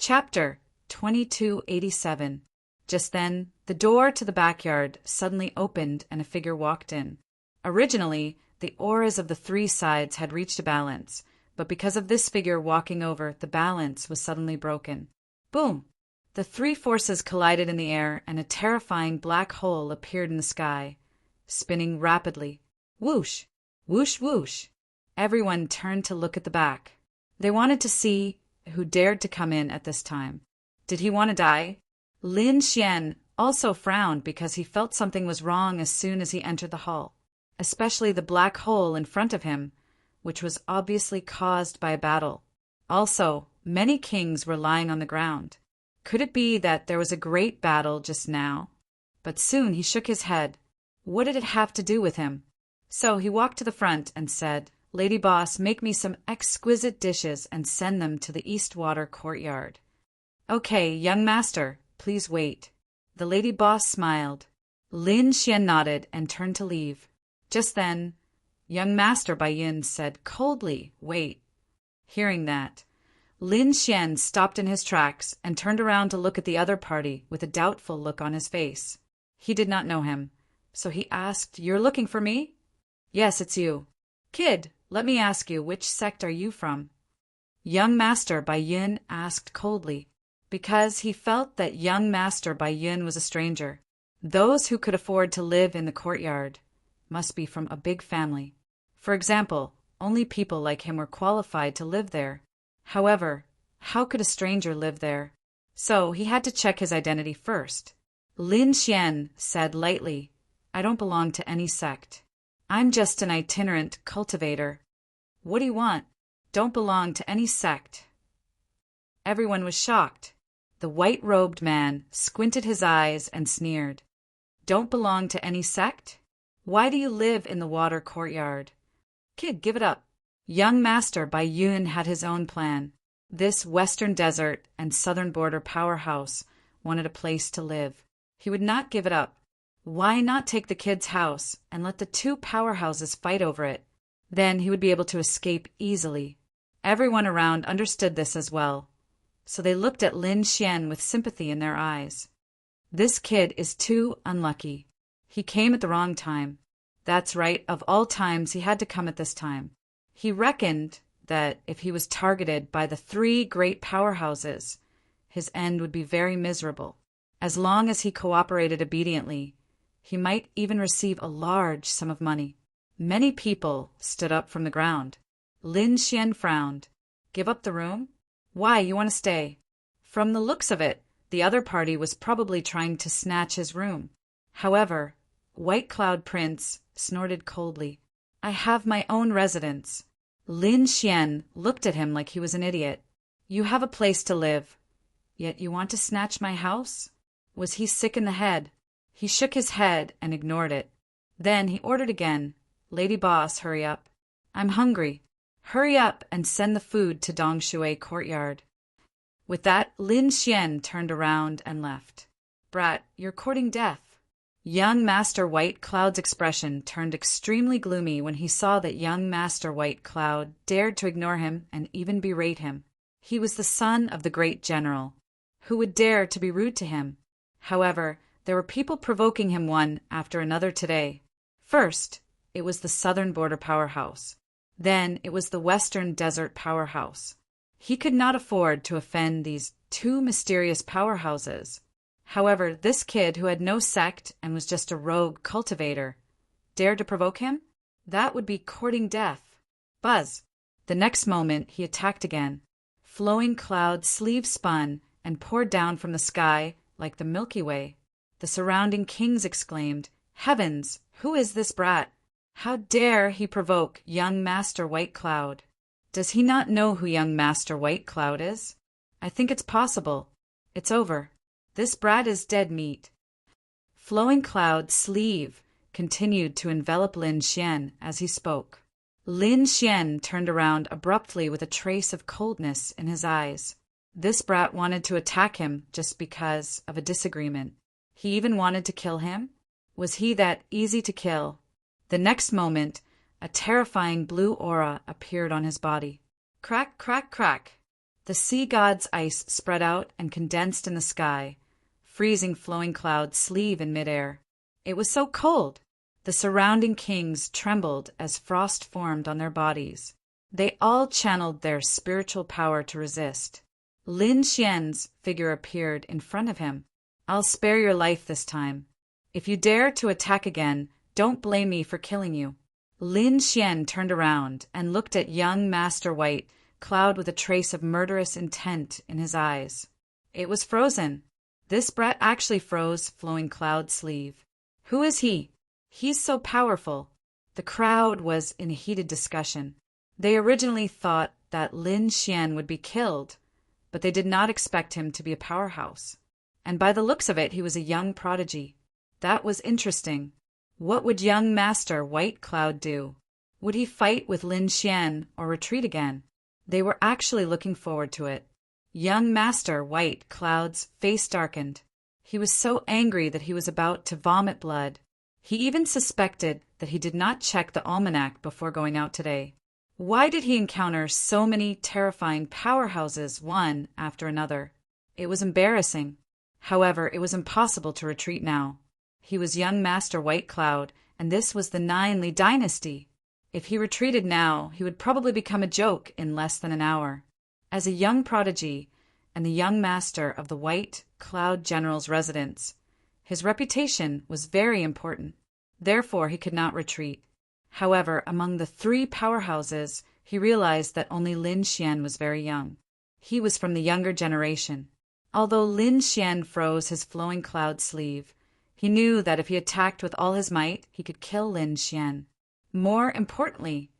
Chapter 2287. Just then, the door to the backyard suddenly opened and a figure walked in. Originally, the auras of the three sides had reached a balance, but because of this figure walking over, the balance was suddenly broken. Boom! The three forces collided in the air and a terrifying black hole appeared in the sky, spinning rapidly. Whoosh! Whoosh whoosh! Everyone turned to look at the back. They wanted to see who dared to come in at this time. Did he want to die? Lin Xian also frowned because he felt something was wrong as soon as he entered the hall, especially the black hole in front of him, which was obviously caused by a battle. Also, many kings were lying on the ground. Could it be that there was a great battle just now? But soon he shook his head. What did it have to do with him? So he walked to the front and said, "Lady Boss, make me some exquisite dishes and send them to the Eastwater courtyard." "Okay, young master, please wait." The Lady Boss smiled. Lin Xian nodded and turned to leave. Just then, "Young master," Bai Yin said coldly, "wait." Hearing that, Lin Xian stopped in his tracks and turned around to look at the other party with a doubtful look on his face. He did not know him, so he asked, "You're looking for me?" "Yes, it's you." "Kid, let me ask you, which sect are you from?" "Young master," Bai Yin asked coldly, because he felt that young master Bai Yin was a stranger. Those who could afford to live in the courtyard must be from a big family. For example, only people like him were qualified to live there. However, how could a stranger live there? So he had to check his identity first. Lin Xian said lightly, "I don't belong to any sect. I'm just an itinerant cultivator." "What do you want?" "Don't belong to any sect." Everyone was shocked. The white-robed man squinted his eyes and sneered. "Don't belong to any sect? Why do you live in the water courtyard?" "Kid, give it up." Young master Bai Yun had his own plan. This western desert and southern border powerhouse wanted a place to live. He would not give it up. Why not take the kid's house and let the two powerhouses fight over it? Then he would be able to escape easily. Everyone around understood this as well, so they looked at Lin Xian with sympathy in their eyes. This kid is too unlucky. He came at the wrong time. That's right, of all times he had to come at this time. He reckoned that if he was targeted by the three great powerhouses, his end would be very miserable. As long as he cooperated obediently, he might even receive a large sum of money. Many people stood up from the ground. Lin Xian frowned. "Give up the room? Why, you want to stay?" From the looks of it, the other party was probably trying to snatch his room. However, White Cloud Prince snorted coldly. "I have my own residence." Lin Xian looked at him like he was an idiot. "You have a place to live, yet you want to snatch my house?" Was he sick in the head? He shook his head and ignored it. Then he ordered again, "Lady Boss, hurry up. I'm hungry. Hurry up and send the food to Dongshui courtyard." With that, Lin Xian turned around and left. "Brat, you're courting death." Young Master White Cloud's expression turned extremely gloomy when he saw that young Master White Cloud dared to ignore him and even berate him. He was the son of the great general. Who would dare to be rude to him? However, there were people provoking him one after another today. First, it was the southern border powerhouse. Then it was the western desert powerhouse. He could not afford to offend these two mysterious powerhouses. However, this kid who had no sect and was just a rogue cultivator dared to provoke him? That would be courting death. Buzz! The next moment he attacked again. Flowing clouds sleeve spun and poured down from the sky like the Milky Way. The surrounding kings exclaimed, "Heavens, who is this brat? How dare he provoke young Master White Cloud? Does he not know who young Master White Cloud is? I think it's possible. It's over. This brat is dead meat." Flowing cloud sleeve continued to envelop Lin Xian as he spoke. Lin Xian turned around abruptly with a trace of coldness in his eyes. This brat wanted to attack him just because of a disagreement. He even wanted to kill him? Was he that easy to kill? The next moment, a terrifying blue aura appeared on his body. Crack, crack, crack. The sea god's ice spread out and condensed in the sky, freezing flowing clouds sleeve in midair. It was so cold. The surrounding kings trembled as frost formed on their bodies. They all channeled their spiritual power to resist. Lin Xian's figure appeared in front of him. I'll spare your life this time. If you dare to attack again, don't blame me for killing you. Lin Xian turned around and looked at young Master White Cloud with a trace of murderous intent in his eyes. It was frozen. This brat actually froze flowing Cloud's sleeve. Who is he? He's so powerful. The crowd was in a heated discussion. They originally thought that Lin Xian would be killed, but they did not expect him to be a powerhouse. And by the looks of it, he was a young prodigy. That was interesting. What would young Master White Cloud do? Would he fight with Lin Xian or retreat again? They were actually looking forward to it. Young Master White Cloud's face darkened. He was so angry that he was about to vomit blood. He even suspected that he did not check the almanac before going out today. Why did he encounter so many terrifying powerhouses one after another? It was embarrassing. However, it was impossible to retreat now. He was young Master White Cloud, and this was the Ninely Dynasty. If he retreated now, he would probably become a joke in less than an hour. As a young prodigy and the young master of the White Cloud General's residence, his reputation was very important. Therefore, he could not retreat. However, among the three powerhouses, he realized that only Lin Xian was very young. He was from the younger generation. Although Lin Xian froze his flowing cloud sleeve, he knew that if he attacked with all his might, he could kill Lin Xian. More importantly,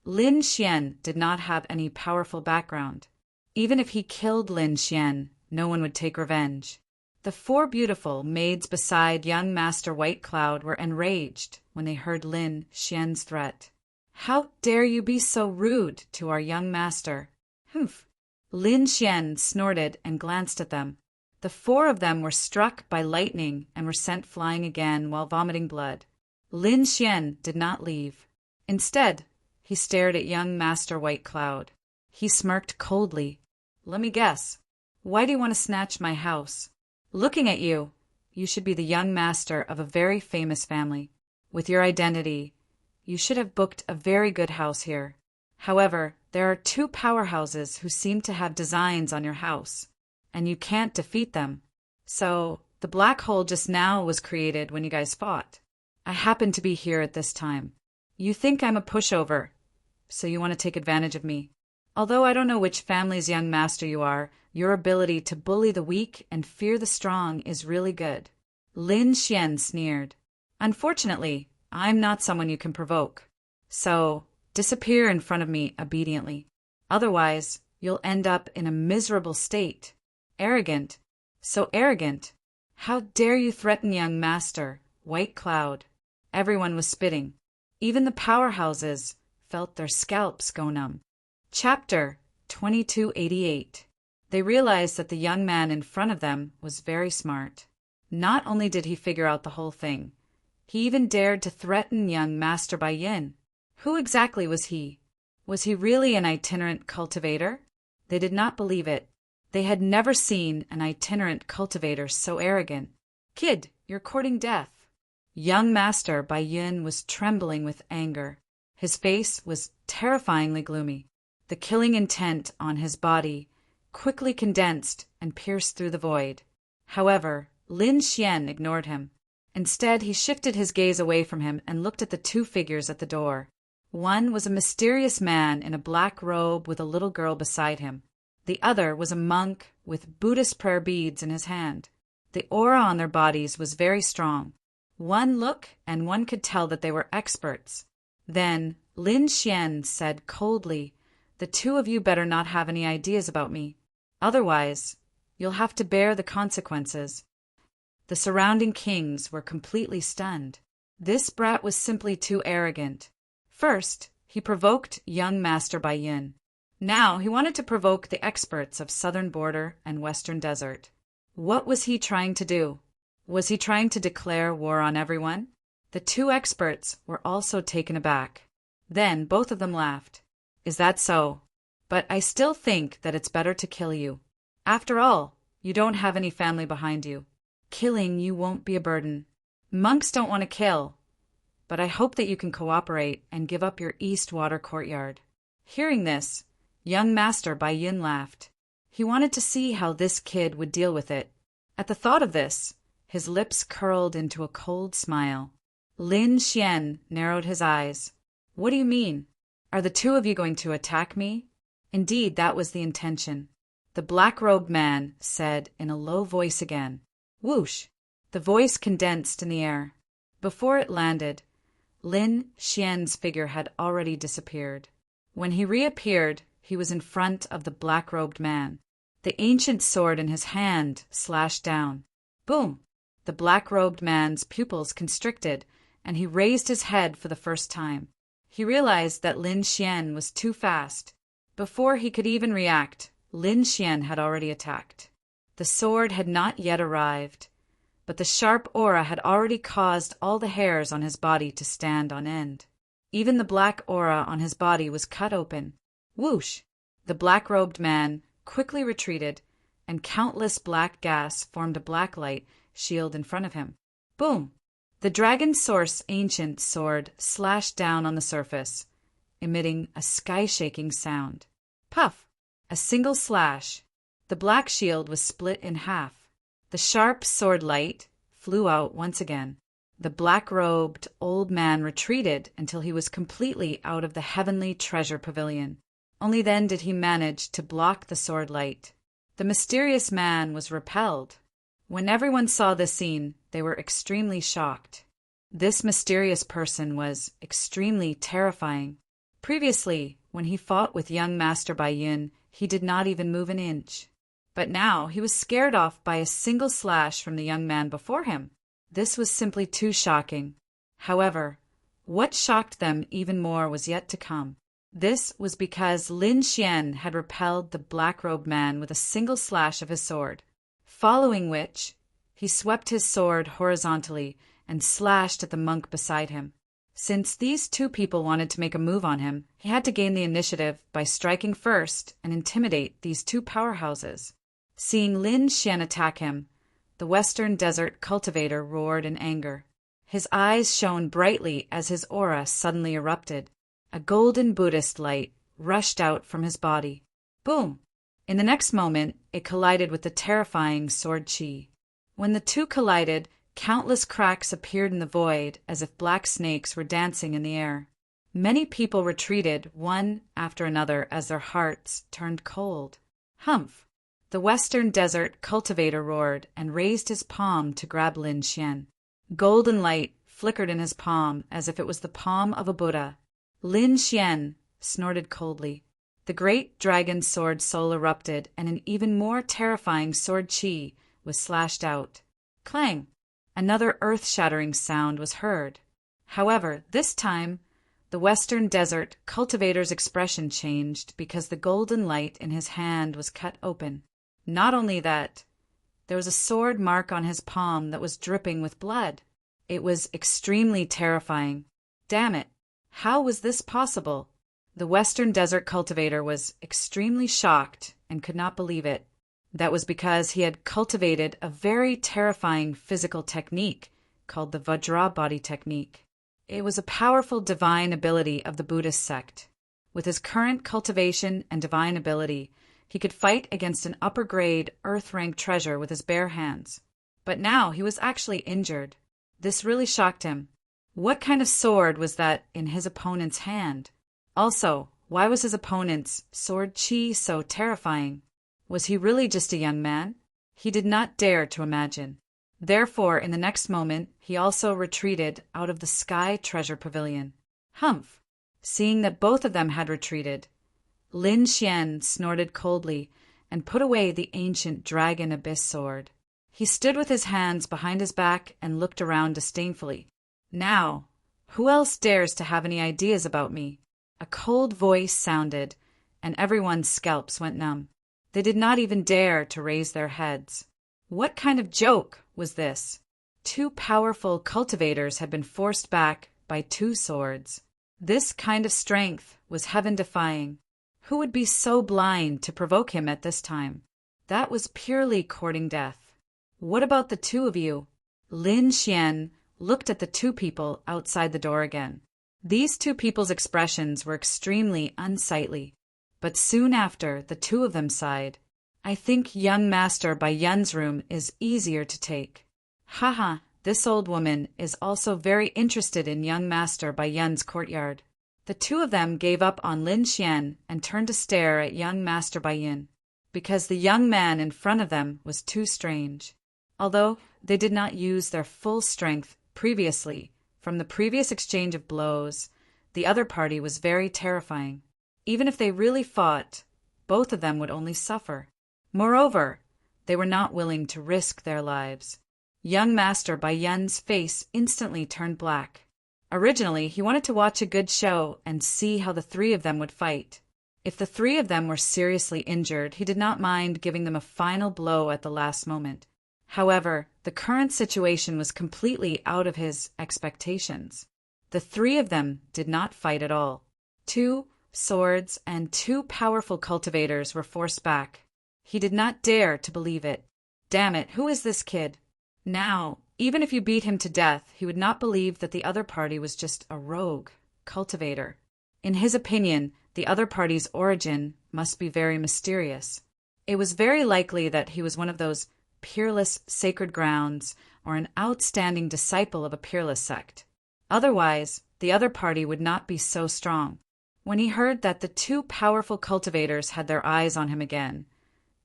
Lin Xian did not have any powerful background. Even if he killed Lin Xian, no one would take revenge. The four beautiful maids beside young Master White Cloud were enraged when they heard Lin Xian's threat. How dare you be so rude to our young master? Humph! Lin Xian snorted and glanced at them. The four of them were struck by lightning and were sent flying again while vomiting blood. Lin Xian did not leave. Instead, he stared at young Master White Cloud. He smirked coldly. Let me guess. Why do you want to snatch my house? Looking at you, you should be the young master of a very famous family. With your identity, you should have booked a very good house here. However, there are two powerhouses who seem to have designs on your house, and you can't defeat them. So, the black hole just now was created when you guys fought. I happen to be here at this time. You think I'm a pushover, so you want to take advantage of me. Although I don't know which family's young master you are, your ability to bully the weak and fear the strong is really good. Lin Xian sneered. Unfortunately, I'm not someone you can provoke. So, disappear in front of me obediently. Otherwise, you'll end up in a miserable state. Arrogant. So arrogant. How dare you threaten young master, White Cloud? Everyone was spitting. Even the powerhouses felt their scalps go numb. Chapter 2288. They realized that the young man in front of them was very smart. Not only did he figure out the whole thing, he even dared to threaten young Master Bai Yin. Who exactly was he? Was he really an itinerant cultivator? They did not believe it. They had never seen an itinerant cultivator so arrogant. Kid, you're courting death. Young Master Bai Yin was trembling with anger. His face was terrifyingly gloomy. The killing intent on his body quickly condensed and pierced through the void. However, Lin Xian ignored him. Instead, he shifted his gaze away from him and looked at the two figures at the door. One was a mysterious man in a black robe with a little girl beside him. The other was a monk with Buddhist prayer beads in his hand. The aura on their bodies was very strong. One look and one could tell that they were experts. Then Lin Xian said coldly, "The two of you better not have any ideas about me. Otherwise, you'll have to bear the consequences." The surrounding kings were completely stunned. This brat was simply too arrogant. First, he provoked young Master Bai Yin. Now he wanted to provoke the experts of Southern Border and Western Desert. What was he trying to do? Was he trying to declare war on everyone? The two experts were also taken aback. Then both of them laughed. "Is that so? but I still think that it's better to kill you. After all, you don't have any family behind you. Killing you won't be a burden. Monks don't want to kill, but I hope that you can cooperate and give up your East Water courtyard." Hearing this, young Master Bai Yin laughed. He wanted to see how this kid would deal with it. At the thought of this, his lips curled into a cold smile. Lin Xian narrowed his eyes. "What do you mean? Are the two of you going to attack me?" Indeed, that was the intention. The black-robed man said in a low voice again. Whoosh! The voice condensed in the air. Before it landed, Lin Xian's figure had already disappeared. When he reappeared, he was in front of the black-robed man. The ancient sword in his hand slashed down. Boom! The black-robed man's pupils constricted, and he raised his head for the first time. He realized that Lin Xian was too fast. Before he could even react, Lin Xian had already attacked. The sword had not yet arrived, but the sharp aura had already caused all the hairs on his body to stand on end. Even the black aura on his body was cut open. Whoosh! The black-robed man quickly retreated, and countless black gas formed a blacklight shield in front of him. Boom! The Dragon Source ancient sword slashed down on the surface, emitting a sky-shaking sound. Puff! A single slash. The black shield was split in half. The sharp sword light flew out once again. The black-robed old man retreated until he was completely out of the heavenly treasure pavilion. Only then did he manage to block the sword light. The mysterious man was repelled. When everyone saw this scene, they were extremely shocked. This mysterious person was extremely terrifying. Previously, when he fought with young Master Bai Yin, he did not even move an inch. But now he was scared off by a single slash from the young man before him. This was simply too shocking. However, what shocked them even more was yet to come. This was because Lin Xian had repelled the black-robed man with a single slash of his sword, following which he swept his sword horizontally and slashed at the monk beside him. Since these two people wanted to make a move on him, he had to gain the initiative by striking first and intimidate these two powerhouses. Seeing Lin Xian attack him, the Western Desert cultivator roared in anger. His eyes shone brightly as his aura suddenly erupted. A golden Buddhist light rushed out from his body. Boom! In the next moment, it collided with the terrifying sword chi. When the two collided, countless cracks appeared in the void as if black snakes were dancing in the air. Many people retreated one after another as their hearts turned cold. Humph! The Western Desert cultivator roared and raised his palm to grab Lin Xian. Golden light flickered in his palm as if it was the palm of a Buddha. Lin Xian snorted coldly. The great dragon sword soul erupted, and an even more terrifying sword chi was slashed out. Clang! Another earth-shattering sound was heard. However, this time, the Western Desert cultivator's expression changed because the golden light in his hand was cut open. Not only that, there was a sword mark on his palm that was dripping with blood. It was extremely terrifying. Damn it! How was this possible? The Western Desert cultivator was extremely shocked and could not believe it. That was because he had cultivated a very terrifying physical technique called the Vajra body technique. It was a powerful divine ability of the Buddhist sect. With his current cultivation and divine ability, he could fight against an upper-grade, earth-rank treasure with his bare hands. But now he was actually injured. This really shocked him. What kind of sword was that in his opponent's hand? Also, why was his opponent's sword chi so terrifying? Was he really just a young man? He did not dare to imagine. Therefore, in the next moment, he also retreated out of the sky treasure pavilion. Humph! Seeing that both of them had retreated, Lin Xian snorted coldly and put away the ancient dragon abyss sword. He stood with his hands behind his back and looked around disdainfully. Now, who else dares to have any ideas about me? A cold voice sounded, and everyone's scalps went numb. They did not even dare to raise their heads. What kind of joke was this? Two powerful cultivators had been forced back by two swords. This kind of strength was heaven-defying. Who would be so blind to provoke him at this time? That was purely courting death. What about the two of you? Lin Xian looked at the two people outside the door again. These two people's expressions were extremely unsightly, but soon after the two of them sighed. I think young master Bai Yun's room is easier to take. Haha, this old woman is also very interested in young master Bai Yun's courtyard. The two of them gave up on Lin Xian and turned to stare at young master Bai Yun, because the young man in front of them was too strange. Although they did not use their full strength previously, from the previous exchange of blows, the other party was very terrifying. Even if they really fought, both of them would only suffer. Moreover, they were not willing to risk their lives. Young master Bai Yun's face instantly turned black. Originally, he wanted to watch a good show and see how the three of them would fight. If the three of them were seriously injured, he did not mind giving them a final blow at the last moment. However, the current situation was completely out of his expectations. The three of them did not fight at all. 2 swords and 2 powerful cultivators were forced back. He did not dare to believe it. Damn it, who is this kid? Now, even if you beat him to death, he would not believe that the other party was just a rogue cultivator. In his opinion, the other party's origin must be very mysterious. It was very likely that he was one of those peerless sacred grounds or an outstanding disciple of a peerless sect. Otherwise, the other party would not be so strong. When he heard that the 2 powerful cultivators had their eyes on him again,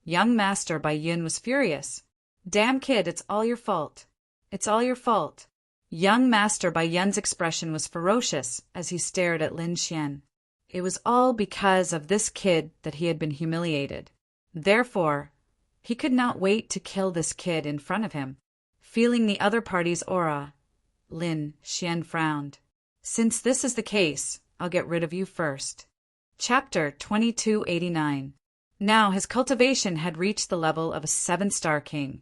young master Bai Yun was furious. Damn kid, it's all your fault. It's all your fault. Young master Bai Yun's expression was ferocious as he stared at Lin Xian. It was all because of this kid that he had been humiliated. Therefore, he could not wait to kill this kid in front of him. Feeling the other party's aura, Lin Xian frowned. Since this is the case, I'll get rid of you first. Chapter 2289. Now his cultivation had reached the level of a 7-star king,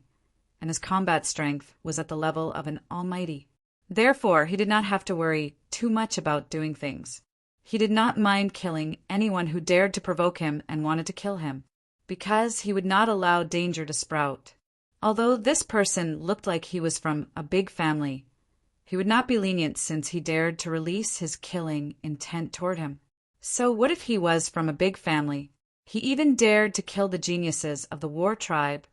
and his combat strength was at the level of an almighty. Therefore, he did not have to worry too much about doing things. He did not mind killing anyone who dared to provoke him and wanted to kill him, because he would not allow danger to sprout. Although this person looked like he was from a big family, he would not be lenient since he dared to release his killing intent toward him. So what if he was from a big family? He even dared to kill the geniuses of the war tribe,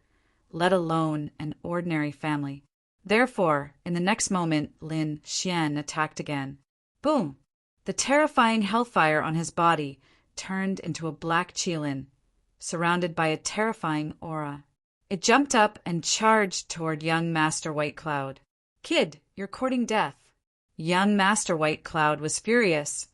let alone an ordinary family. Therefore, in the next moment, Lin Xian attacked again. Boom! The terrifying hellfire on his body turned into a black qilin, surrounded by a terrifying aura. It jumped up and charged toward young Master White Cloud. Kid, you're courting death. Young Master White Cloud was furious,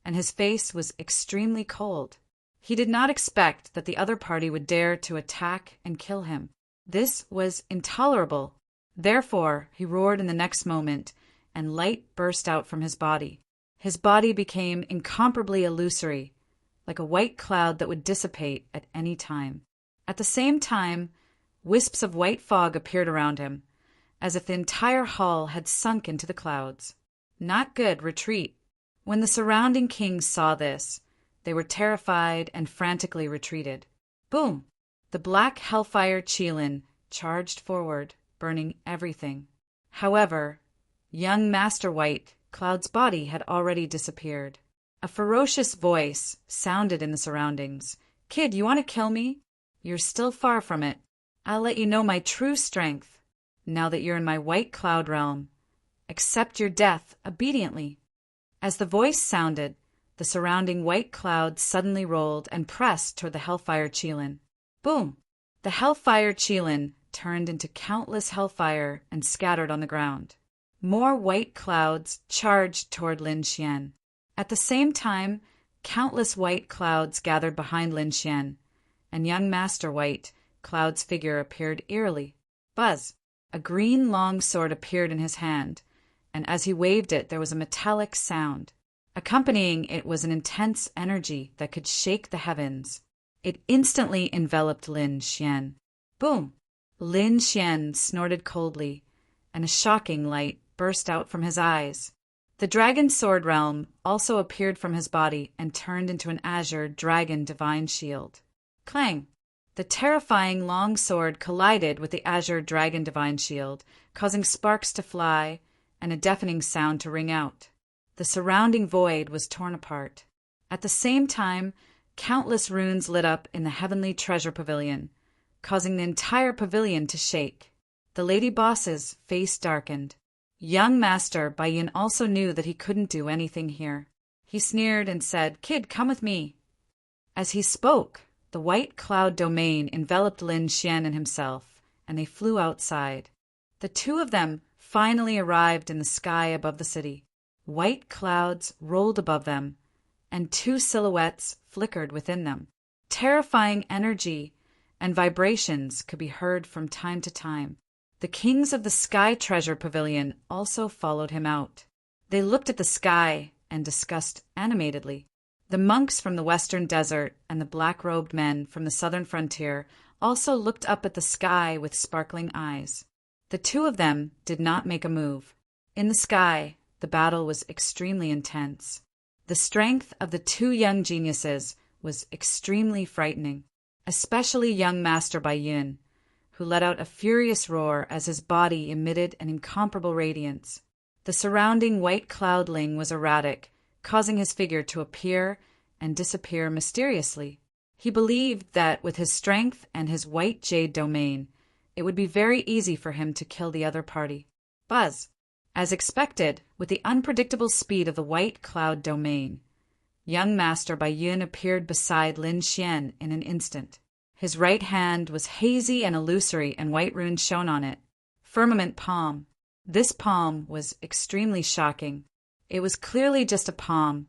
and his face was extremely cold. He did not expect that the other party would dare to attack and kill him. This was intolerable. Therefore, he roared in the next moment, and light burst out from his body. His body became incomparably illusory, like a white cloud that would dissipate at any time. At the same time, wisps of white fog appeared around him, as if the entire hall had sunk into the clouds. Not good, retreat. When the surrounding kings saw this, they were terrified and frantically retreated. Boom! The black hellfire qilin charged forward, burning everything. However, young Master White Cloud's body had already disappeared. A ferocious voice sounded in the surroundings. Kid, you want to kill me? You're still far from it. I'll let you know my true strength, now that you're in my white cloud realm. Accept your death obediently. As the voice sounded, the surrounding white cloud suddenly rolled and pressed toward the hellfire qilin. Boom! The hellfire qilin turned into countless hellfire and scattered on the ground. More white clouds charged toward Lin Xian. At the same time, countless white clouds gathered behind Lin Xian, and young Master White Cloud's figure appeared eerily. Buzz! A green long sword appeared in his hand, and as he waved it, there was a metallic sound. Accompanying it was an intense energy that could shake the heavens. It instantly enveloped Lin Xian. Boom! Lin Xian snorted coldly, and a shocking light burst out from his eyes. The dragon sword realm also appeared from his body and turned into an azure dragon divine shield. Clang! The terrifying long sword collided with the azure dragon divine shield, causing sparks to fly and a deafening sound to ring out. The surrounding void was torn apart. At the same time, countless runes lit up in the heavenly treasure pavilion, causing the entire pavilion to shake. The lady boss's face darkened. Young Master Baiyun also knew that he couldn't do anything here. He sneered and said, "Kid, come with me." As he spoke, the white cloud domain enveloped Lin Xian and himself, and they flew outside. The two of them finally arrived in the sky above the city. White clouds rolled above them, and two silhouettes flickered within them. Terrifying energy and vibrations could be heard from time to time. The kings of the Sky Treasure Pavilion also followed him out. They looked at the sky and discussed animatedly. The monks from the western desert and the black-robed men from the southern frontier also looked up at the sky with sparkling eyes. The two of them did not make a move. In the sky, the battle was extremely intense. The strength of the two young geniuses was extremely frightening, especially young Master Baiyun, who let out a furious roar as his body emitted an incomparable radiance. The surrounding white cloudling was erratic, causing his figure to appear and disappear mysteriously. He believed that with his strength and his white jade domain, it would be very easy for him to kill the other party. Buzz! As expected, with the unpredictable speed of the white cloud domain, young Master Baiyun appeared beside Lin Xian in an instant. His right hand was hazy and illusory, and white runes shone on it. Firmament palm. This palm was extremely shocking. It was clearly just a palm,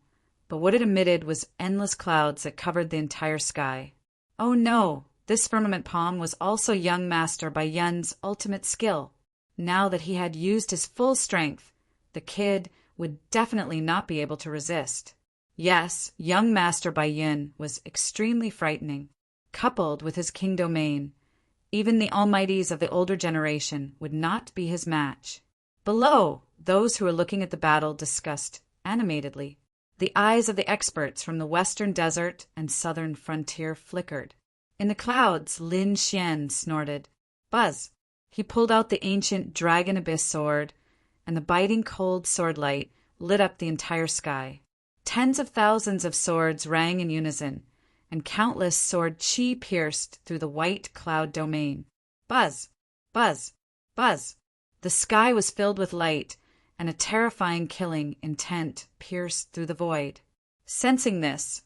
but what it emitted was endless clouds that covered the entire sky. Oh no! This firmament palm was also young Master Baiyun's ultimate skill. Now that he had used his full strength, the kid would definitely not be able to resist. Yes, young Master Baiyun was extremely frightening. Coupled with his king domain, even the almighties of the older generation would not be his match. Below, those who were looking at the battle discussed animatedly. The eyes of the experts from the western desert and southern frontier flickered. In the clouds, Lin Xian snorted. Buzz! He pulled out the ancient Dragon Abyss sword, and the biting cold sword light lit up the entire sky. Tens of thousands of swords rang in unison, and countless sword chi pierced through the white cloud domain. Buzz! Buzz! Buzz! The sky was filled with light, and a terrifying killing intent pierced through the void. Sensing this,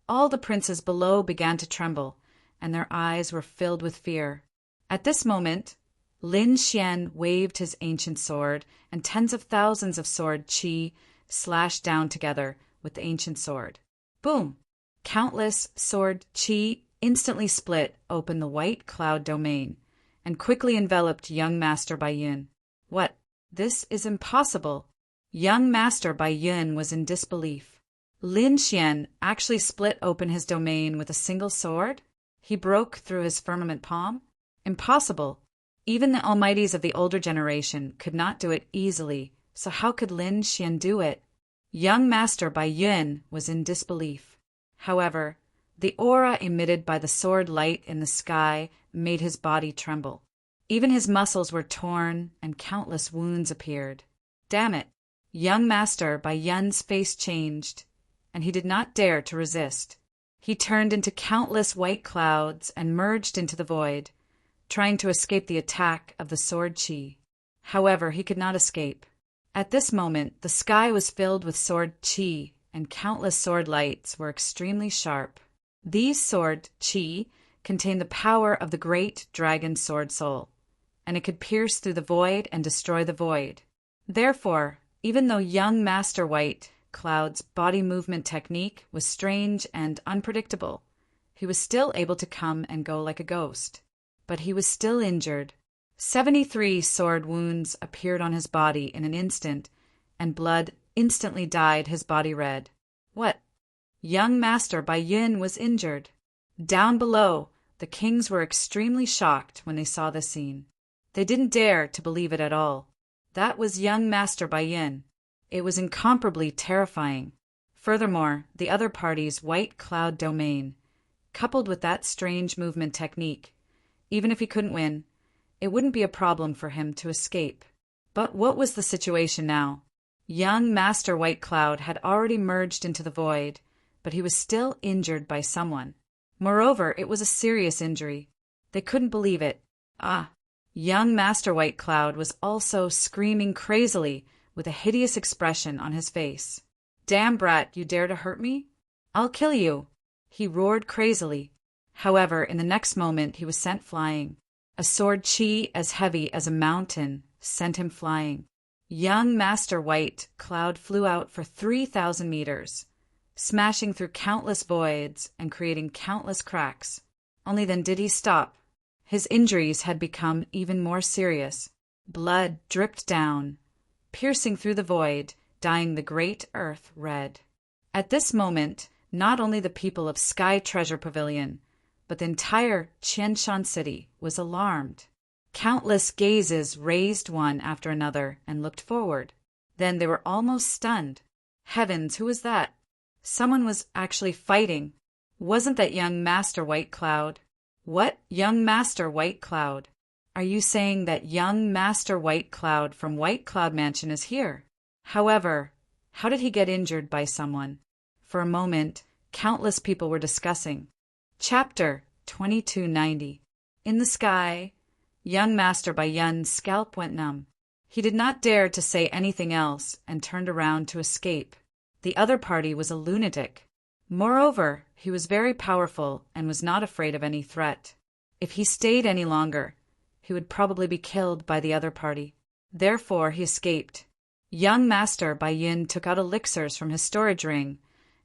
all the princes below began to tremble, and their eyes were filled with fear. At this moment, Lin Xian waved his ancient sword, and tens of thousands of sword chi slashed down together with the ancient sword. Boom! Countless sword chi instantly split open the white cloud domain and quickly enveloped young Master Baiyun. What? This is impossible. Young Master Baiyun was in disbelief. Lin Xian actually split open his domain with a single sword? He broke through his firmament palm? Impossible. Even the almighties of the older generation could not do it easily, so how could Lin Xian do it? Young Master Baiyun was in disbelief. However, the aura emitted by the sword light in the sky made his body tremble. Even his muscles were torn, and countless wounds appeared. Damn it! Young Master Baiyun's face changed, and he did not dare to resist. He turned into countless white clouds and merged into the void, trying to escape the attack of the sword chi. However, he could not escape. At this moment, the sky was filled with sword chi, and countless sword lights were extremely sharp. These sword chi contained the power of the great dragon sword soul, and it could pierce through the void and destroy the void. Therefore, even though young Master White Cloud's body movement technique was strange and unpredictable, he was still able to come and go like a ghost. But he was still injured. 73 sword wounds appeared on his body in an instant, and blood instantly dyed his body red. What? Young Master Baiyun was injured. Down below, the kings were extremely shocked when they saw this scene. They didn't dare to believe it at all. That was young Master Baiyun. It was incomparably terrifying. Furthermore, the other party's white cloud domain, coupled with that strange movement technique, even if he couldn't win, it wouldn't be a problem for him to escape. But what was the situation now? Young Master White Cloud had already merged into the void, but he was still injured by someone. Moreover, it was a serious injury. They couldn't believe it. Young Master White Cloud was also screaming crazily with a hideous expression on his face. "Damn brat, you dare to hurt me? I'll kill you!" he roared crazily. However, in the next moment he was sent flying. A sword chi as heavy as a mountain sent him flying. Young Master White Cloud flew out for 3,000 meters, smashing through countless voids and creating countless cracks. Only then did he stop. His injuries had become even more serious. Blood dripped down, piercing through the void, dyeing the great earth red. At this moment, not only the people of Sky Treasure Pavilion, but the entire Qianshan city was alarmed. Countless gazes raised one after another and looked forward. Then they were almost stunned. Heavens, who was that? Someone was actually fighting. Wasn't that young Master White Cloud? What? Young Master White Cloud? Are you saying that young Master White Cloud from White Cloud Mansion is here? However, how did he get injured by someone? For a moment, countless people were discussing. Chapter 2290. In the sky, young Master Bai Yun's scalp went numb. He did not dare to say anything else and turned around to escape. The other party was a lunatic. Moreover, he was very powerful and was not afraid of any threat. If he stayed any longer, he would probably be killed by the other party. Therefore, he escaped. Young Master Bai Yun took out elixirs from his storage ring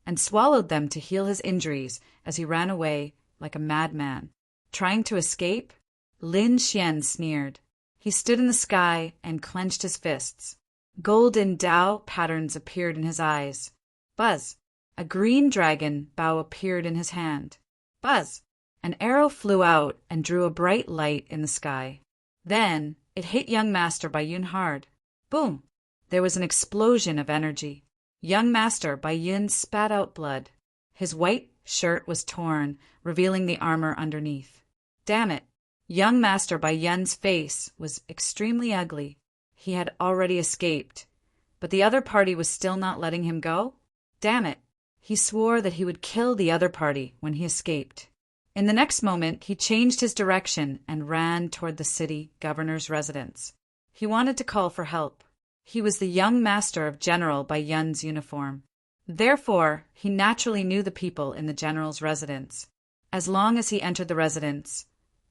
and swallowed them to heal his injuries as he ran away like a madman. Trying to escape? Lin Xian sneered. He stood in the sky and clenched his fists. Golden Dao patterns appeared in his eyes. Buzz! A green dragon bow appeared in his hand. Buzz! An arrow flew out and drew a bright light in the sky. Then it hit young Master Bai Yun hard. Boom! There was an explosion of energy. Young Master Bai Yun spat out blood. His white shirt was torn, revealing the armor underneath. Damn it! Young Master Bai Yun's face was extremely ugly. He had already escaped, but the other party was still not letting him go? Damn it! He swore that he would kill the other party when he escaped. In the next moment, he changed his direction and ran toward the city governor's residence. He wanted to call for help. He was the young master of General Bai Yun's uniform. Therefore, he naturally knew the people in the general's residence. As long as he entered the residence,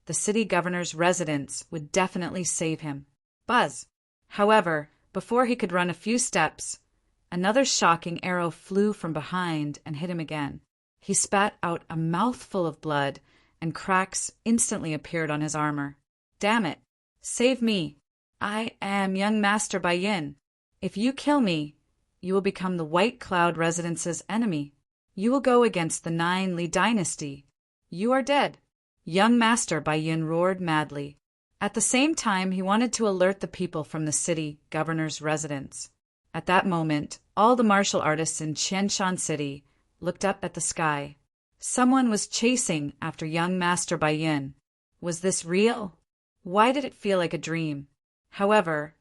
the city governor's residence would definitely save him. Buzz! However, before he could run a few steps, another shocking arrow flew from behind and hit him again. He spat out a mouthful of blood, and cracks instantly appeared on his armor. Damn it! Save me! I am young Master Bai Yun. If you kill me, you will become the White Cloud Residence's enemy. You will go against the 9 Li dynasty. You are dead. Young Master Bai Yun roared madly. At the same time, he wanted to alert the people from the city governor's residence. At that moment, all the martial artists in Qianshan City looked up at the sky. Someone was chasing after young Master Bai Yun. Was this real? Why did it feel like a dream? However,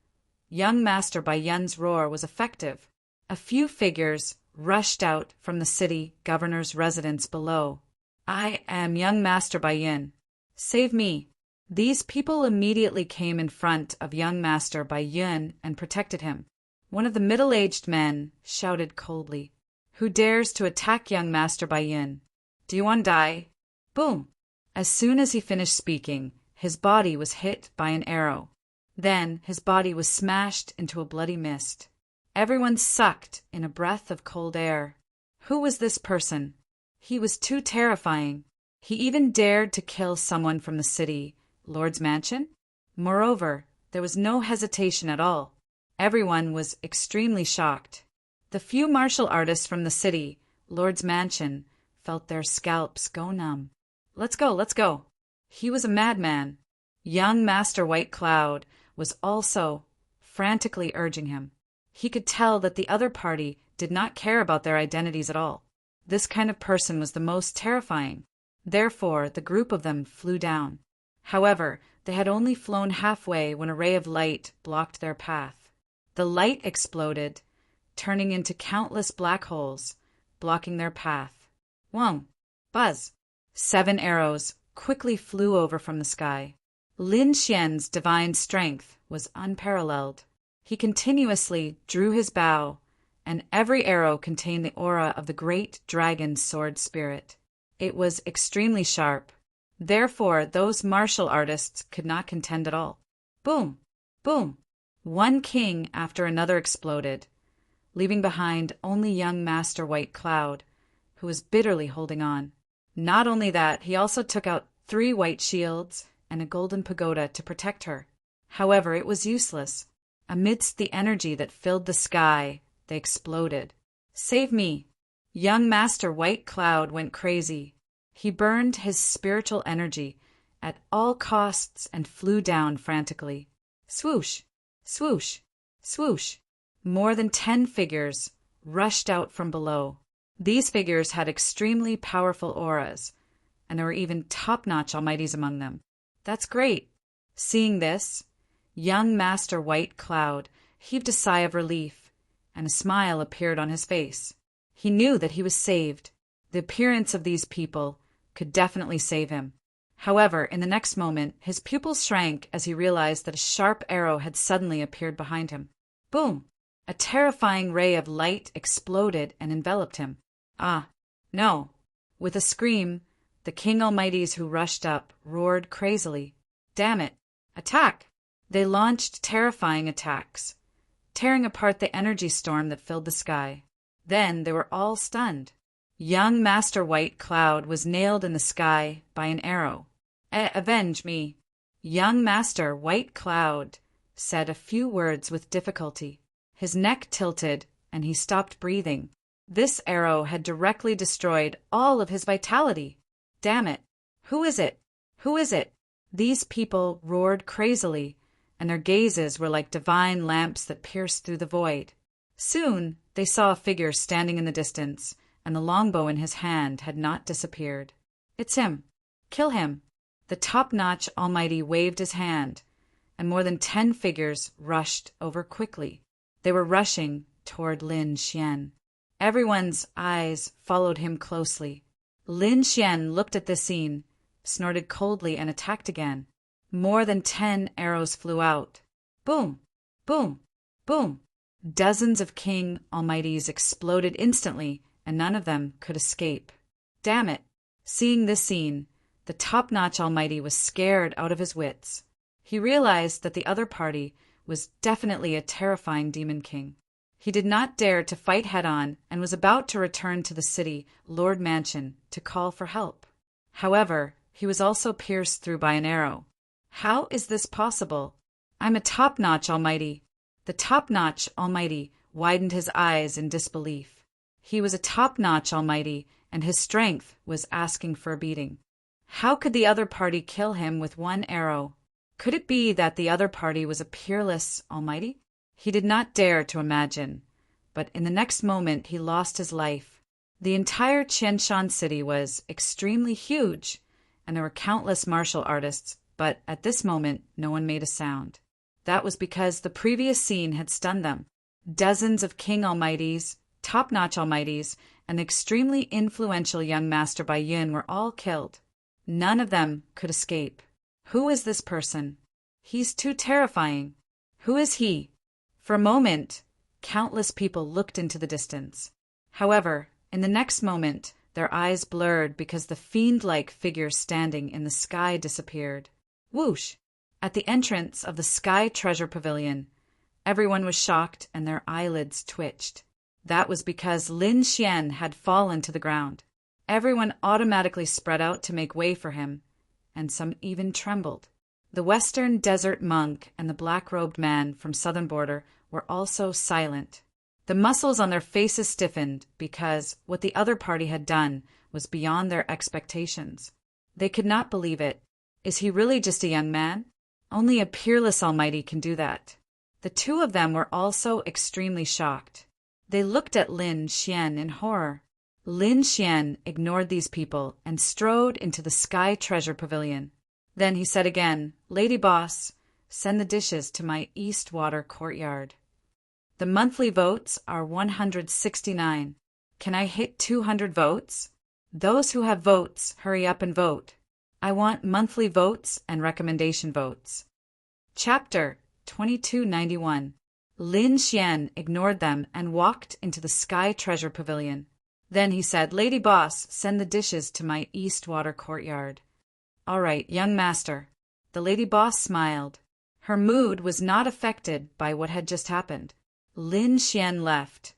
young Master Bai Yun's roar was effective. A few figures rushed out from the city governor's residence below. I am young Master Bai Yun. Save me. These people immediately came in front of young Master Bai Yun and protected him. One of the middle-aged men shouted coldly, "Who dares to attack young Master Bai Yun? Do you want to die?" Boom! As soon as he finished speaking, his body was hit by an arrow. Then his body was smashed into a bloody mist. Everyone sucked in a breath of cold air. Who was this person? He was too terrifying. He even dared to kill someone from the city Lord's mansion? Moreover, there was no hesitation at all. Everyone was extremely shocked. The few martial artists from the city Lord's mansion felt their scalps go numb. Let's go, let's go. He was a madman. Young Master White Cloud was also frantically urging him. He could tell that the other party did not care about their identities at all. This kind of person was the most terrifying. Therefore, the group of them flew down. However, they had only flown halfway when a ray of light blocked their path. The light exploded, turning into countless black holes, blocking their path. Whoa! Buzz! 7 arrows quickly flew over from the sky. Lin Xian's divine strength was unparalleled. He continuously drew his bow, and every arrow contained the aura of the great dragon sword spirit. It was extremely sharp. Therefore, those martial artists could not contend at all. Boom! Boom! One king after another exploded, leaving behind only young Master White Cloud, who was bitterly holding on. Not only that, he also took out 3 white shields and a golden pagoda to protect her. However, it was useless. Amidst the energy that filled the sky, they exploded. Save me! Young Master White Cloud went crazy. He burned his spiritual energy at all costs and flew down frantically. Swoosh! Swoosh! Swoosh! More than 10 figures rushed out from below. These figures had extremely powerful auras, and there were even top-notch almighties among them. That's great! Seeing this, young Master White Cloud heaved a sigh of relief, and a smile appeared on his face. He knew that he was saved. The appearance of these people could definitely save him. However, in the next moment, his pupils shrank as he realized that a sharp arrow had suddenly appeared behind him. Boom! A terrifying ray of light exploded and enveloped him. Ah, no! With a scream, the King Almighties who rushed up roared crazily. Damn it! Attack! They launched terrifying attacks, tearing apart the energy storm that filled the sky. Then they were all stunned. Young Master White Cloud was nailed in the sky by an arrow. Avenge me! Young Master White Cloud said a few words with difficulty. His neck tilted, and he stopped breathing. This arrow had directly destroyed all of his vitality. Damn it! Who is it? Who is it? These people roared crazily, and their gazes were like divine lamps that pierced through the void. Soon they saw a figure standing in the distance, and the longbow in his hand had not disappeared. It's him! Kill him! The top-notch Almighty waved his hand, and more than 10 figures rushed over quickly. They were rushing toward Lin Xian. Everyone's eyes followed him closely. Lin Xian looked at this scene, snorted coldly, and attacked again. More than 10 arrows flew out. Boom! Boom! Boom! Dozens of King Almighties exploded instantly, and none of them could escape. Damn it! Seeing this scene, the top-notch Almighty was scared out of his wits. He realized that the other party was definitely a terrifying Demon King. He did not dare to fight head-on and was about to return to the city Lord Mansion to call for help. However, he was also pierced through by an arrow. How is this possible? I'm a top-notch Almighty. The top-notch Almighty widened his eyes in disbelief. He was a top-notch Almighty, and his strength was asking for a beating. How could the other party kill him with 1 arrow? Could it be that the other party was a peerless Almighty? He did not dare to imagine, but in the next moment he lost his life. The entire Qianshan city was extremely huge, and there were countless martial artists, but at this moment no one made a sound. That was because the previous scene had stunned them. Dozens of King Almighties, top-notch Almighties, and the extremely influential young Master Bai Yun were all killed. None of them could escape. Who is this person? He's too terrifying. Who is he? For a moment, countless people looked into the distance. However, in the next moment, their eyes blurred because the fiend-like figure standing in the sky disappeared. Whoosh! At the entrance of the Sky Treasure Pavilion, everyone was shocked and their eyelids twitched. That was because Lin Xian had fallen to the ground. Everyone automatically spread out to make way for him, and some even trembled. The Western Desert Monk and the black-robed man from Southern Border were also silent. The muscles on their faces stiffened because what the other party had done was beyond their expectations. They could not believe it. Is he really just a young man? Only a peerless Almighty can do that. The two of them were also extremely shocked. They looked at Lin Xian in horror. Lin Xian ignored these people and strode into the Sky Treasure Pavilion. Then he said again, "Lady Boss, send the dishes to my Eastwater courtyard. The monthly votes are 169. Can I hit 200 votes? Those who have votes, hurry up and vote. I want monthly votes and recommendation votes." Chapter 2291. Lin Xian ignored them and walked into the Sky Treasure Pavilion. Then he said, "Lady Boss, send the dishes to my Eastwater courtyard." "All right, young master." The Lady Boss smiled. Her mood was not affected by what had just happened. Lin Xian left,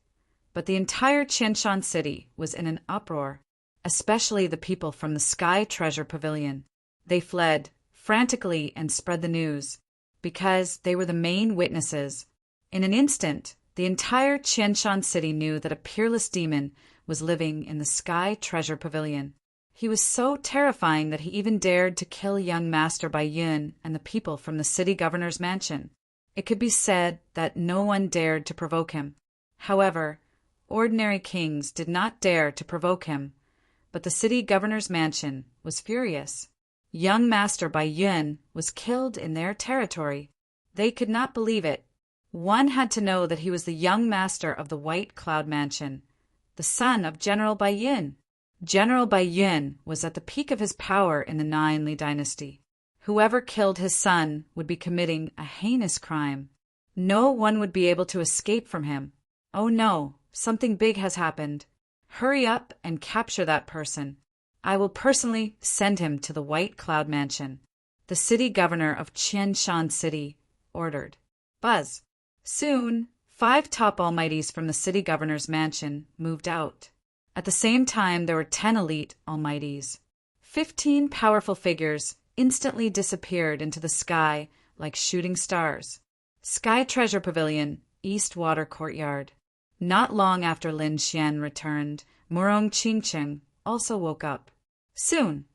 but the entire Qianshan city was in an uproar, especially the people from the Sky Treasure Pavilion. They fled frantically and spread the news, because they were the main witnesses. In an instant, the entire Qianshan city knew that a peerless demon was living in the Sky Treasure Pavilion. He was so terrifying that he even dared to kill young Master Bai Yun and the people from the city governor's mansion. It could be said that no one dared to provoke him. However, ordinary kings did not dare to provoke him, but the city governor's mansion was furious. Young Master Bai Yun was killed in their territory. They could not believe it. One had to know that he was the young master of the White Cloud Mansion, the son of General Bai Yun. General Bai Yun was at the peak of his power in the Nine Li dynasty. Whoever killed his son would be committing a heinous crime. No one would be able to escape from him. Oh no, something big has happened. Hurry up and capture that person. I will personally send him to the White Cloud Mansion. The city governor of Qianshan City ordered. Buzz. Soon, 5 top almighties from the city governor's mansion moved out. At the same time, there were 10 elite almighties. 15 powerful figures instantly disappeared into the sky like shooting stars. Sky Treasure Pavilion, Eastwater Courtyard. Not long after Lin Xian returned, Murong Qingqing also woke up. Soon,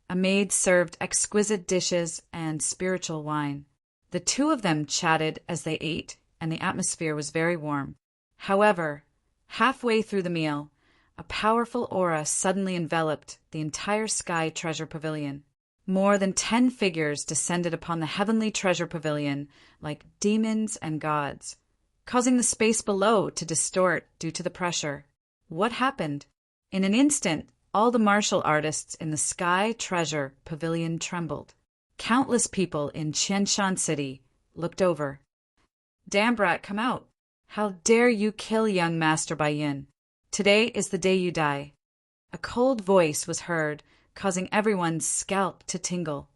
a maid served exquisite dishes and spiritual wine. The two of them chatted as they ate, and the atmosphere was very warm. However, halfway through the meal, a powerful aura suddenly enveloped the entire Sky Treasure Pavilion. More than 10 figures descended upon the heavenly treasure pavilion like demons and gods, causing the space below to distort due to the pressure. What happened? In an instant, all the martial artists in the Sky Treasure Pavilion trembled. Countless people in Qianshan City looked over. "Damn brat, come out! How dare you kill young Master Bai Yin? Today is the day you die." A cold voice was heard, causing everyone's scalp to tingle.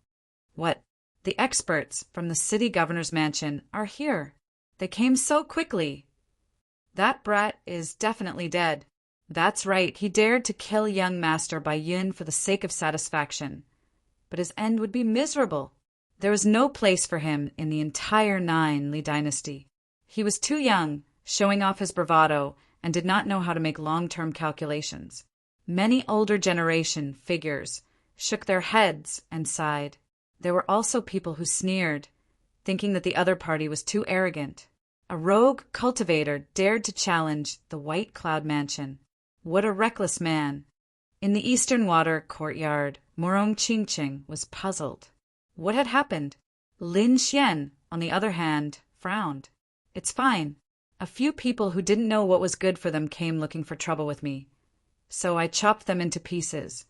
"What? The experts from the city governor's mansion are here. They came so quickly. That brat is definitely dead." That's right, he dared to kill young Master Bai Yun for the sake of satisfaction. But his end would be miserable. There was no place for him in the entire Nine Li dynasty. He was too young, showing off his bravado, and did not know how to make long-term calculations. Many older generation figures shook their heads and sighed. There were also people who sneered, thinking that the other party was too arrogant. A rogue cultivator dared to challenge the White Cloud Mansion. What a reckless man! In the Eastern Water courtyard, Murong Qingqing was puzzled. What had happened? Lin Xian, on the other hand, frowned. "It's fine. A few people who didn't know what was good for them came looking for trouble with me, so I chopped them into pieces."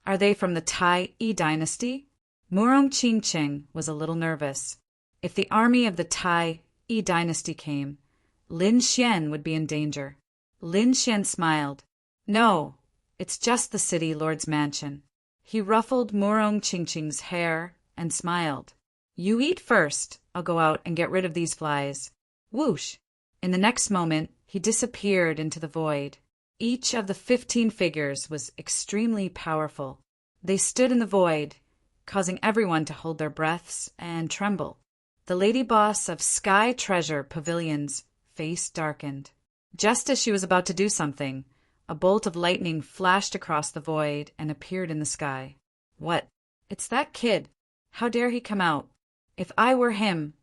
"Are they from the Tai Yi dynasty?" Murong Qingqing was a little nervous. If the army of the Tai Yi dynasty came, Lin Xian would be in danger. Lin Xian smiled. "No, it's just the city lord's mansion." He ruffled Murong Qingqing's hair and smiled. "You eat first. I'll go out and get rid of these flies." Whoosh! In the next moment, he disappeared into the void. Each of the 15 figures was extremely powerful. They stood in the void, causing everyone to hold their breaths and tremble. The lady boss of Sky Treasure Pavilion's face darkened. Just as she was about to do something, a bolt of lightning flashed across the void and appeared in the sky. "What? It's that kid. How dare he come out? If I were him,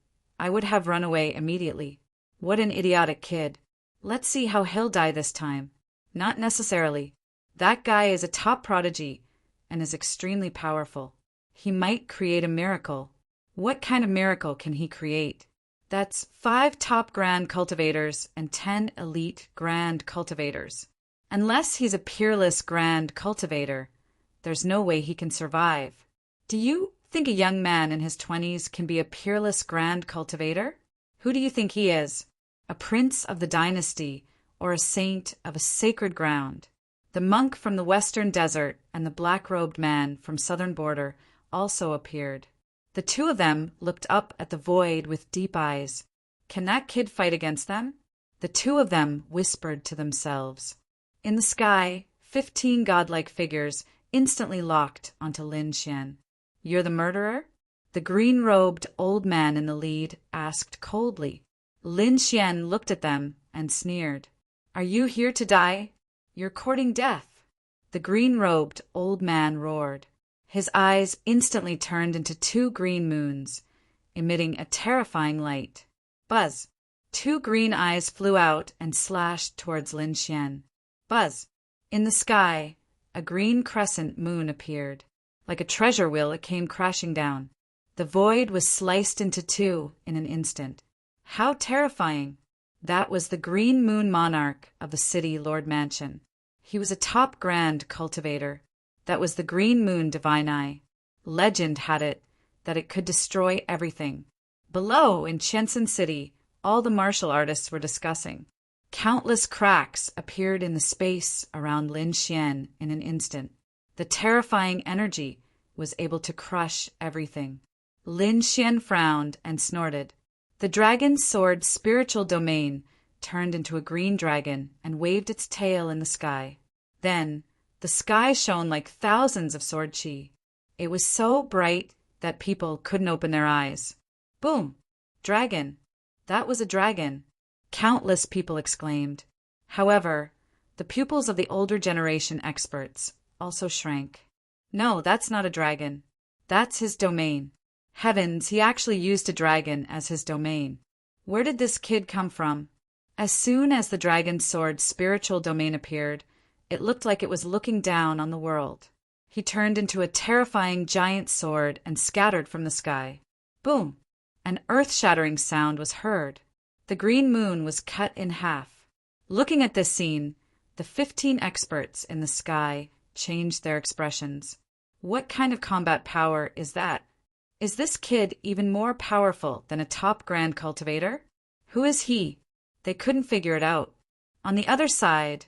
I would have run away immediately. What an idiotic kid. Let's see how he'll die this time. Not necessarily. That guy is a top prodigy and is extremely powerful. He might create a miracle. What kind of miracle can he create? That's 5 top grand cultivators and 10 elite grand cultivators. Unless he's a peerless grand cultivator, there's no way he can survive. Do you think a young man in his 20s can be a peerless grand cultivator? Who do you think he is? A prince of the dynasty or a saint of a sacred ground? The monk from the western desert and the black-robed man from southern border also appeared. The two of them looked up at the void with deep eyes. Can that kid fight against them? The two of them whispered to themselves. In the sky, 15 godlike figures instantly locked onto Lin Xian. You're the murderer? The green-robed old man in the lead asked coldly. Lin Xian looked at them and sneered. Are you here to die? You're courting death. The green-robed old man roared. His eyes instantly turned into 2 green moons, emitting a terrifying light. Buzz! 2 green eyes flew out and slashed towards Lin Xian. Buzz! In the sky, a green crescent moon appeared. Like a treasure wheel, it came crashing down. The void was sliced into 2 in an instant. How terrifying! That was the green moon monarch of the city Lord Mansion. He was a top grand cultivator. That was the green moon divine eye. Legend had it that it could destroy everything. Below, in Shenzhen City, all the martial artists were discussing. Countless cracks appeared in the space around Lin Xian in an instant. The terrifying energy was able to crush everything. Lin Xian frowned and snorted. The dragon's sword's spiritual domain turned into a green dragon and waved its tail in the sky. Then, the sky shone like thousands of sword chi. It was so bright that people couldn't open their eyes. Boom! Dragon! That was a dragon! Countless people exclaimed. However, the pupils of the older generation experts also shrank. No, that's not a dragon. That's his domain. Heavens, he actually used a dragon as his domain. Where did this kid come from? As soon as the dragon's sword's spiritual domain appeared, it looked like it was looking down on the world. He turned into a terrifying giant sword and scattered from the sky. Boom! An earth-shattering sound was heard. The green moon was cut in half. Looking at this scene, the 15 experts in the sky changed their expressions. What kind of combat power is that? Is this kid even more powerful than a top grand cultivator? Who is he? They couldn't figure it out. On the other side,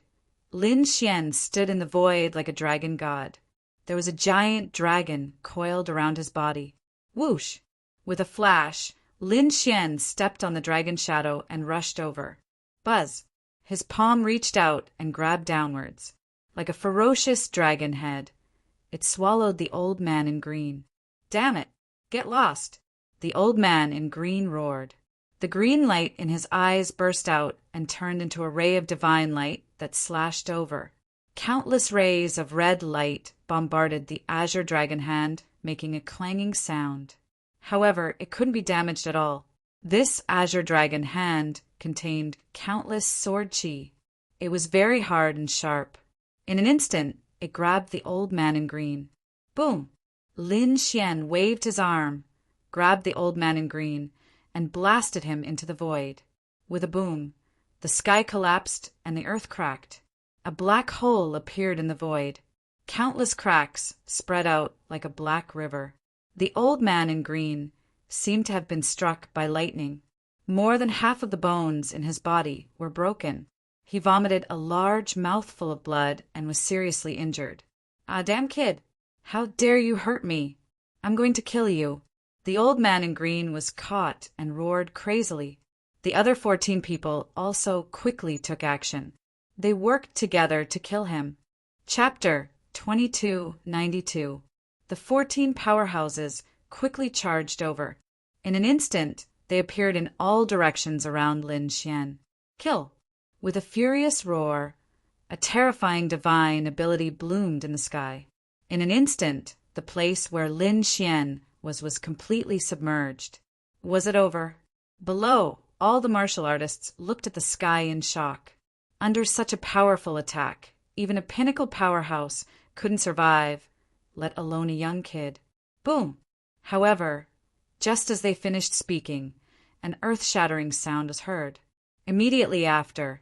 Lin Xian stood in the void like a dragon god. There was a giant dragon coiled around his body. Whoosh! With a flash, Lin Xian stepped on the dragon shadow and rushed over. Buzz! His palm reached out and grabbed downwards. Like a ferocious dragon head, it swallowed the old man in green. Damn it! Get lost! The old man in green roared. The green light in his eyes burst out and turned into a ray of divine light that slashed over. Countless rays of red light bombarded the azure dragon hand, making a clanging sound. However, it couldn't be damaged at all. This azure dragon hand contained countless sword chi. It was very hard and sharp. In an instant, it grabbed the old man in green. Boom! Lin Xian waved his arm, grabbed the old man in green, and blasted him into the void. With a boom, the sky collapsed and the earth cracked. A black hole appeared in the void. Countless cracks spread out like a black river. The old man in green seemed to have been struck by lightning. More than half of the bones in his body were broken. He vomited a large mouthful of blood and was seriously injured. Ah, damn kid! How dare you hurt me? I'm going to kill you. The old man in green was caught and roared crazily. The other 14 people also quickly took action. They worked together to kill him. Chapter 2292. The 14 powerhouses quickly charged over. In an instant, they appeared in all directions around Lin Xian. Kill! With a furious roar, a terrifying divine ability bloomed in the sky. In an instant, the place where Lin Xian was completely submerged. Was it over? Below, all the martial artists looked at the sky in shock. Under such a powerful attack, even a pinnacle powerhouse couldn't survive, let alone a young kid. Boom! However, just as they finished speaking, an earth-shattering sound was heard. Immediately after,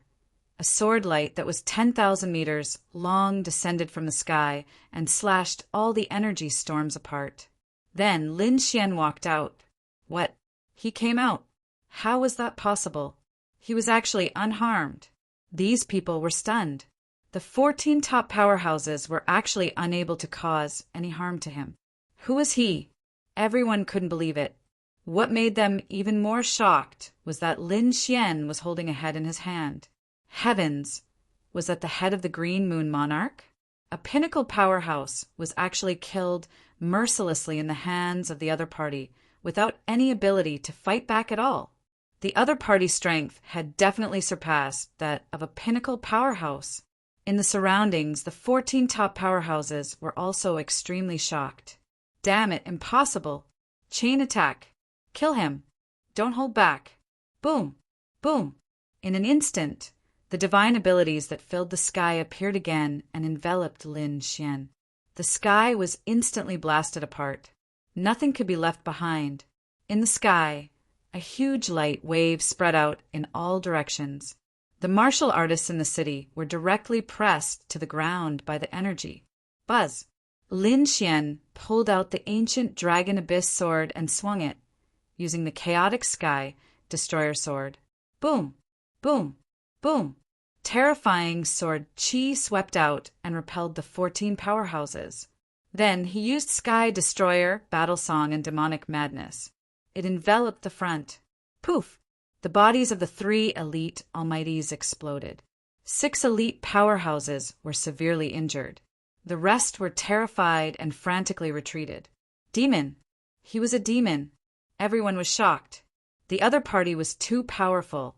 a sword light that was 10,000 meters long descended from the sky and slashed all the energy storms apart. Then Lin Xian walked out. What? He came out. How was that possible? He was actually unharmed. These people were stunned. The 14 top powerhouses were actually unable to cause any harm to him. Who was he? Everyone couldn't believe it. What made them even more shocked was that Lin Xian was holding a head in his hand. Heavens! Was that the head of the Green Moon Monarch? A pinnacle powerhouse was actually killed mercilessly in the hands of the other party, without any ability to fight back at all. The other party's strength had definitely surpassed that of a pinnacle powerhouse. In the surroundings, the 14 top powerhouses were also extremely shocked. Damn it, impossible! Chain attack! Kill him! Don't hold back! Boom! Boom! In an instant, the divine abilities that filled the sky appeared again and enveloped Lin Xian. The sky was instantly blasted apart. Nothing could be left behind. In the sky, a huge light wave spread out in all directions. The martial artists in the city were directly pressed to the ground by the energy. Buzz! Lin Xian pulled out the ancient Dragon Abyss sword and swung it, using the Chaotic Sky Destroyer sword. Boom! Boom! Boom! Terrifying sword chi swept out and repelled the 14 powerhouses. Then he used Sky Destroyer, Battle Song, and Demonic Madness. It enveloped the front. Poof! The bodies of the 3 elite almighties exploded. 6 elite powerhouses were severely injured. The rest were terrified and frantically retreated. Demon! He was a demon. Everyone was shocked. The other party was too powerful,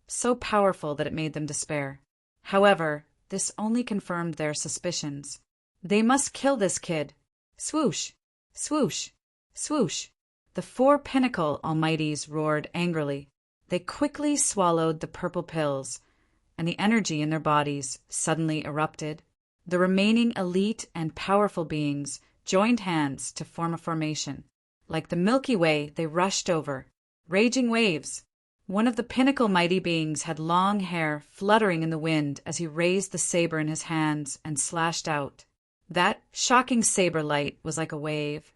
so powerful that it made them despair. However, this only confirmed their suspicions. They must kill this kid. Swoosh! Swoosh! Swoosh! The 4 pinnacle almighties roared angrily. They quickly swallowed the purple pills, and the energy in their bodies suddenly erupted. The remaining elite and powerful beings joined hands to form a formation. Like the Milky Way, they rushed over. Raging waves! One of the pinnacle mighty beings had long hair fluttering in the wind as he raised the saber in his hands and slashed out. That shocking saber light was like a wave,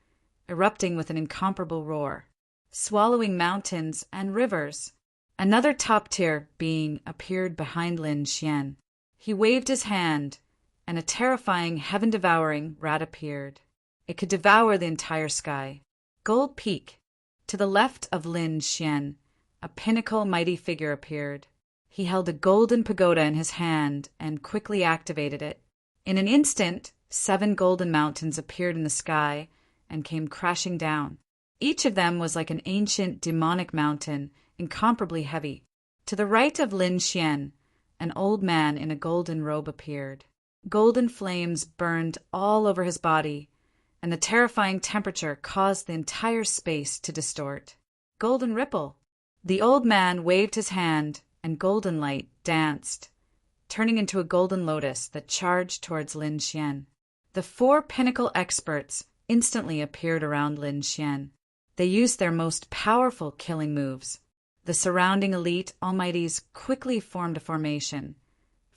erupting with an incomparable roar, swallowing mountains and rivers. Another top-tier being appeared behind Lin Xian. He waved his hand, and a terrifying, heaven-devouring rat appeared. It could devour the entire sky. Gold Peak. To the left of Lin Xian, a pinnacle mighty figure appeared. He held a golden pagoda in his hand and quickly activated it. In an instant, 7 golden mountains appeared in the sky and came crashing down. Each of them was like an ancient demonic mountain, incomparably heavy. To the right of Lin Xian, an old man in a golden robe appeared. Golden flames burned all over his body, and the terrifying temperature caused the entire space to distort. Golden ripple! The old man waved his hand, and golden light danced, turning into a golden lotus that charged towards Lin Xian. The 4 pinnacle experts instantly appeared around Lin Xian. They used their most powerful killing moves. The surrounding elite almighties quickly formed a formation,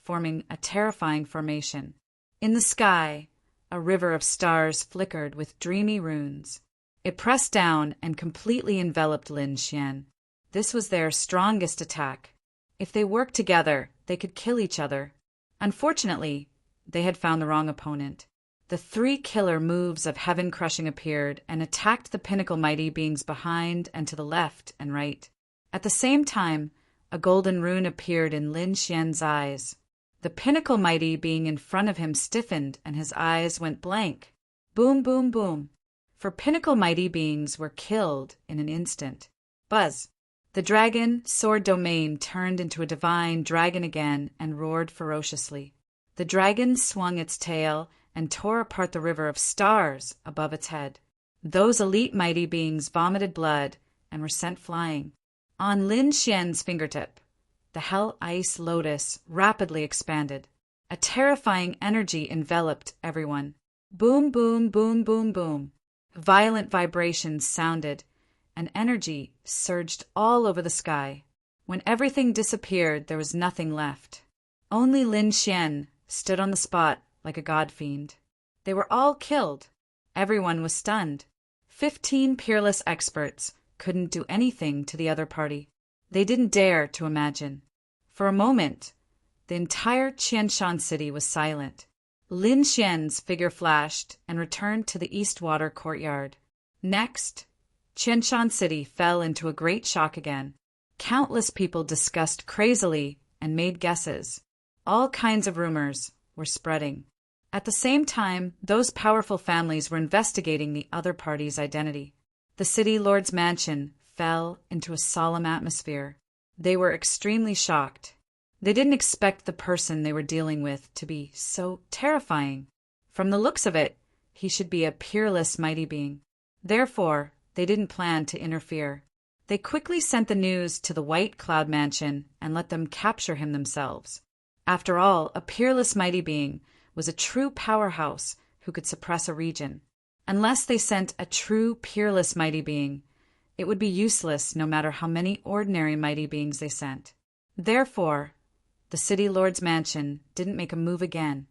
forming a terrifying formation. In the sky, a river of stars flickered with dreamy runes. It pressed down and completely enveloped Lin Xian. This was their strongest attack. If they worked together, they could kill each other. Unfortunately, they had found the wrong opponent. The 3 killer moves of heaven crushing appeared and attacked the pinnacle mighty beings behind and to the left and right. At the same time, a golden rune appeared in Lin Xian's eyes. The pinnacle mighty being in front of him stiffened and his eyes went blank. Boom, boom, boom. For pinnacle mighty beings were killed in an instant. Buzz! The dragon sword domain turned into a divine dragon again and roared ferociously. The dragon swung its tail and tore apart the river of stars above its head. Those elite mighty beings vomited blood and were sent flying. On Lin Xian's fingertip, the Hell Ice Lotus rapidly expanded. A terrifying energy enveloped everyone. Boom, boom, boom, boom, boom. Violent vibrations sounded, and energy surged all over the sky. When everything disappeared, there was nothing left. Only Lin Xian stood on the spot like a god fiend. They were all killed. Everyone was stunned. 15 peerless experts couldn't do anything to the other party. They didn't dare to imagine. For a moment, the entire Qianshan city was silent. Lin Xian's figure flashed and returned to the Eastwater courtyard. Next, Qianshan city fell into a great shock again. Countless people discussed crazily and made guesses. All kinds of rumors were spreading. At the same time, those powerful families were investigating the other party's identity. The city lord's mansion fell into a solemn atmosphere. They were extremely shocked. They didn't expect the person they were dealing with to be so terrifying. From the looks of it, he should be a peerless mighty being. Therefore, they didn't plan to interfere. They quickly sent the news to the White Cloud Mansion and let them capture him themselves. After all, a peerless mighty being was a true powerhouse who could suppress a region. Unless they sent a true peerless mighty being, it would be useless no matter how many ordinary mighty beings they sent. Therefore, the city lord's mansion didn't make a move again.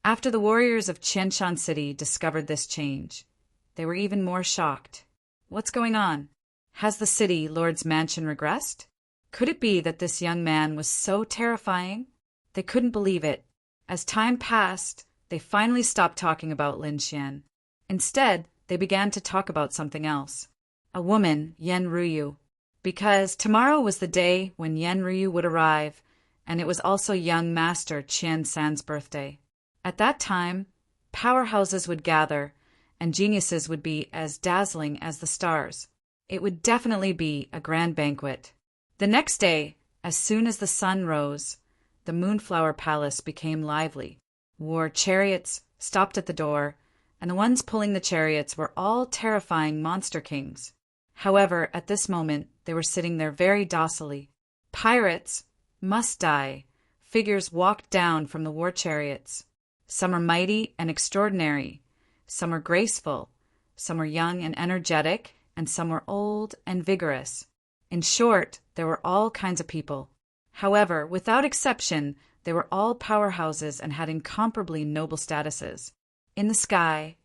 After the warriors of Qianshan City discovered this change, they were even more shocked. What's going on? Has the city lord's mansion regressed? Could it be that this young man was so terrifying? They couldn't believe it. As time passed, they finally stopped talking about Lin Xian. Instead, they began to talk about something else. A woman, Yan Ruyu. Because tomorrow was the day when Yan Ruyu would arrive, and it was also young master Qian San's birthday. At that time, powerhouses would gather, and geniuses would be as dazzling as the stars. It would definitely be a grand banquet. The next day, as soon as the sun rose, the Moonflower Palace became lively. War chariots stopped at the door, and the ones pulling the chariots were all terrifying monster kings. However, at this moment, they were sitting there very docilely. Pirates must die. Figures walked down from the war chariots. Some are mighty and extraordinary. Some are graceful. Some are young and energetic, and some were old and vigorous. In short, there were all kinds of people. However, without exception, they were all powerhouses and had incomparably noble statuses. In the sky,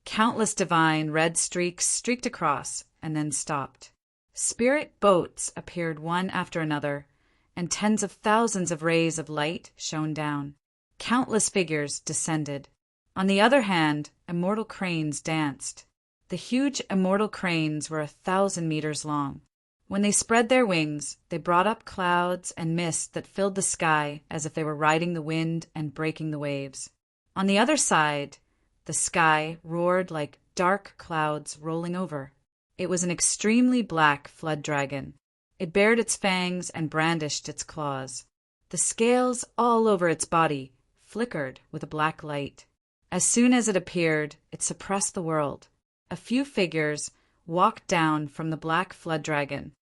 countless divine red streaks streaked across and then stopped. Spirit boats appeared one after another, and tens of thousands of rays of light shone down. Countless figures descended. On the other hand, immortal cranes danced. The huge immortal cranes were 1,000 meters long. When they spread their wings, they brought up clouds and mist that filled the sky as if they were riding the wind and breaking the waves. On the other side, the sky roared like dark clouds rolling over. It was an extremely black flood dragon. It bared its fangs and brandished its claws. The scales all over its body flickered with a black light. As soon as it appeared, it suppressed the world. A few figures walked down from the black flood dragon.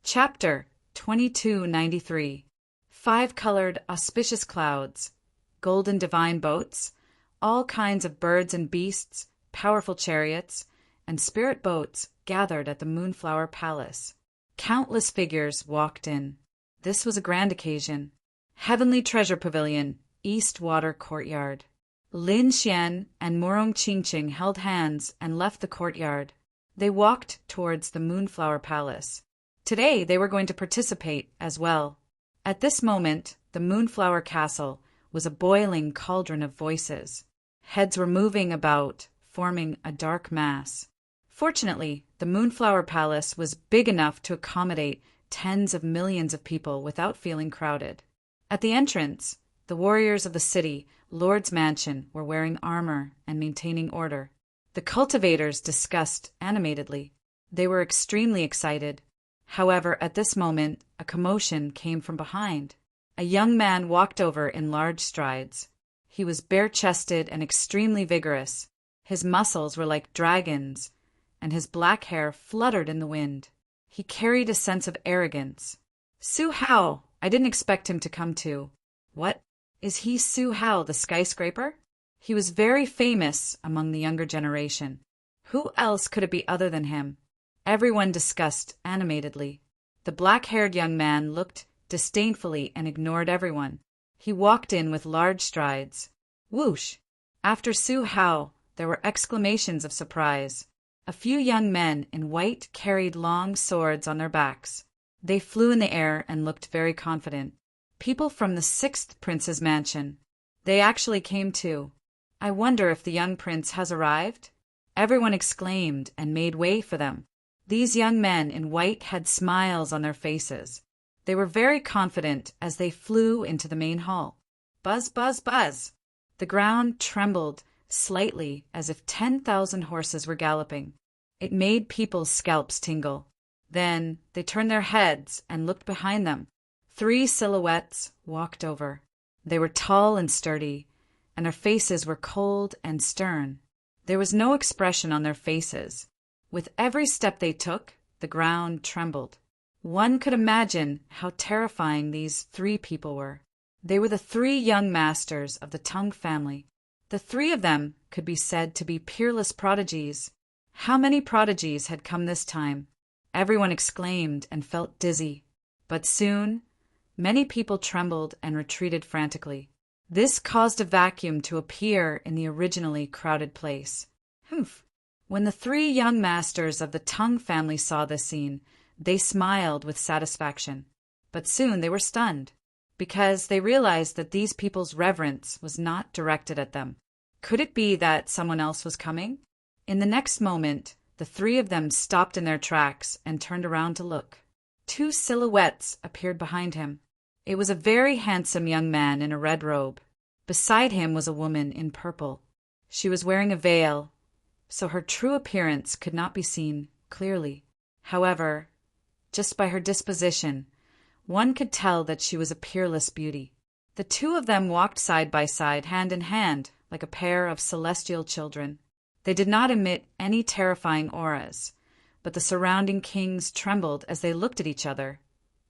Chapter 2293. 5-colored auspicious clouds, golden divine boats, all kinds of birds and beasts, powerful chariots, and spirit boats gathered at the Moonflower Palace. Countless figures walked in. This was a grand occasion. Heavenly Treasure Pavilion, Eastwater Courtyard. Lin Xian and Morong Qingqing held hands and left the courtyard. They walked towards the Moonflower Palace. Today they were going to participate as well. At this moment, the Moonflower Castle was a boiling cauldron of voices. Heads were moving about, forming a dark mass. Fortunately, the Moonflower Palace was big enough to accommodate tens of millions of people without feeling crowded. At the entrance, the warriors of the city, Lord's Mansion, were wearing armor and maintaining order. The cultivators discussed animatedly. They were extremely excited. However, at this moment, a commotion came from behind. A young man walked over in large strides. He was bare-chested and extremely vigorous. His muscles were like dragons, and his black hair fluttered in the wind. He carried a sense of arrogance. Su Hao, I didn't expect him to come too. What? Is he Su Hao, the skyscraper? He was very famous among the younger generation. Who else could it be other than him? Everyone discussed animatedly. The black-haired young man looked disdainfully and ignored everyone. He walked in with large strides. Whoosh! After Su Hao, there were exclamations of surprise. A few young men in white carried long swords on their backs. They flew in the air and looked very confident. People from the 6th prince's mansion. They actually came too. I wonder if the young prince has arrived? Everyone exclaimed and made way for them. These young men in white had smiles on their faces. They were very confident as they flew into the main hall. Buzz, buzz, buzz! The ground trembled slightly as if 10,000 horses were galloping. It made people's scalps tingle. Then they turned their heads and looked behind them. 3 silhouettes walked over. They were tall and sturdy, and their faces were cold and stern. There was no expression on their faces. With every step they took, the ground trembled. One could imagine how terrifying these 3 people were. They were the 3 young masters of the Tung family. The 3 of them could be said to be peerless prodigies. How many prodigies had come this time? Everyone exclaimed and felt dizzy. But soon, many people trembled and retreated frantically. This caused a vacuum to appear in the originally crowded place. Humph! When the 3 young masters of the Tung family saw this scene, they smiled with satisfaction. But soon they were stunned, because they realized that these people's reverence was not directed at them. Could it be that someone else was coming? In the next moment, the 3 of them stopped in their tracks and turned around to look. 2 silhouettes appeared behind him. It was a very handsome young man in a red robe. Beside him was a woman in purple. She was wearing a veil, so her true appearance could not be seen clearly. However, just by her disposition, one could tell that she was a peerless beauty. The 2 of them walked side by side, hand in hand, like a pair of celestial children. They did not emit any terrifying auras, but the surrounding kings trembled as they looked at each other,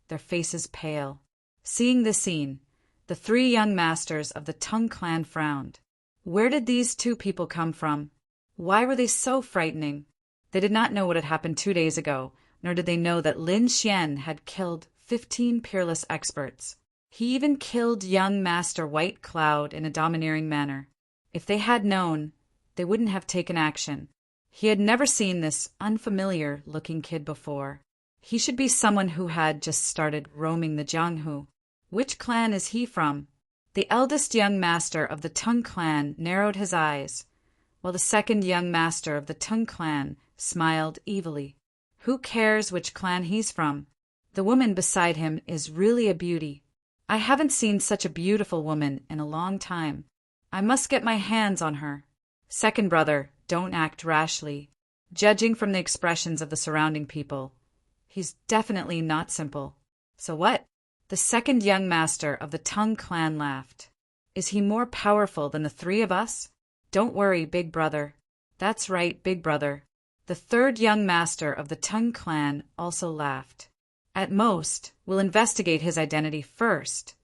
their faces pale. Seeing this scene, the 3 young masters of the Tung clan frowned. Where did these 2 people come from? Why were they so frightening? They did not know what had happened 2 days ago, nor did they know that Lin Xian had killed 15 peerless experts. He even killed young Master White Cloud in a domineering manner. If they had known, they wouldn't have taken action. He had never seen this unfamiliar-looking kid before. He should be someone who had just started roaming the Jianghu. Which clan is he from? The eldest young master of the Tung clan narrowed his eyes, while the second young master of the Tung clan smiled evilly. Who cares which clan he's from? The woman beside him is really a beauty. I haven't seen such a beautiful woman in a long time. I must get my hands on her. Second brother, don't act rashly. Judging from the expressions of the surrounding people, he's definitely not simple. So what? The second young master of the Tung clan laughed. Is he more powerful than the 3 of us? Don't worry, big brother. That's right, big brother. The third young master of the Tung clan also laughed. At most, we'll investigate his identity first,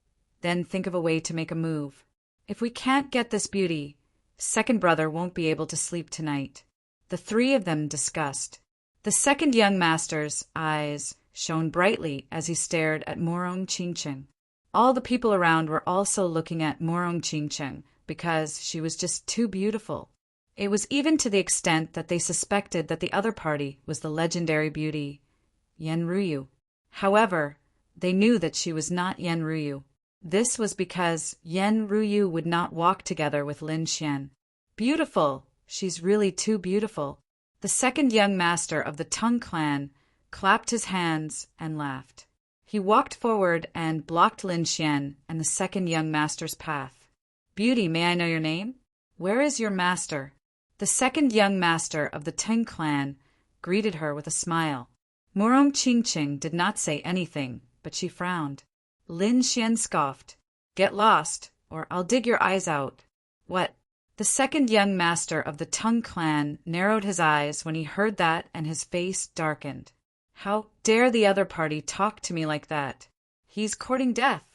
then think of a way to make a move. If we can't get this beauty, second brother won't be able to sleep tonight. The 3 of them discussed. The second young master's eyes shone brightly as he stared at Morong Qingcheng. All the people around were also looking at Morong Qingcheng because she was just too beautiful. It was even to the extent that they suspected that the other party was the legendary beauty, Yen Ruyu. However, they knew that she was not Yen Ruyu. This was because Yen Ruyu would not walk together with Lin Xian. Beautiful! She's really too beautiful. The second young master of the Tung clan clapped his hands and laughed. He walked forward and blocked Lin Xian and the second young master's path. Beauty, may I know your name? Where is your master? The second young master of the Tung clan greeted her with a smile. Morong Qingcheng did not say anything, but she frowned. Lin Xian scoffed. Get lost, or I'll dig your eyes out. What? The second young master of the Tung clan narrowed his eyes when he heard that, and his face darkened. How dare the other party talk to me like that? He's courting death."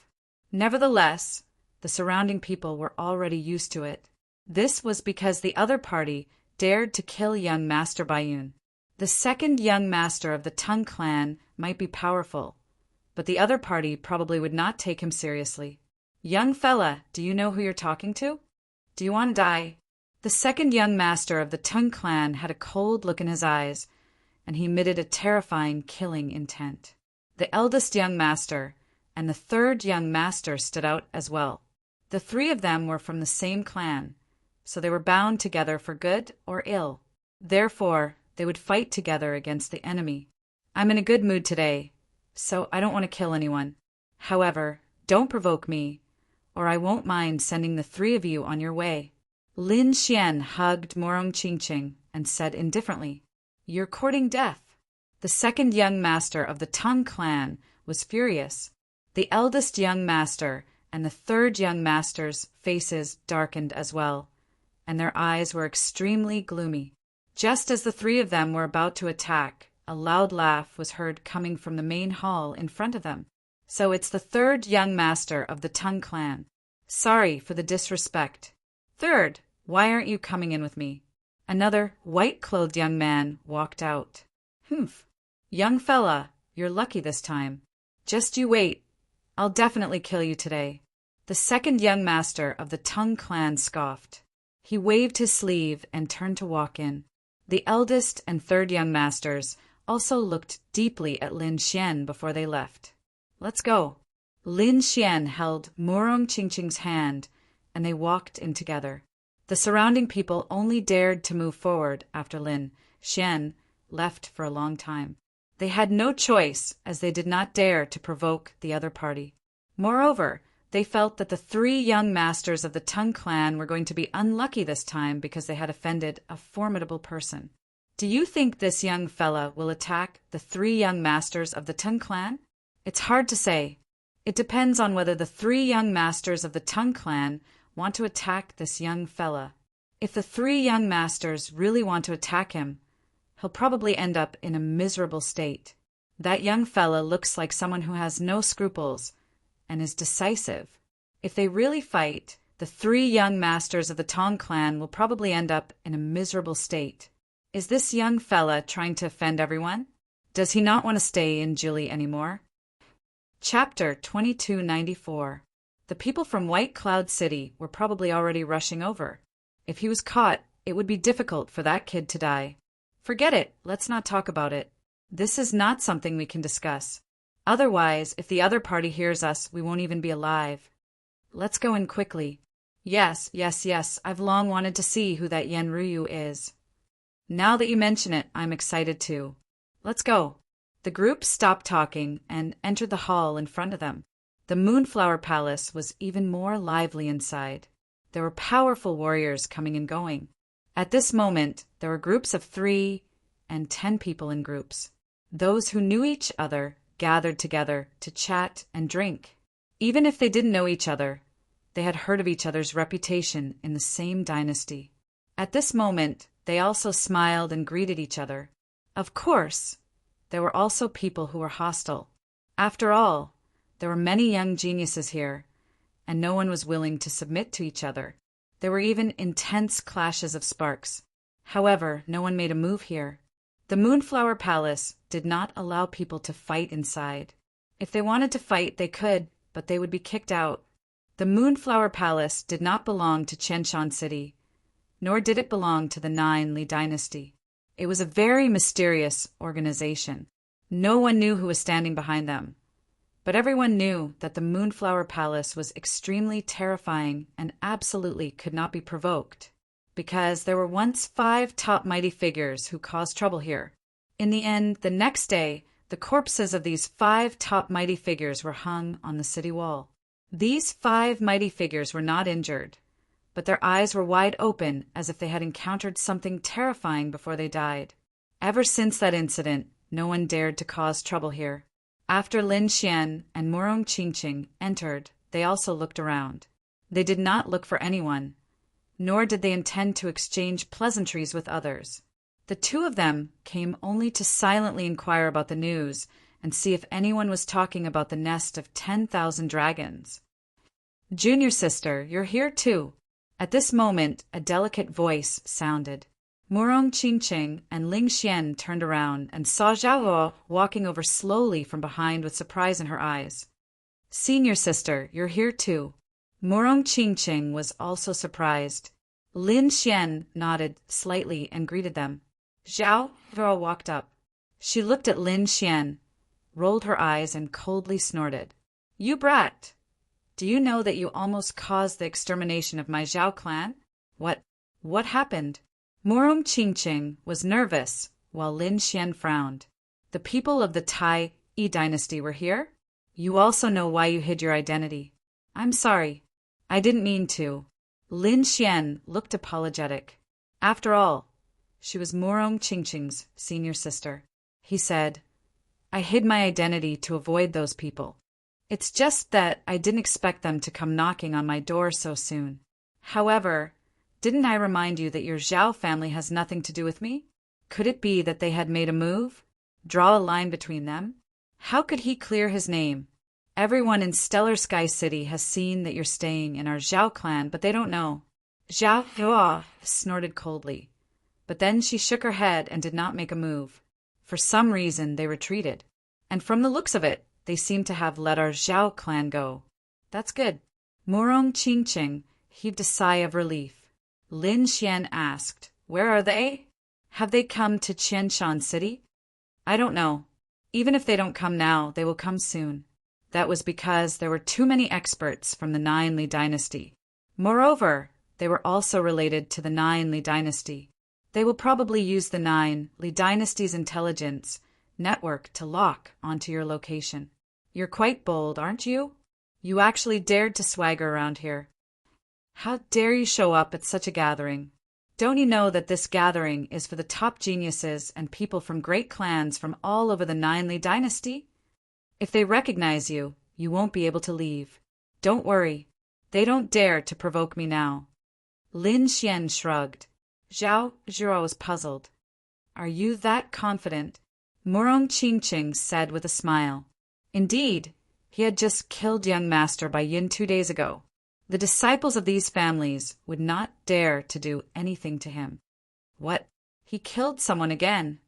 Nevertheless, the surrounding people were already used to it. This was because the other party dared to kill young Master Bayun. The second young master of the Tung clan might be powerful, but the other party probably would not take him seriously. "Young fella, do you know who you're talking to? Do you want to die?" The second young master of the Tung clan had a cold look in his eyes, and he emitted a terrifying, killing intent. The eldest young master and the third young master stood out as well. The three of them were from the same clan, so they were bound together for good or ill. Therefore, they would fight together against the enemy. "I'm in a good mood today, so I don't want to kill anyone. However, don't provoke me, or I won't mind sending the three of you on your way." Lin Xian hugged Morong Qingqing and said indifferently, "You're courting death." The second young master of the Tung clan was furious. The eldest young master and the third young master's faces darkened as well, and their eyes were extremely gloomy. Just as the three of them were about to attack, a loud laugh was heard coming from the main hall in front of them. "So it's the third young master of the Tung clan. Sorry for the disrespect. Third, why aren't you coming in with me?" Another white-clothed young man walked out. "Humph. Young fella, you're lucky this time. Just you wait. I'll definitely kill you today." The second young master of the Tung clan scoffed. He waved his sleeve and turned to walk in. The eldest and third young masters also looked deeply at Lin Xian before they left. "Let's go." Lin Xian held Morong Qingqing's hand, and they walked in together. The surrounding people only dared to move forward after Lin Xian left for a long time. They had no choice, as they did not dare to provoke the other party. Moreover, they felt that the three young masters of the Tung clan were going to be unlucky this time because they had offended a formidable person. "Do you think this young fella will attack the three young masters of the Tung clan?" "It's hard to say. It depends on whether the three young masters of the Tung clan want to attack this young fella. If the three young masters really want to attack him, he'll probably end up in a miserable state. That young fella looks like someone who has no scruples and is decisive. If they really fight, the three young masters of the Tung clan will probably end up in a miserable state. Is this young fella trying to offend everyone? Does he not want to stay in Jili anymore?" Chapter 2294. The people from White Cloud City were probably already rushing over. If he was caught, it would be difficult for that kid to die. "Forget it, let's not talk about it. This is not something we can discuss. Otherwise, if the other party hears us, we won't even be alive. Let's go in quickly. Yes, I've long wanted to see who that Yen Ryu is. Now that you mention it, I'm excited too. Let's go." The group stopped talking and entered the hall in front of them. The Moonflower Palace was even more lively inside. There were powerful warriors coming and going. At this moment, there were groups of 3 and 10 people in groups. Those who knew each other gathered together to chat and drink. Even if they didn't know each other, they had heard of each other's reputation in the same dynasty. At this moment, they also smiled and greeted each other. Of course, there were also people who were hostile. After all, there were many young geniuses here, and no one was willing to submit to each other. There were even intense clashes of sparks. However, no one made a move here. The Moonflower Palace did not allow people to fight inside. If they wanted to fight, they could, but they would be kicked out. The Moonflower Palace did not belong to Chenshan City, nor did it belong to the Nine Li dynasty. It was a very mysterious organization. No one knew who was standing behind them. But everyone knew that the Moonflower Palace was extremely terrifying and absolutely could not be provoked, because there were once 5 top mighty figures who caused trouble here. In the end, the next day, the corpses of these 5 top mighty figures were hung on the city wall. These 5 mighty figures were not injured, but their eyes were wide open as if they had encountered something terrifying before they died. Ever since that incident, no one dared to cause trouble here. After Lin Xian and Morong Qingqing entered, they also looked around. They did not look for anyone, nor did they intend to exchange pleasantries with others. The 2 of them came only to silently inquire about the news and see if anyone was talking about the nest of 10,000 dragons. Junior sister, you're here too. At this moment, a delicate voice sounded. Murong Qingqing and Ling Xian turned around and saw Zhao walking over slowly from behind with surprise in her eyes. Senior sister, you're here too. Murong Qingqing was also surprised. Lin Xian nodded slightly and greeted them. Zhao walked up. She looked at Lin Xian, rolled her eyes, and coldly snorted. You brat! Do you know that you almost caused the extermination of my Zhao clan? What happened? Murong Qingqing was nervous, while Lin Xian frowned. The people of the Tai Yi dynasty were here? You also know why you hid your identity. I'm sorry. I didn't mean to. Lin Xian looked apologetic. After all, she was Murong Qingqing's senior sister. He said, I hid my identity to avoid those people. It's just that I didn't expect them to come knocking on my door so soon. However, didn't I remind you that your Zhao family has nothing to do with me? Could it be that they had made a move? Draw a line between them? How could he clear his name? Everyone in Stellar Sky City has seen that you're staying in our Zhao clan, but they don't know. Zhao snorted coldly. But then she shook her head and did not make a move. For some reason, they retreated. And from the looks of it, they seem to have let our Zhao clan go. That's good. Murong Qingqing heaved a sigh of relief. Lin Xian asked, Where are they? Have they come to Qianshan City? I don't know. Even if they don't come now, they will come soon. That was because there were too many experts from the Nine Li dynasty. Moreover, they were also related to the Nine Li dynasty. They will probably use the Nine Li dynasty's intelligence network to lock onto your location. You're quite bold, aren't you? You actually dared to swagger around here. How dare you show up at such a gathering? Don't you know that this gathering is for the top geniuses and people from great clans from all over the Nine Li dynasty? If they recognize you, you won't be able to leave. Don't worry. They don't dare to provoke me now. Lin Xian shrugged. Zhao Zhuo was puzzled. Are you that confident? Murong Qingqing said with a smile. Indeed, he had just killed young Master Bai Yin 2 days ago. The disciples of these families would not dare to do anything to him. What? He killed someone again.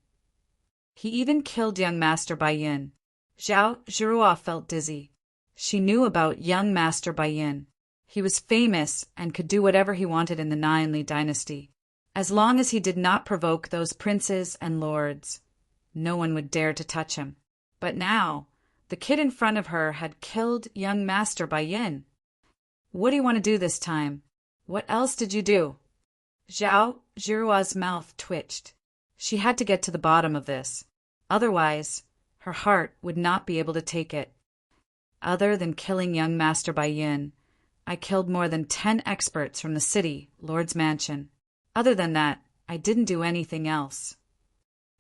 He even killed young Master Bai Yin. Zhao Zhuo felt dizzy. She knew about young Master Bai Yin. He was famous and could do whatever he wanted in the Nine Li dynasty. As long as he did not provoke those princes and lords, no one would dare to touch him. But now, the kid in front of her had killed young Master Bai Yin. What do you want to do this time? What else did you do? Zhao Zhuo's mouth twitched. She had to get to the bottom of this. Otherwise, her heart would not be able to take it. Other than killing young Master Bai Yin, I killed more than 10 experts from the city, Lord's Mansion. Other than that, I didn't do anything else.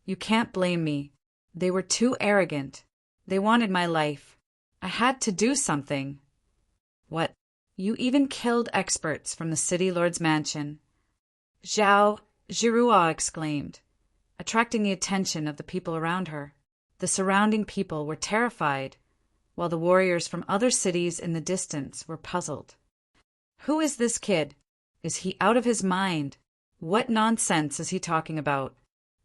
You can't blame me. They were too arrogant. They wanted my life. I had to do something. What? You even killed experts from the city Lord's Mansion. Zhao Zhuo exclaimed, attracting the attention of the people around her. The surrounding people were terrified, while the warriors from other cities in the distance were puzzled. Who is this kid? Is he out of his mind? What nonsense is he talking about?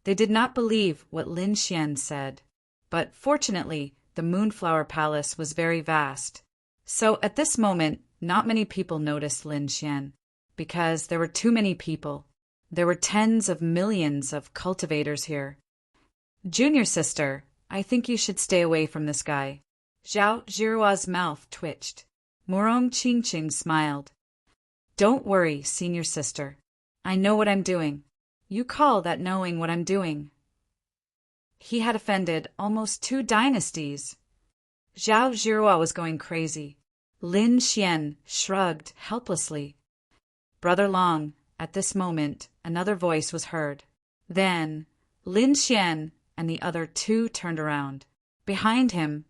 They did not believe what Lin Xian said. But fortunately, the Moonflower Palace was very vast. So at this moment, not many people noticed Lin Xian, because there were too many people. There were tens of millions of cultivators here. Junior sister, I think you should stay away from this guy. Zhao Zhuo's mouth twitched. Murong Qingqing smiled. Don't worry, senior sister. I know what I'm doing. You call that knowing what I'm doing. He had offended almost 2 dynasties. Zhao Zhuo was going crazy. Lin Xian shrugged helplessly. Brother Long, at this moment, another voice was heard. Then, Lin Xian and the other 2 turned around. Behind him,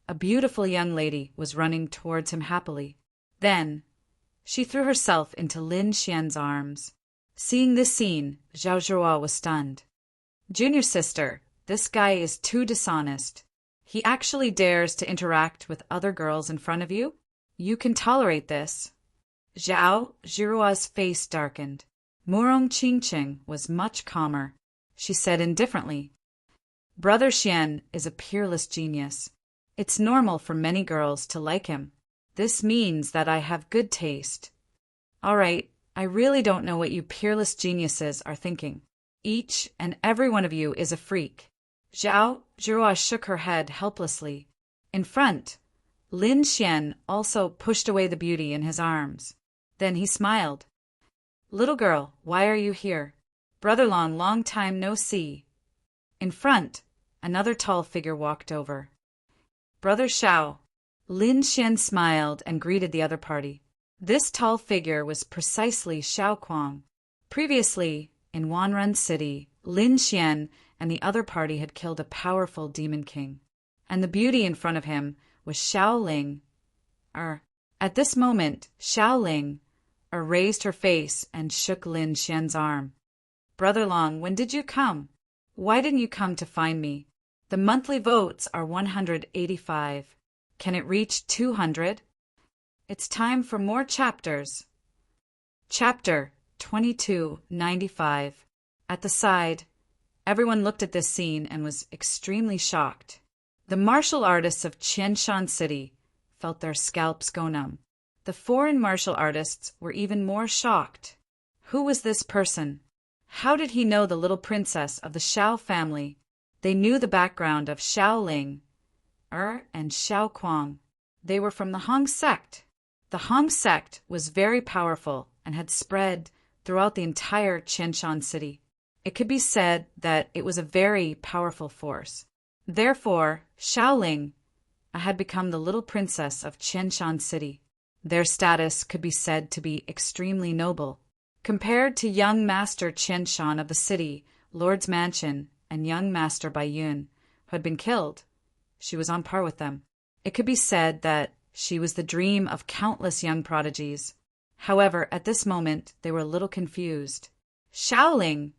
a beautiful young lady was running towards him happily. Then, she threw herself into Lin Xian's arms. Seeing this scene, Zhao Zhuo was stunned. Junior sister, this guy is too dishonest. He actually dares to interact with other girls in front of you? You can tolerate this. Zhao Zhirua's face darkened. Murong Qingqing was much calmer. She said indifferently, Brother Xian is a peerless genius. It's normal for many girls to like him. This means that I have good taste. All right, I really don't know what you peerless geniuses are thinking. Each and every one of you is a freak. Zhao Zhirua shook her head helplessly. In front, Lin Xian also pushed away the beauty in his arms. Then he smiled. Little girl, why are you here? Brother long time no see. In front, another tall figure walked over. Brother Xiao. Lin Xian smiled and greeted the other party. This tall figure was precisely Xiao Kuang. Previously, in Wanren City, Lin Xian and the other party had killed a powerful demon king, and the beauty in front of him was Xiao Ling. At this moment, Xiao Ling raised her face and shook Lin Xian's arm. Brother Long, when did you come? Why didn't you come to find me? The monthly votes are 185. Can it reach 200? It's time for more chapters. Chapter 2295. At the side, everyone looked at this scene and was extremely shocked. The martial artists of Qianshan City felt their scalps go numb. The foreign martial artists were even more shocked. Who was this person? How did he know the little princess of the Xiao family? They knew the background of Xiao Ling, and Xiao Kuang. They were from the Hong sect. The Hong sect was very powerful and had spread throughout the entire Qianshan City. It could be said that it was a very powerful force. Therefore, Xiao Ling had become the little princess of Qianshan City. Their status could be said to be extremely noble. Compared to young Master Qianshan of the city, Lord's Mansion, and young Master Baiyun, who had been killed, she was on par with them. It could be said that she was the dream of countless young prodigies. However, at this moment, they were a little confused. Xiao Ling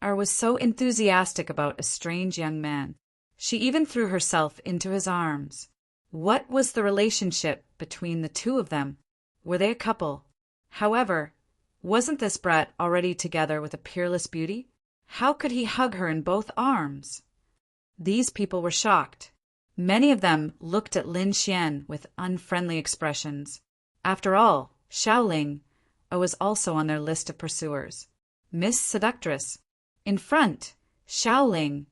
was so enthusiastic about a strange young man. She even threw herself into his arms. What was the relationship between the two of them? Were they a couple? However, wasn't this brat already together with a peerless beauty? How could he hug her in both arms? These people were shocked. Many of them looked at Lin Xian with unfriendly expressions. After all, Xiao Ling was also on their list of pursuers. Miss Seductress. In front, Xiao Ling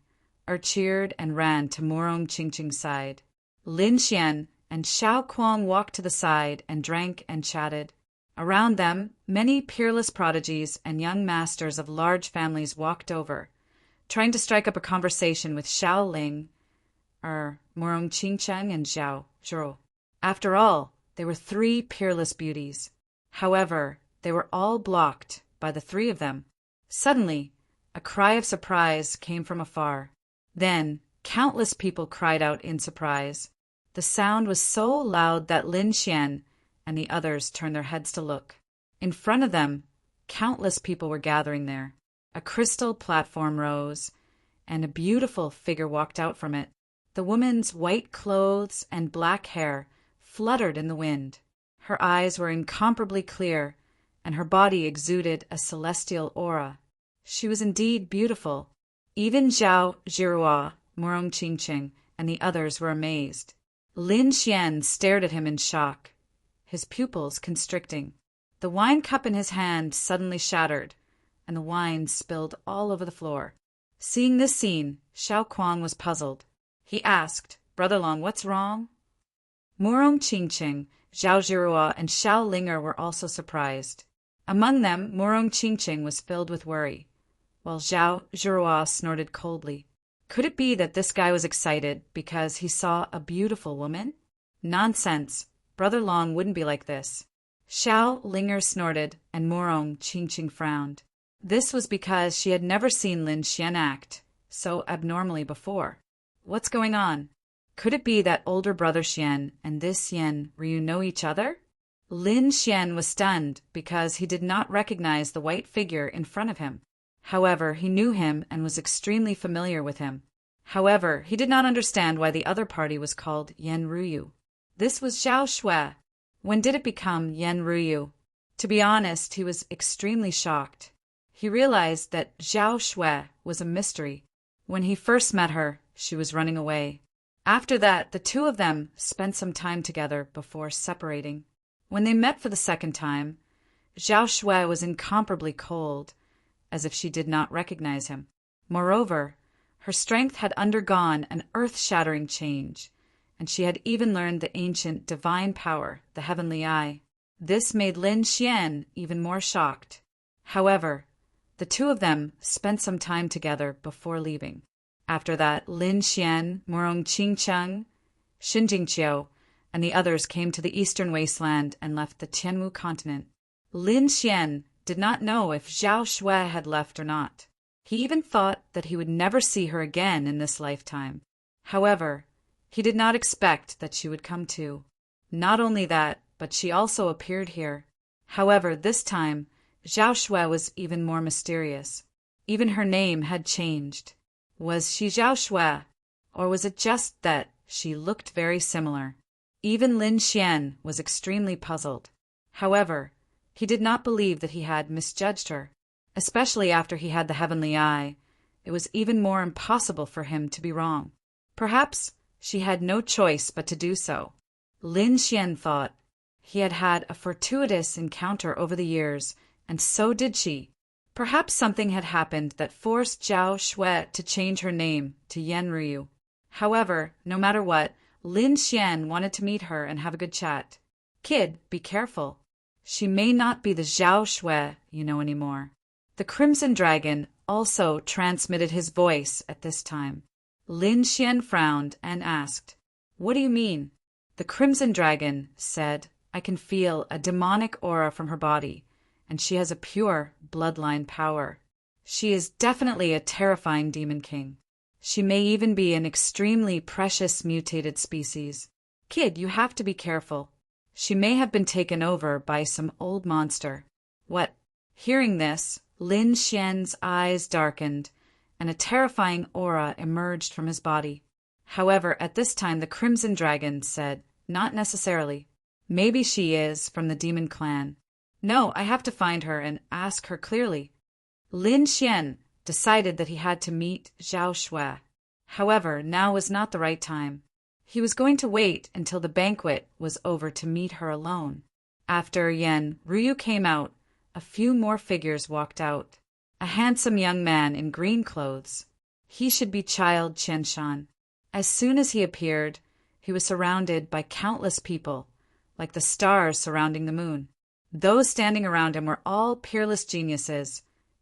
cheered and ran to Murong Qingqing's side. Lin Xian and Xiao Kuang walked to the side and drank and chatted. Around them, many peerless prodigies and young masters of large families walked over, trying to strike up a conversation with Xiao Ling, Murong Qingqing, and Zhao Zhou. After all, they were three peerless beauties. However, they were all blocked by the three of them. Suddenly, a cry of surprise came from afar. Then, countless people cried out in surprise. The sound was so loud that Lin Xian and the others turned their heads to look. In front of them, countless people were gathering there. A crystal platform rose, and a beautiful figure walked out from it. The woman's white clothes and black hair fluttered in the wind. Her eyes were incomparably clear, and her body exuded a celestial aura. She was indeed beautiful. Even Zhao Zhirua, Murong Qingqing, and the others were amazed. Lin Xian stared at him in shock, his pupils constricting. The wine cup in his hand suddenly shattered, and the wine spilled all over the floor. Seeing this scene, Xiao Kuang was puzzled. He asked, Brother Long, what's wrong? Murong Qingqing, Zhao Zhirua, and Xiao Linger were also surprised. Among them, Murong Qingqing was filled with worry, while Zhao Zhirua snorted coldly. Could it be that this guy was excited because he saw a beautiful woman? Nonsense. Brother Long wouldn't be like this. Xiao Linger snorted, and Murong Qingqing frowned. This was because she had never seen Lin Xian act so abnormally before. What's going on? Could it be that older brother Xian and this Xian Ryu know each other? Lin Xian was stunned because he did not recognize the white figure in front of him. However, he knew him and was extremely familiar with him. However, he did not understand why the other party was called Yen Ruyu. This was Zhao Shui. When did it become Yen Ruyu? To be honest, he was extremely shocked. He realized that Zhao Shui was a mystery. When he first met her, she was running away. After that, the two of them spent some time together before separating. When they met for the second time, Zhao Shui was incomparably cold, as if she did not recognize him. Moreover, her strength had undergone an earth-shattering change, and she had even learned the ancient divine power, the heavenly eye. This made Lin Xian even more shocked. However, the two of them spent some time together before leaving. After that, Lin Xian, Murong Qingcheng, Xin Jingqiu, and the others came to the eastern wasteland and left the Tianwu continent. Lin Xian did not know if Zhao Shui had left or not. He even thought that he would never see her again in this lifetime. However, he did not expect that she would come too. Not only that, but she also appeared here. However, this time, Zhao Shui was even more mysterious. Even her name had changed. Was she Zhao Shui, or was it just that she looked very similar? Even Lin Xian was extremely puzzled. However, he did not believe that he had misjudged her. Especially after he had the heavenly eye, it was even more impossible for him to be wrong. Perhaps she had no choice but to do so. Lin Xian thought he had had a fortuitous encounter over the years, and so did she. Perhaps something had happened that forced Zhao Shui to change her name to Yen Ryu. However, no matter what, Lin Xian wanted to meet her and have a good chat. Kid, be careful. She may not be the Zhao Shui you know anymore. The Crimson Dragon also transmitted his voice at this time. Lin Xian frowned and asked, "What do you mean?" The Crimson Dragon said, "I can feel a demonic aura from her body, and she has a pure bloodline power. She is definitely a terrifying demon king. She may even be an extremely precious mutated species. Kid, you have to be careful. She may have been taken over by some old monster." What? Hearing this, Lin Xian's eyes darkened, and a terrifying aura emerged from his body. However, at this time the Crimson Dragon said, "Not necessarily. Maybe she is from the demon clan. No, I have to find her and ask her clearly." Lin Xian decided that he had to meet Zhao Shui. However, now was not the right time. He was going to wait until the banquet was over to meet her alone. After Yen Ryu came out, a few more figures walked out. A handsome young man in green clothes. He should be Child Qianshan. As soon as he appeared, he was surrounded by countless people, like the stars surrounding the moon. Those standing around him were all peerless geniuses,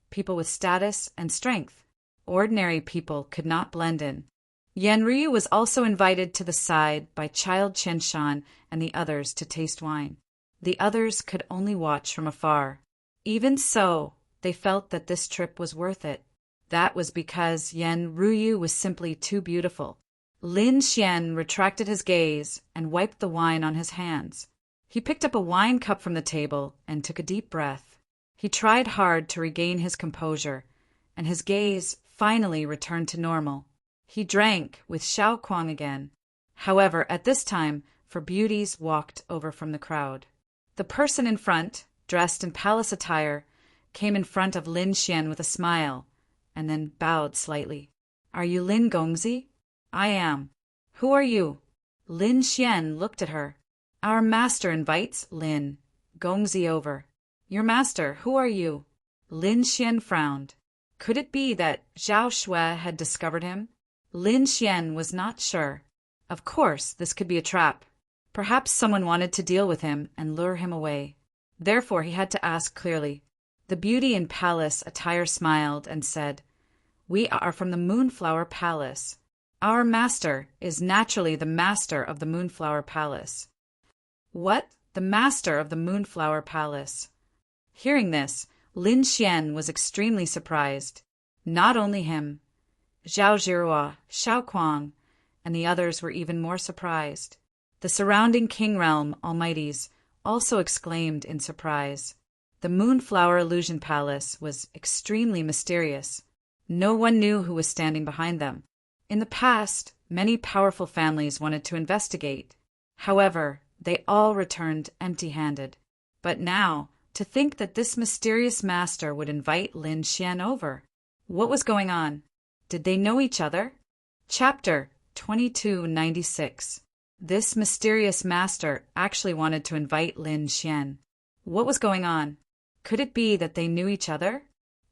people with status and strength. Ordinary people could not blend in. Yen Ryu was also invited to the side by Child Qianshan and the others to taste wine. The others could only watch from afar. Even so, they felt that this trip was worth it. That was because Yen Ryu was simply too beautiful. Lin Xian retracted his gaze and wiped the wine on his hands. He picked up a wine cup from the table and took a deep breath. He tried hard to regain his composure, and his gaze finally returned to normal. He drank with Xiao Kuang again. However, at this time, four beauties walked over from the crowd. The person in front, dressed in palace attire, came in front of Lin Xian with a smile, and then bowed slightly. "Are you Lin Gongzi?" "I am." "Who are you?" Lin Xian looked at her. "Our master invites Lin Gongzi over." "Your master, who are you?" Lin Xian frowned. Could it be that Zhao Shui had discovered him? Lin Xian was not sure. Of course, this could be a trap. Perhaps someone wanted to deal with him and lure him away. Therefore, he had to ask clearly. The beauty in palace attire smiled and said, "We are from the Moonflower Palace. Our master is naturally the master of the Moonflower Palace." "What? The master of the Moonflower Palace?" Hearing this, Lin Xian was extremely surprised. Not only him. Zhao Zhirua, Xiao Kuang, and the others were even more surprised. The surrounding king realm almighties also exclaimed in surprise. The Moonflower Illusion Palace was extremely mysterious. No one knew who was standing behind them. In the past, many powerful families wanted to investigate. However, they all returned empty-handed. But now, to think that this mysterious master would invite Lin Xian over. What was going on? Did they know each other? Chapter 2296. This mysterious master actually wanted to invite Lin Xian. What was going on? Could it be that they knew each other?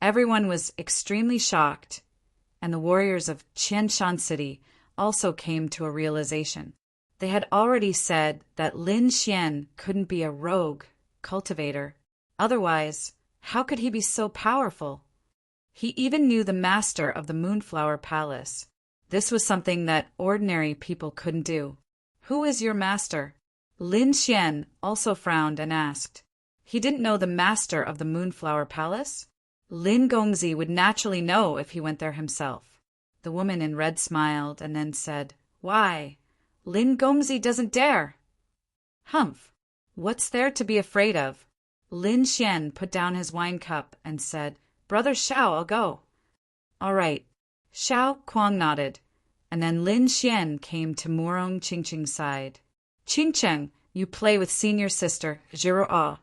Everyone was extremely shocked, and the warriors of Qianshan City also came to a realization. They had already said that Lin Xian couldn't be a rogue cultivator. Otherwise, how could he be so powerful? He even knew the master of the Moonflower Palace. This was something that ordinary people couldn't do. Who is your master? Lin Xian also frowned and asked. He didn't know the master of the Moonflower Palace? Lin Gongzi would naturally know if he went there himself. The woman in red smiled and then said, Why? Lin Gongzi doesn't dare. Humph! What's there to be afraid of? Lin Xian put down his wine cup and said, Brother Xiao, I'll go. All right. Xiao Kuang nodded, and then Lin Xian came to Murong Qingqing's side. Qingqing, you play with senior sister, Zhiruo,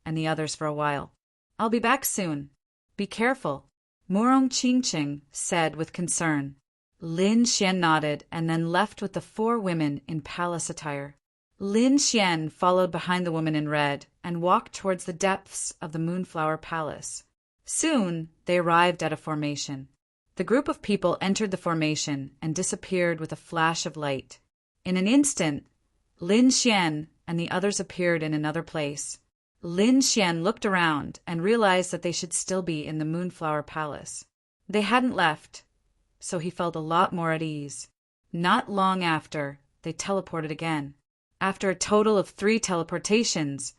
and the others for a while. I'll be back soon. Be careful, Murong Qingqing said with concern. Lin Xian nodded and then left with the 4 women in palace attire. Lin Xian followed behind the woman in red and walked towards the depths of the Moonflower Palace. Soon, they arrived at a formation. The group of people entered the formation and disappeared with a flash of light. In an instant, Lin Xian and the others appeared in another place. Lin Xian looked around and realized that they should still be in the Moonflower Palace. They hadn't left, so he felt a lot more at ease. Not long after, they teleported again. After a total of 3 teleportations,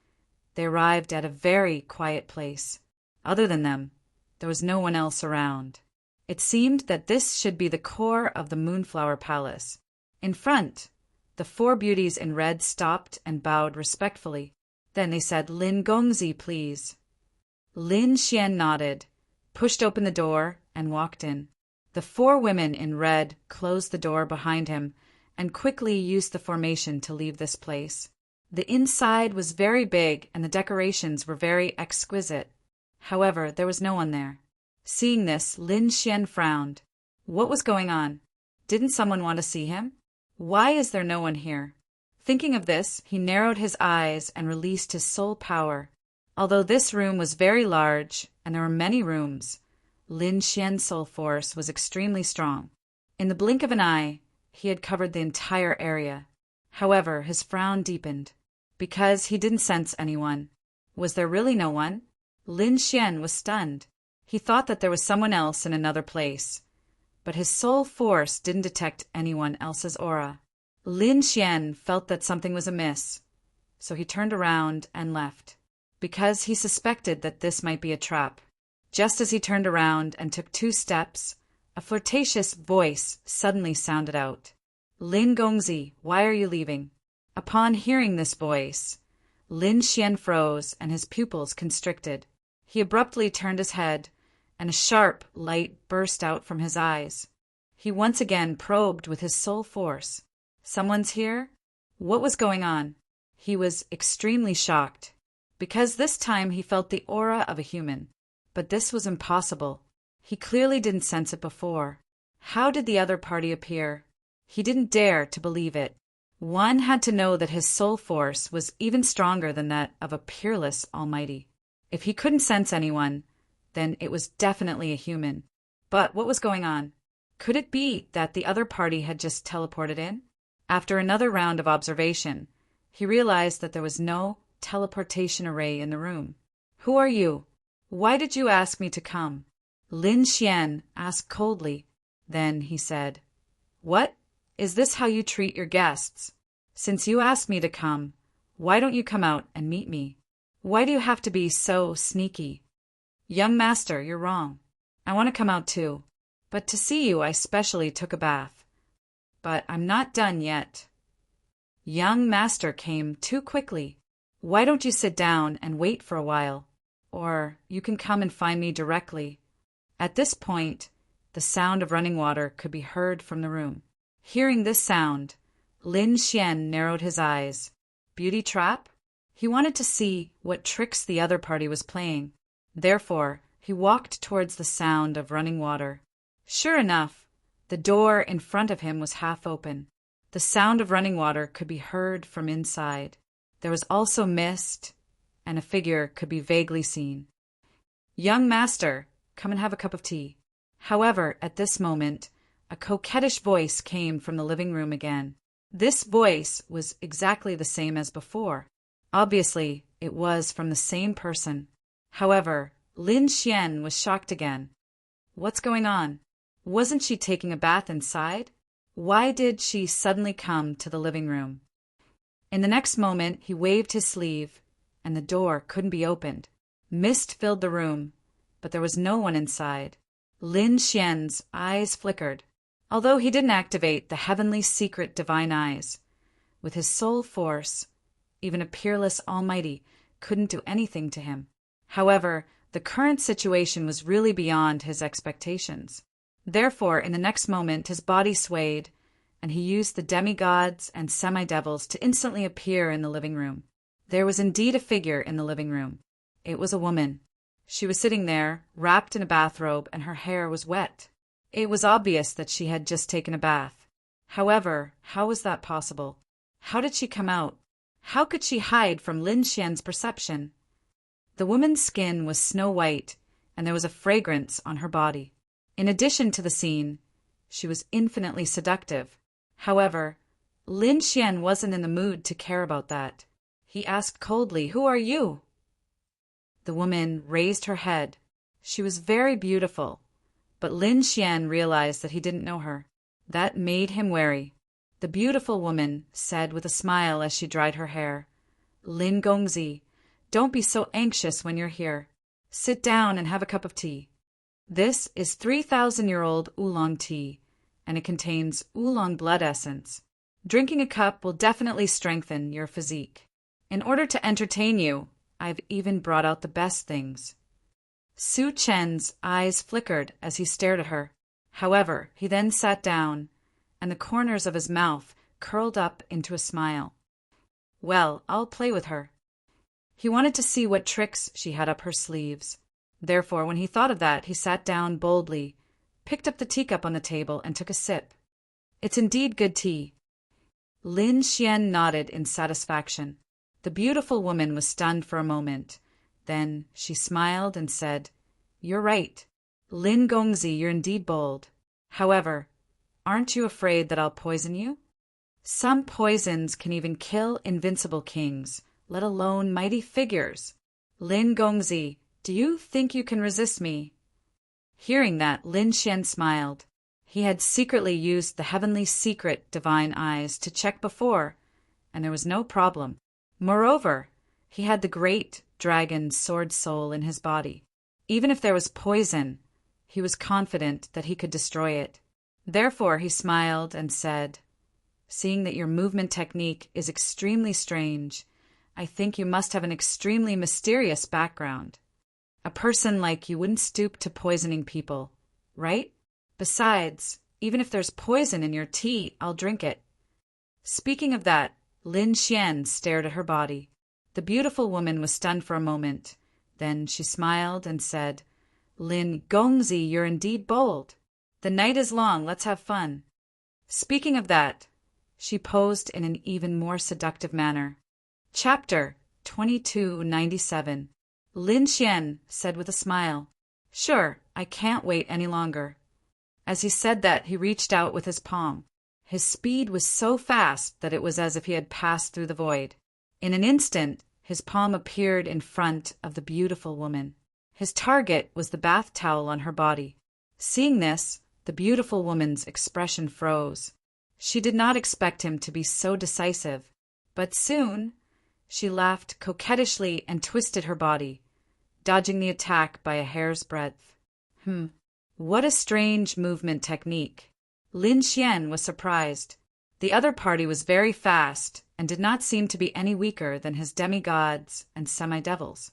they arrived at a very quiet place. Other than them, there was no one else around. It seemed that this should be the core of the Moonflower Palace. In front, the 4 beauties in red stopped and bowed respectfully. Then they said, Lin Gongzi, please. Lin Xian nodded, pushed open the door, and walked in. The 4 women in red closed the door behind him and quickly used the formation to leave this place. The inside was very big and the decorations were very exquisite. However, there was no one there. Seeing this, Lin Xian frowned. What was going on? Didn't someone want to see him? Why is there no one here? Thinking of this, he narrowed his eyes and released his soul power. Although this room was very large, and there were many rooms, Lin Xian's soul force was extremely strong. In the blink of an eye, he had covered the entire area. However, his frown deepened, because he didn't sense anyone. Was there really no one? Lin Xian was stunned. He thought that there was someone else in another place, but his soul force didn't detect anyone else's aura. Lin Xian felt that something was amiss, so he turned around and left, because he suspected that this might be a trap. Just as he turned around and took 2 steps, a flirtatious voice suddenly sounded out. Lin Gongzi, why are you leaving? Upon hearing this voice, Lin Xian froze and his pupils constricted. He abruptly turned his head, and a sharp light burst out from his eyes. He once again probed with his soul force. Someone's here? What was going on? He was extremely shocked, because this time he felt the aura of a human. But this was impossible. He clearly didn't sense it before. How did the other party appear? He didn't dare to believe it. One had to know that his soul force was even stronger than that of a peerless almighty. If he couldn't sense anyone, then it was definitely a human. But what was going on? Could it be that the other party had just teleported in? After another round of observation, he realized that there was no teleportation array in the room. Who are you? Why did you ask me to come? Lin Xian asked coldly. Then he said, What? Is this how you treat your guests? Since you asked me to come, why don't you come out and meet me? Why do you have to be so sneaky? Young master, you're wrong. I want to come out too. But to see you, I specially took a bath. But I'm not done yet. Young master came too quickly. Why don't you sit down and wait for a while? Or you can come and find me directly. At this point, the sound of running water could be heard from the room. Hearing this sound, Lin Xian narrowed his eyes. Beauty trap? He wanted to see what tricks the other party was playing. Therefore, he walked towards the sound of running water. Sure enough, the door in front of him was half open. The sound of running water could be heard from inside. There was also mist, and a figure could be vaguely seen. Young master, come and have a cup of tea. However, at this moment, a coquettish voice came from the living room again. This voice was exactly the same as before. Obviously, it was from the same person. However, Lin Xian was shocked again. What's going on? Wasn't she taking a bath inside? Why did she suddenly come to the living room? In the next moment, he waved his sleeve, and the door couldn't be opened. Mist filled the room, but there was no one inside. Lin Xian's eyes flickered, although he didn't activate the heavenly secret divine eyes. With his soul force, even a peerless almighty couldn't do anything to him. However, the current situation was really beyond his expectations. Therefore, in the next moment, his body swayed, and he used the demigods and semi-devils to instantly appear in the living room. There was indeed a figure in the living room. It was a woman. She was sitting there, wrapped in a bathrobe, and her hair was wet. It was obvious that she had just taken a bath. However, how was that possible? How did she come out? How could she hide from Lin Xian's perception? The woman's skin was snow white, and there was a fragrance on her body. In addition to the scene, she was infinitely seductive. However, Lin Xian wasn't in the mood to care about that. He asked coldly, "Who are you?" The woman raised her head. She was very beautiful, but Lin Xian realized that he didn't know her. That made him wary. The beautiful woman said with a smile as she dried her hair, "Lin Gongzi, don't be so anxious when you're here. Sit down and have a cup of tea. This is 3,000-year-old oolong tea, and it contains oolong blood essence. Drinking a cup will definitely strengthen your physique. In order to entertain you, I've even brought out the best things." Su Chen's eyes flickered as he stared at her. However, he then sat down, and the corners of his mouth curled up into a smile. Well, I'll play with her. He wanted to see what tricks she had up her sleeves. Therefore, when he thought of that, he sat down boldly, picked up the teacup on the table, and took a sip. It's indeed good tea. Lin Xian nodded in satisfaction. The beautiful woman was stunned for a moment. Then she smiled and said, "You're right. Lin Gongzi, you're indeed bold. However, aren't you afraid that I'll poison you? Some poisons can even kill invincible kings, let alone mighty figures. Lin Gongzi, do you think you can resist me?" Hearing that, Lin Xian smiled. He had secretly used the heavenly secret divine eyes to check before, and there was no problem. Moreover, he had the great dragon sword soul in his body. Even if there was poison, he was confident that he could destroy it. Therefore, he smiled and said, "Seeing that your movement technique is extremely strange, I think you must have an extremely mysterious background. A person like you wouldn't stoop to poisoning people, right? Besides, even if there's poison in your tea, I'll drink it." Speaking of that, Lin Xian stared at her body. The beautiful woman was stunned for a moment. Then she smiled and said, "Lin Gongzi, you're indeed bold. The night is long, let's have fun." Speaking of that, she posed in an even more seductive manner. Chapter 2297. Lin Xian said with a smile, "Sure, I can't wait any longer." As he said that, he reached out with his palm. His speed was so fast that it was as if he had passed through the void. In an instant, his palm appeared in front of the beautiful woman. His target was the bath towel on her body. Seeing this, the beautiful woman's expression froze. She did not expect him to be so decisive, but soon she laughed coquettishly and twisted her body, dodging the attack by a hair's breadth. What a strange movement technique. Lin Xian was surprised. The other party was very fast and did not seem to be any weaker than his demigods and semi-devils.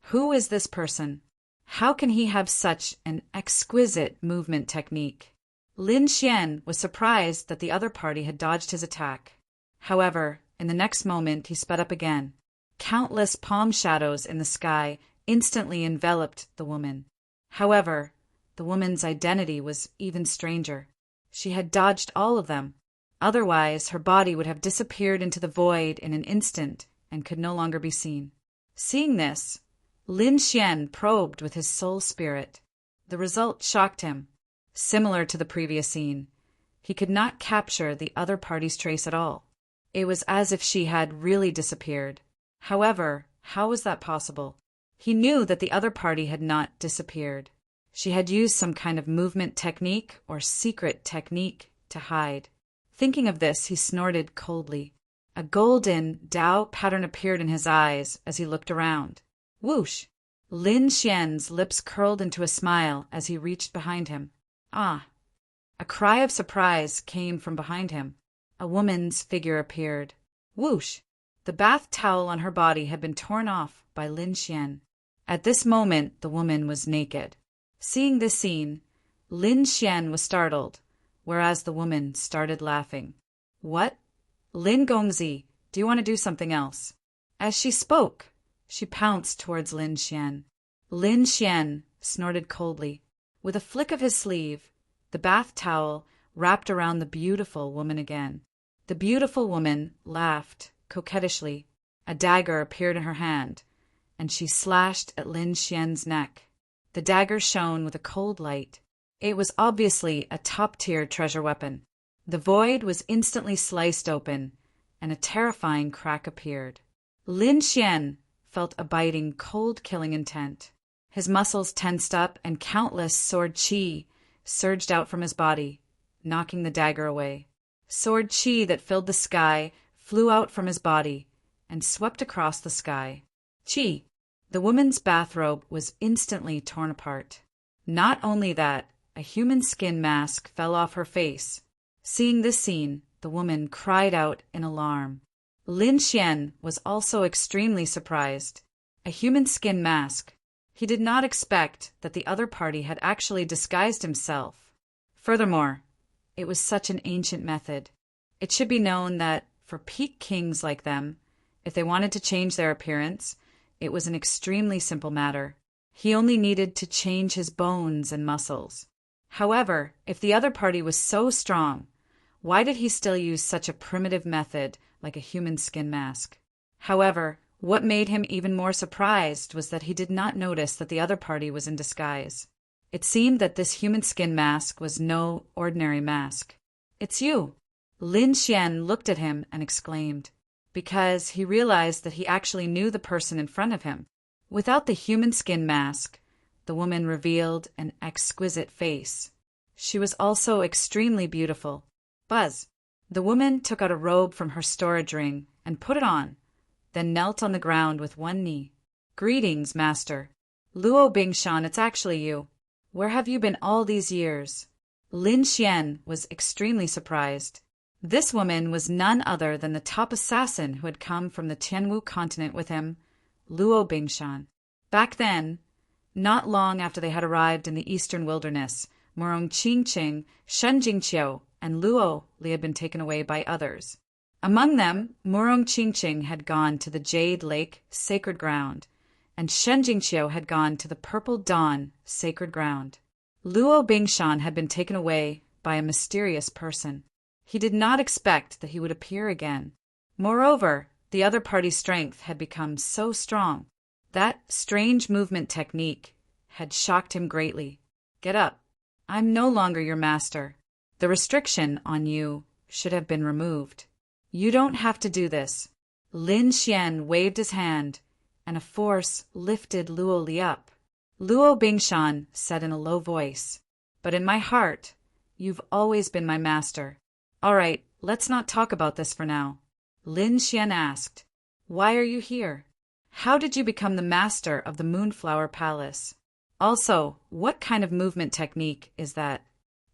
Who is this person? How can he have such an exquisite movement technique? Lin Xian was surprised that the other party had dodged his attack. However, in the next moment he sped up again. Countless palm shadows in the sky instantly enveloped the woman. However, the woman's identity was even stranger. She had dodged all of them. Otherwise, her body would have disappeared into the void in an instant and could no longer be seen. Seeing this, Lin Xian probed with his soul spirit. The result shocked him. Similar to the previous scene, he could not capture the other party's trace at all. It was as if she had really disappeared. However, how was that possible? He knew that the other party had not disappeared. She had used some kind of movement technique or secret technique to hide. Thinking of this, he snorted coldly. A golden Dao pattern appeared in his eyes as he looked around. Whoosh! Lin Xian's lips curled into a smile as he reached behind him. Ah! A cry of surprise came from behind him. A woman's figure appeared. Whoosh! The bath towel on her body had been torn off by Lin Xian. At this moment, the woman was naked. Seeing this scene, Lin Xian was startled, whereas the woman started laughing. What? Lin Gongzi, do you want to do something else? As she spoke, she pounced towards Lin Xian. Lin Xian snorted coldly. With a flick of his sleeve, the bath towel wrapped around the beautiful woman again. The beautiful woman laughed coquettishly. A dagger appeared in her hand, and she slashed at Lin Xian's neck. The dagger shone with a cold light. It was obviously a top-tier treasure weapon. The void was instantly sliced open, and a terrifying crack appeared. Lin Xian felt a biting, cold-killing intent. His muscles tensed up, and countless sword qi surged out from his body, knocking the dagger away. Sword qi that filled the sky flew out from his body and swept across the sky. Qi! The woman's bathrobe was instantly torn apart. Not only that, a human skin mask fell off her face. Seeing this scene, the woman cried out in alarm. Lin Xian was also extremely surprised. A human skin mask. He did not expect that the other party had actually disguised himself. Furthermore, it was such an ancient method. It should be known that for peak kings like them, if they wanted to change their appearance, it was an extremely simple matter. He only needed to change his bones and muscles. However, if the other party was so strong, why did he still use such a primitive method like a human skin mask? However, what made him even more surprised was that he did not notice that the other party was in disguise. It seemed that this human skin mask was no ordinary mask. It's you! Lin Xian looked at him and exclaimed, because he realized that he actually knew the person in front of him. Without the human skin mask, the woman revealed an exquisite face. She was also extremely beautiful. Buzz! The woman took out a robe from her storage ring and put it on, then knelt on the ground with one knee. Greetings, master. Luo Bingshan, it's actually you. Where have you been all these years? Lin Xian was extremely surprised. This woman was none other than the top assassin who had come from the Tianwu continent with him, Luo Bingshan. Back then, not long after they had arrived in the eastern wilderness, Murong Qingqing, Shen Jingqiu, and Luo Li had been taken away by others. Among them, Murong Qingqing had gone to the Jade Lake sacred ground, and Shen Jingqiu had gone to the Purple Dawn sacred ground. Luo Bingshan had been taken away by a mysterious person. He did not expect that he would appear again. Moreover, the other party's strength had become so strong. That strange movement technique had shocked him greatly. Get up. I'm no longer your master. The restriction on you should have been removed. You don't have to do this. Lin Xian waved his hand, and a force lifted Luo Li up. Luo Bingshan said in a low voice, but in my heart, you've always been my master. All right, let's not talk about this for now. Lin Xian asked, why are you here? How did you become the master of the Moonflower Palace? Also, what kind of movement technique is that?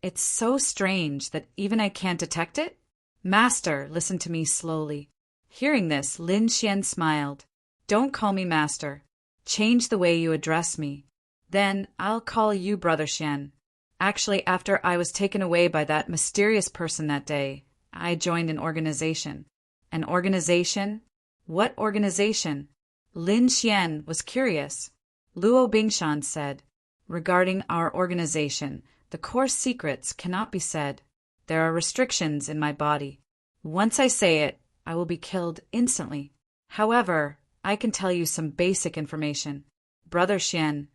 It's so strange that even I can't detect it? Master, listen to me slowly. Hearing this, Lin Xian smiled. Don't call me master. Change the way you address me. Then I'll call you Brother Xian. Actually, after I was taken away by that mysterious person that day, I joined an organization. An organization? What organization? Lin Xian was curious. Luo Bingshan said, regarding our organization, the core secrets cannot be said. There are restrictions in my body. Once I say it, I will be killed instantly. However, I can tell you some basic information. Brother Xian,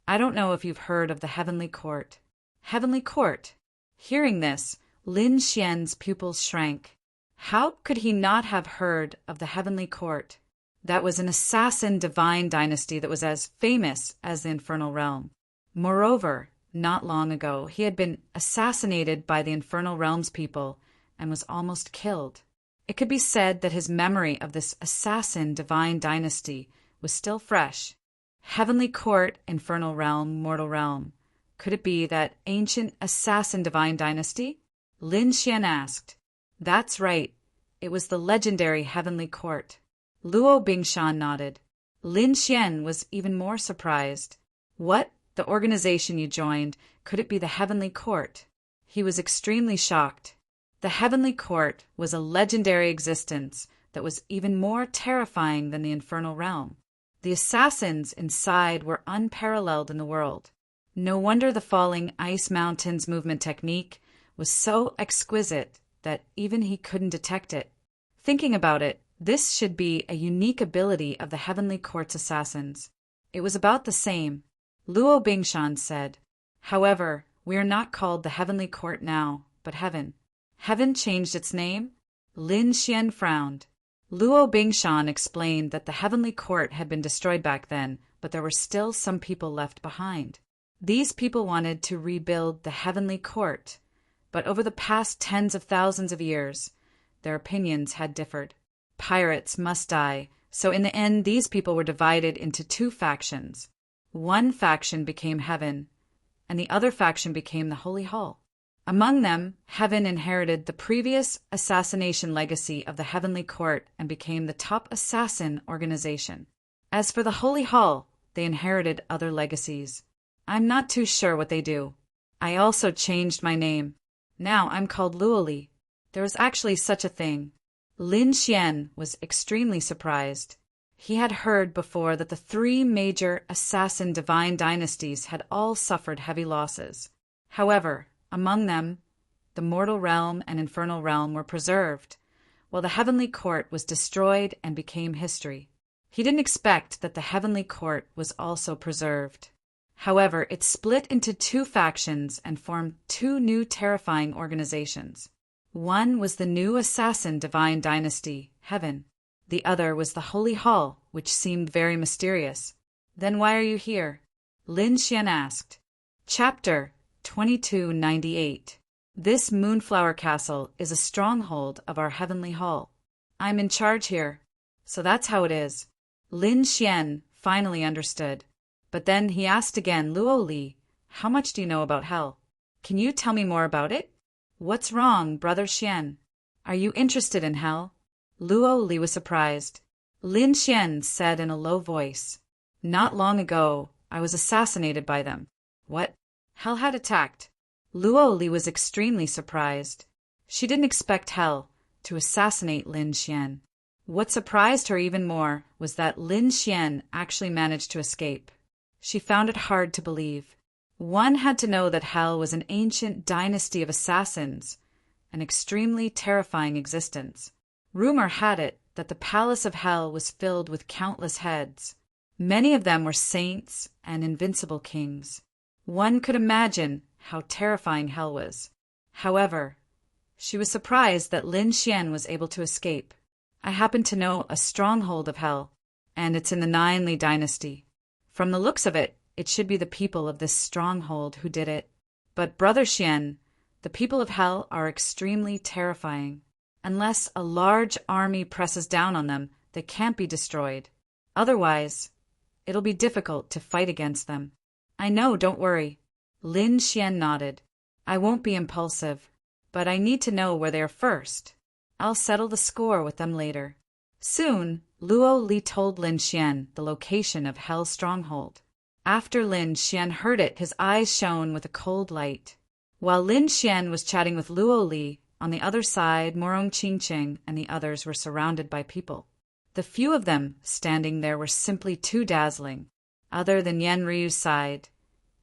I don't know if you've heard of the Heavenly Court. Heavenly Court? Hearing this, Lin Xian's pupils shrank. How could he not have heard of the Heavenly Court? That was an assassin divine dynasty that was as famous as the Infernal Realm. Moreover, not long ago, he had been assassinated by the Infernal Realm's people and was almost killed. It could be said that his memory of this assassin divine dynasty was still fresh. Heavenly Court, Infernal Realm, Mortal Realm. Could it be that ancient assassin divine dynasty? Lin Xian asked. That's right. It was the legendary Heavenly Court. Luo Bingshan nodded. Lin Xian was even more surprised. What? The organization you joined, could it be the Heavenly Court? He was extremely shocked. The Heavenly Court was a legendary existence that was even more terrifying than the Infernal Realm. The assassins inside were unparalleled in the world. No wonder the falling ice mountains movement technique was so exquisite that even he couldn't detect it. Thinking about it, this should be a unique ability of the Heavenly Court's assassins. It was about the same. Luo Bingshan said. However, we are not called the Heavenly Court now, but Heaven. Heaven changed its name? Lin Xian frowned. Luo Bingshan explained that the Heavenly Court had been destroyed back then, but there were still some people left behind. These people wanted to rebuild the Heavenly Court, but over the past tens of thousands of years, their opinions had differed. Pirates must die, so in the end these people were divided into two factions. One faction became Heaven, and the other faction became the Holy Hall. Among them, Heaven inherited the previous assassination legacy of the Heavenly Court and became the top assassin organization. As for the Holy Hall, they inherited other legacies. I'm not too sure what they do. I also changed my name. Now I'm called Luoli. There was actually such a thing. Lin Xian was extremely surprised. He had heard before that the three major assassin divine dynasties had all suffered heavy losses. However, among them, the Mortal Realm and Infernal Realm were preserved, while the Heavenly Court was destroyed and became history. He didn't expect that the Heavenly Court was also preserved. However, it split into two factions and formed two new terrifying organizations. One was the new assassin divine dynasty, Heaven. The other was the Holy Hall, which seemed very mysterious. Then why are you here? Lin Xian asked. Chapter 2298. This Moonflower Castle is a stronghold of our Heavenly Hall. I'm in charge here. So that's how it is. Lin Xian finally understood. But then he asked again, Luo Li, how much do you know about hell? Can you tell me more about it? What's wrong, Brother Xian? Are you interested in hell? Luo Li was surprised. Lin Xian said in a low voice, Not long ago, I was assassinated by them. What? Hell had attacked. Luo Li was extremely surprised. She didn't expect Hell to assassinate Lin Xian. What surprised her even more was that Lin Xian actually managed to escape. She found it hard to believe. One had to know that Hell was an ancient dynasty of assassins, an extremely terrifying existence. Rumor had it that the palace of Hell was filled with countless heads. Many of them were saints and invincible kings. One could imagine how terrifying Hell was. However, she was surprised that Lin Xian was able to escape. I happen to know a stronghold of Hell, and it's in the Ninely dynasty. From the looks of it, it should be the people of this stronghold who did it. But Brother Xian, the people of Hell are extremely terrifying. Unless a large army presses down on them, they can't be destroyed. Otherwise, it'll be difficult to fight against them. I know, don't worry. Lin Xian nodded. I won't be impulsive, but I need to know where they are first. I'll settle the score with them later. Soon, Luo Li told Lin Xian the location of Hell's stronghold. After Lin Xian heard it, his eyes shone with a cold light. While Lin Xian was chatting with Luo Li, on the other side, Morong Qingqing and the others were surrounded by people. The few of them standing there were simply too dazzling. Other than Yan Ryu's side,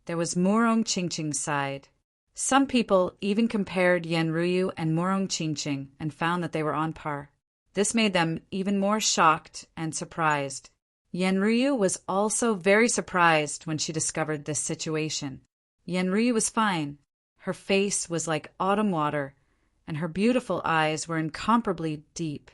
there was Morong Qingqing's side. Some people even compared Yan Ryu and Morong Qingqing and found that they were on par. This made them even more shocked and surprised. Yan Ryu was also very surprised when she discovered this situation. Yan Ryu was fine. Her face was like autumn water, and her beautiful eyes were incomparably deep.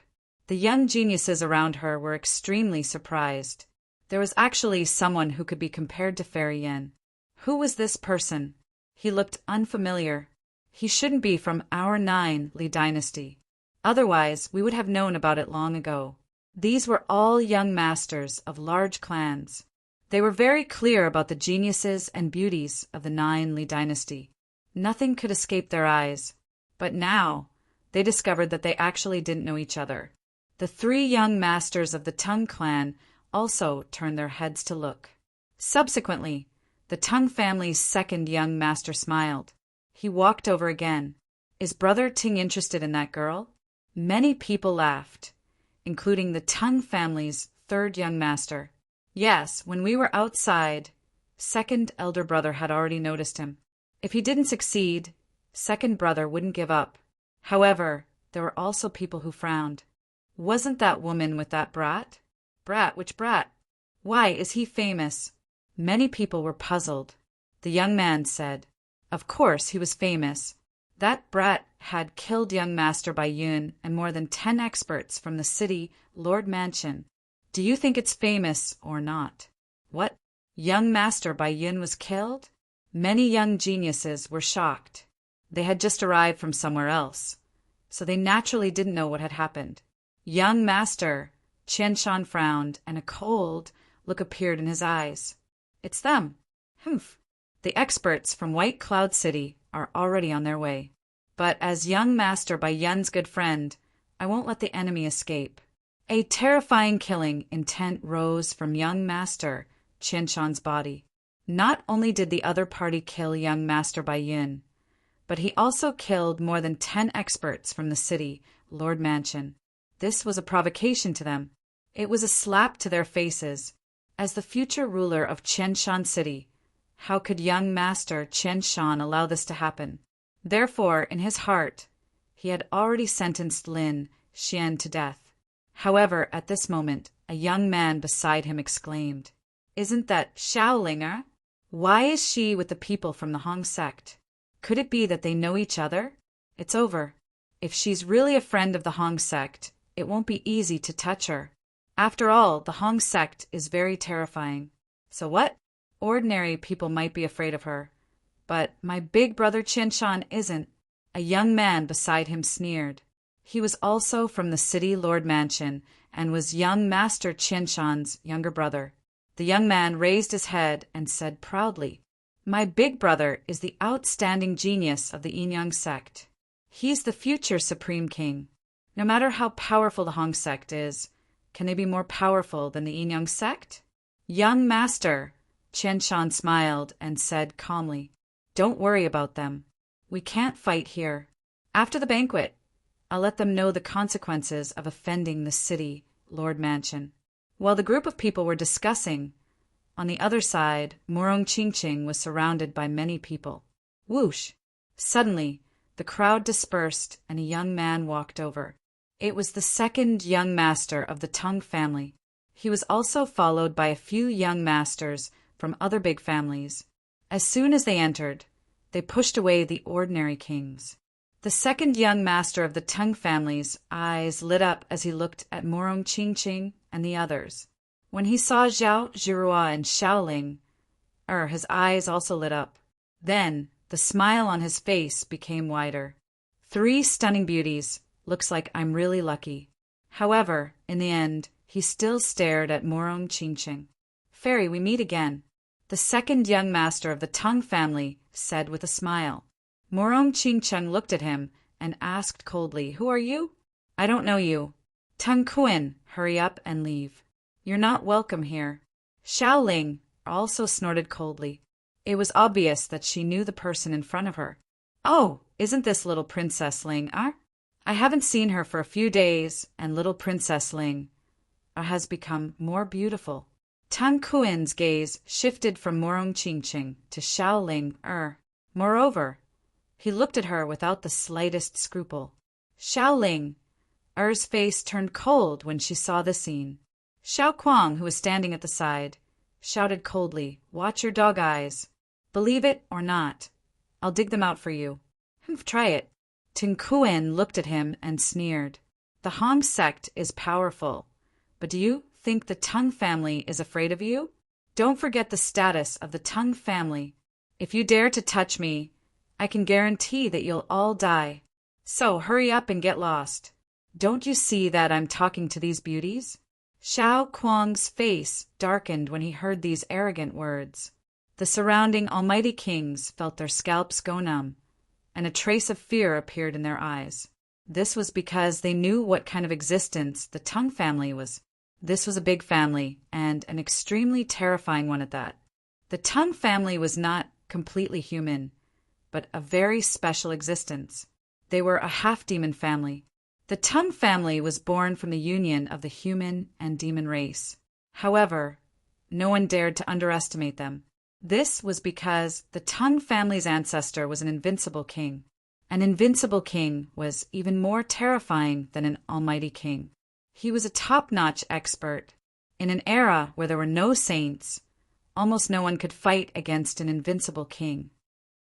The young geniuses around her were extremely surprised. There was actually someone who could be compared to Fairy Yin. Who was this person? He looked unfamiliar. He shouldn't be from our 9 Li dynasty. Otherwise, we would have known about it long ago. These were all young masters of large clans. They were very clear about the geniuses and beauties of the 9 Li dynasty. Nothing could escape their eyes. But now, they discovered that they actually didn't know each other. The 3 young masters of the Tang clan also turned their heads to look. Subsequently, the Tang family's second young master smiled. He walked over again. Is Brother Ting interested in that girl? Many people laughed, including the Tang family's third young master. Yes, when we were outside, second elder brother had already noticed him. If he didn't succeed, second brother wouldn't give up. However, there were also people who frowned. Wasn't that woman with that brat? Brat? Which brat? Why, is he famous? Many people were puzzled. The young man said, of course he was famous. That brat had killed young Master Bai Yun and more than 10 experts from the city Lord Mansion. Do you think it's famous or not? What? Young Master Bai Yun was killed? Many young geniuses were shocked. They had just arrived from somewhere else, so they naturally didn't know what had happened. Young Master Qianshan frowned, and a cold look appeared in his eyes. It's them. Humph. The experts from White Cloud City are already on their way. But as young Master Bai Yun's good friend, I won't let the enemy escape. A terrifying killing intent rose from young Master Qianshan's body. Not only did the other party kill young Master Bai Yun, but he also killed more than 10 experts from the city Lord Mansion. This was a provocation to them. It was a slap to their faces. As the future ruler of Qianshan City, how could young Master Qianshan allow this to happen? Therefore, in his heart, he had already sentenced Lin Xian to death. However, at this moment, a young man beside him exclaimed, "Isn't that Xiaoling? Why is she with the people from the Hong sect? Could it be that they know each other? It's over. If she's really a friend of the Hong sect, it won't be easy to touch her. After all, the Hong sect is very terrifying. So what? Ordinary people might be afraid of her. But my big brother Qianshan isn't." A young man beside him sneered. He was also from the city Lord Mansion and was young Master Qianshan's younger brother. The young man raised his head and said proudly, "My big brother is the outstanding genius of the Yinyang sect. He's the future Supreme King. No matter how powerful the Hong sect is, can they be more powerful than the Yinyang sect?" Young Master Qianshan smiled and said calmly, "Don't worry about them. We can't fight here. After the banquet, I'll let them know the consequences of offending the city Lord Mansion." While the group of people were discussing, on the other side, Morong Qingqing was surrounded by many people. Whoosh! Suddenly, the crowd dispersed and a young man walked over. It was the second young master of the Tang family. He was also followed by a few young masters from other big families. As soon as they entered, they pushed away the ordinary kings. The second young master of the Tang family's eyes lit up as he looked at Morong Qingqing and the others. When he saw Zhao Zhirua and Xiaoling, his eyes also lit up. Then, the smile on his face became wider. 3 stunning beauties. Looks like I'm really lucky. However, in the end, he still stared at Morong Qingqing. "Fairy, we meet again," the second young master of the Tang family said with a smile. Morong Qingqing looked at him and asked coldly, "Who are you?" "I don't know you." "Tang Kuan, hurry up and leave. You're not welcome here." Xiaoling also snorted coldly. It was obvious that she knew the person in front of her. "Oh, isn't this little Princess Ling, I haven't seen her for a few days, and little Princess Ling has become more beautiful." Tang Kuen's gaze shifted from Morong Qingqing to Xiao Ling. Moreover, he looked at her without the slightest scruple. Xiao Ling face turned cold when she saw the scene. Xiao Kuang, who was standing at the side, shouted coldly, "Watch your dog eyes. Believe it or not, I'll dig them out for you." "Try it." Ting Kuen looked at him and sneered. "The Hong sect is powerful, but do you think the Tang family is afraid of you? Don't forget the status of the Tang family. If you dare to touch me, I can guarantee that you'll all die. So hurry up and get lost. Don't you see that I'm talking to these beauties?" Xiao Kuang's face darkened when he heard these arrogant words. The surrounding almighty kings felt their scalps go numb, and a trace of fear appeared in their eyes. This was because they knew what kind of existence the Tang family was. This was a big family, and an extremely terrifying one at that. The Tang family was not completely human, but a very special existence. They were a half-demon family. The Tang family was born from the union of the human and demon race. However, no one dared to underestimate them. This was because the Tang family's ancestor was an invincible king. An invincible king was even more terrifying than an almighty king. He was a top-notch expert. In an era where there were no saints, almost no one could fight against an invincible king.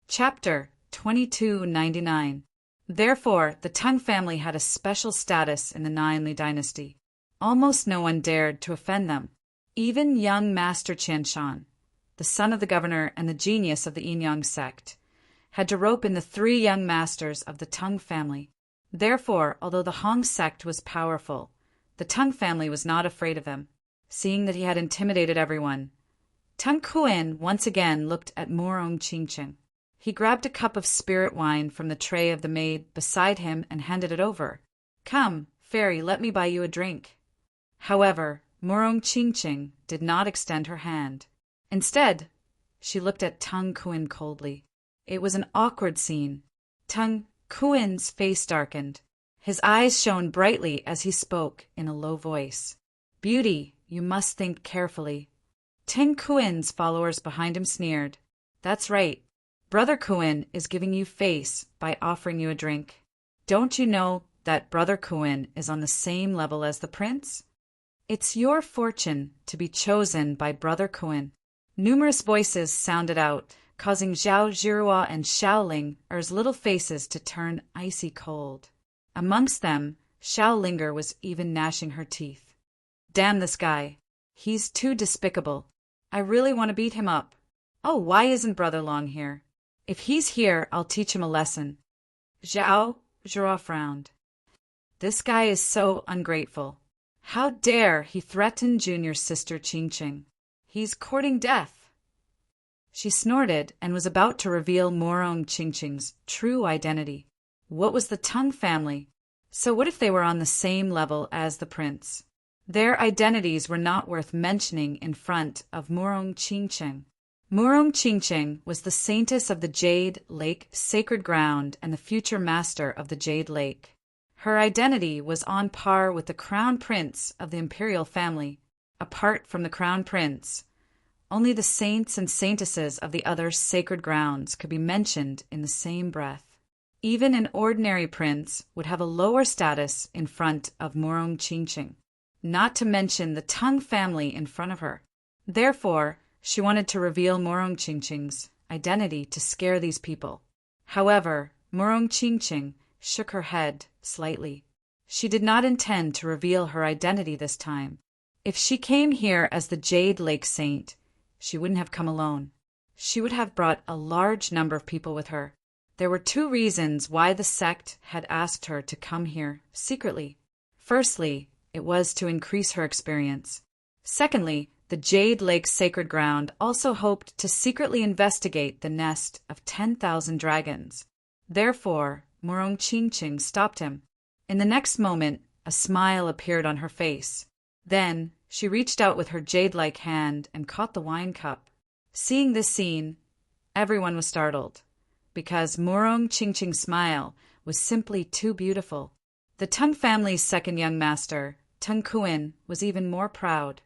Chapter 2299. Therefore, the Tang family had a special status in the Nainli dynasty. Almost no one dared to offend them. Even young Master Qianshan, the son of the governor and the genius of the Yin-Yang sect, had to rope in the 3 young masters of the Tang family. Therefore, although the Hong sect was powerful, the Tang family was not afraid of them. Seeing that he had intimidated everyone, Tang Kuen once again looked at Morong Qingqing. He grabbed a cup of spirit wine from the tray of the maid beside him and handed it over. "Come, fairy, let me buy you a drink." However, Morong Qingqing did not extend her hand. Instead, she looked at Tang Kuen coldly. It was an awkward scene. Tang Kuen's face darkened. His eyes shone brightly as he spoke in a low voice. "Beauty, you must think carefully." Tang Kuen's followers behind him sneered. "That's right. Brother Kuen is giving you face by offering you a drink. Don't you know that Brother Kuen is on the same level as the prince? It's your fortune to be chosen by Brother Kuen." Numerous voices sounded out, causing Zhao Zhirua and Xiao Ling's little faces to turn icy cold. Amongst them, Xiao Linger was even gnashing her teeth. "Damn this guy. He's too despicable. I really want to beat him up. Oh, why isn't Brother Long here? If he's here, I'll teach him a lesson." Zhao Zhirua frowned. "This guy is so ungrateful. How dare he threaten Junior's sister Qingqing? He's courting death." She snorted and was about to reveal Morong Qingqing's true identity. What was the Tang family? So what if they were on the same level as the prince? Their identities were not worth mentioning in front of Morong Qingqing. Morong Qingqing was the saintess of the Jade Lake sacred ground and the future master of the Jade Lake. Her identity was on par with the crown prince of the imperial family. Apart from the crown prince, only the saints and saintesses of the other sacred grounds could be mentioned in the same breath. Even an ordinary prince would have a lower status in front of Morong Qingqing, not to mention the Tang family in front of her. Therefore, she wanted to reveal Morong Qingqing's identity to scare these people. However, Morong Qingqing shook her head slightly. She did not intend to reveal her identity this time. If she came here as the Jade Lake Saint, she wouldn't have come alone. She would have brought a large number of people with her. There were 2 reasons why the sect had asked her to come here secretly. Firstly, it was to increase her experience. Secondly, the Jade Lake Sacred Ground also hoped to secretly investigate the nest of 10,000 dragons. Therefore, Morong Qingqing stopped him. In the next moment, a smile appeared on her face. Then, she reached out with her jade-like hand and caught the wine cup. Seeing this scene, everyone was startled, because Murong Qingqing's smile was simply too beautiful. The Tang family's second young master, Tang Kuan, was even more proud.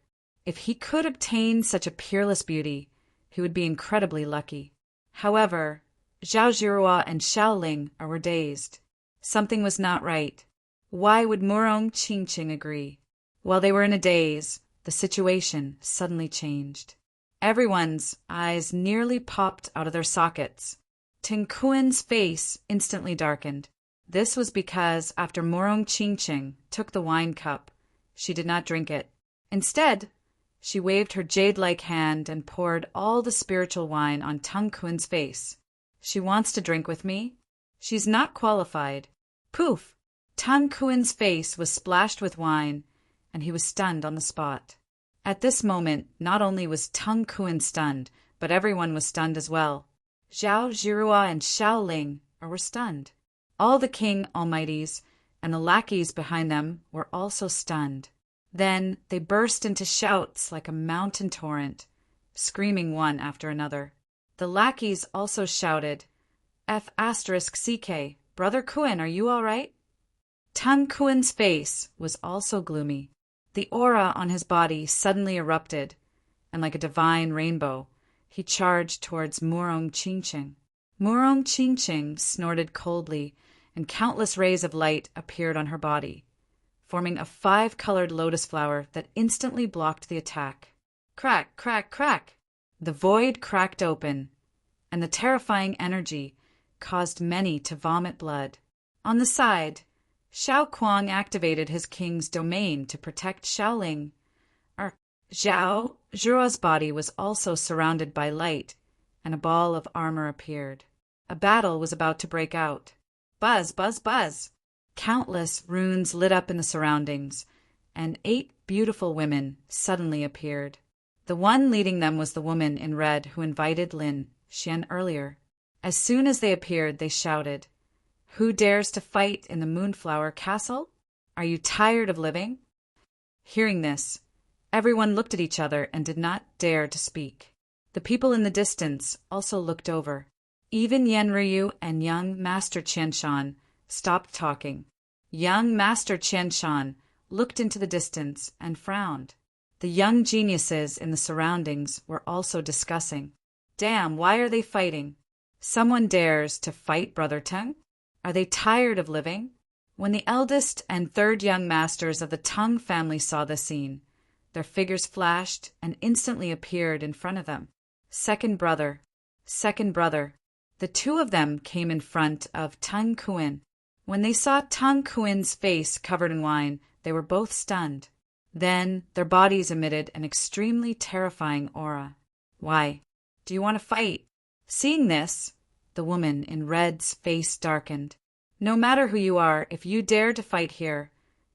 If he could obtain such a peerless beauty, he would be incredibly lucky. However, Zhao Zhirua and Xiao Ling were dazed. Something was not right. Why would Murong Qingqing agree? While they were in a daze, the situation suddenly changed. Everyone's eyes nearly popped out of their sockets. Tang Kuan's face instantly darkened. This was because after Murong Qingqing took the wine cup, she did not drink it. Instead, she waved her jade-like hand and poured all the spiritual wine on Tang Kuan's face. She wants to drink with me? She's not qualified. Poof! Tang Kuan's face was splashed with wine, and he was stunned on the spot. At this moment, not only was Tang Kuan stunned, but everyone was stunned as well. Zhao Zhirua and Xiao Ling were stunned. All the King Almighties and the lackeys behind them were also stunned. Then they burst into shouts like a mountain torrent, screaming one after another. The lackeys also shouted, F***CK, Brother Kuan, are you all right? Tang Kuan's face was also gloomy. The aura on his body suddenly erupted, and like a divine rainbow, he charged towards Murong Qingqing. Murong Qingqing snorted coldly, and countless rays of light appeared on her body, forming a 5-colored lotus flower that instantly blocked the attack. Crack, crack, crack! The void cracked open, and the terrifying energy caused many to vomit blood. On the side, Xiao Kuang activated his king's domain to protect Xiaoling. Zhao Zhirua's body was also surrounded by light, and a ball of armor appeared. A battle was about to break out. Buzz, buzz, buzz! Countless runes lit up in the surroundings, and 8 beautiful women suddenly appeared. The one leading them was the woman in red who invited Lin Xian earlier. As soon as they appeared, they shouted, "Who dares to fight in the Moonflower Castle? Are you tired of living?" Hearing this, everyone looked at each other and did not dare to speak. The people in the distance also looked over. Even Yan Ryu and young Master Qianshan stopped talking. Young Master Qianshan looked into the distance and frowned. The young geniuses in the surroundings were also discussing. Damn, why are they fighting? Someone dares to fight Brother Tang? Are they tired of living? When the eldest and third young masters of the Tang family saw the scene, their figures flashed and instantly appeared in front of them. Second brother. The 2 of them came in front of Tang Kuan. When they saw Tang Kuan's face covered in wine, they were both stunned. Then their bodies emitted an extremely terrifying aura. Why? Do you want to fight? Seeing this, the woman in red's face darkened. No matter who you are, if you dare to fight here,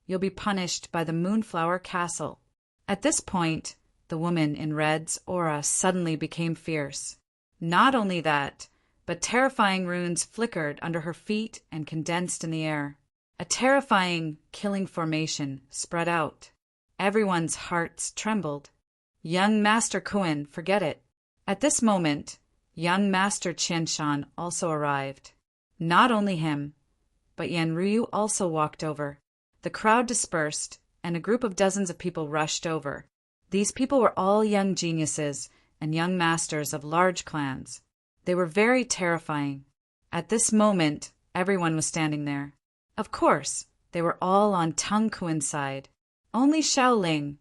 you'll be punished by the Moonflower Castle. At this point, the woman in red's aura suddenly became fierce. Not only that, but terrifying runes flickered under her feet and condensed in the air. A terrifying, killing formation spread out. Everyone's hearts trembled. Young Master Kuan, forget it. At this moment, young Master Qianshan also arrived. Not only him, but Yan Ryu also walked over. The crowd dispersed, and a group of dozens of people rushed over. These people were all young geniuses and young masters of large clans. They were very terrifying. At this moment, everyone was standing there. Of course, they were all on Tang Kuan's side. Only Xiao Ling,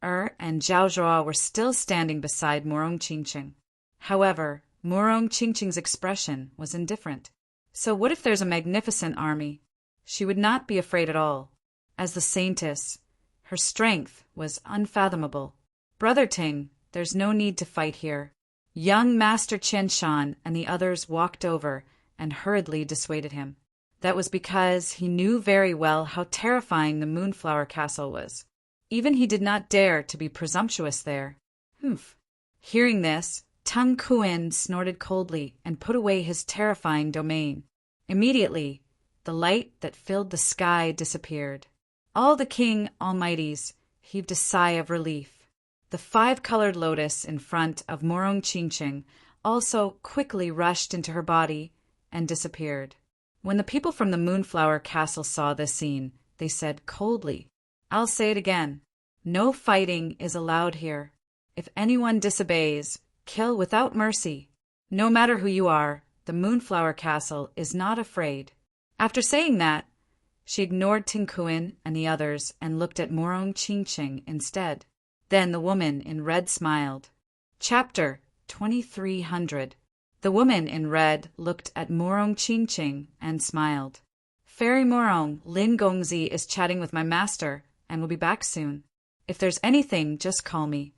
and Zhao Zhua were still standing beside Murong Qingqing. However, Murong Qingqing's expression was indifferent. So what if there's a magnificent army? She would not be afraid at all. As the saintess, her strength was unfathomable. Brother Ting, there's no need to fight here. Young Master Qianshan and the others walked over and hurriedly dissuaded him. That was because he knew very well how terrifying the Moonflower Castle was. Even he did not dare to be presumptuous there. Humph. Hearing this, Tang Kuan snorted coldly and put away his terrifying domain. Immediately, the light that filled the sky disappeared. All the King Almighties heaved a sigh of relief. The 5-colored lotus in front of Morong Chinching also quickly rushed into her body and disappeared. When the people from the Moonflower Castle saw this scene, they said coldly, "I'll say it again. No fighting is allowed here. If anyone disobeys, kill without mercy. No matter who you are, the Moonflower Castle is not afraid." After saying that, she ignored Tinkuin and the others and looked at Morong Chinching instead. Then the woman in red smiled. Chapter 2300. The woman in red looked at Morong Chinching and smiled. "Fairy Morong, Lin Gongzi is chatting with my master and will be back soon. If there's anything, just call me."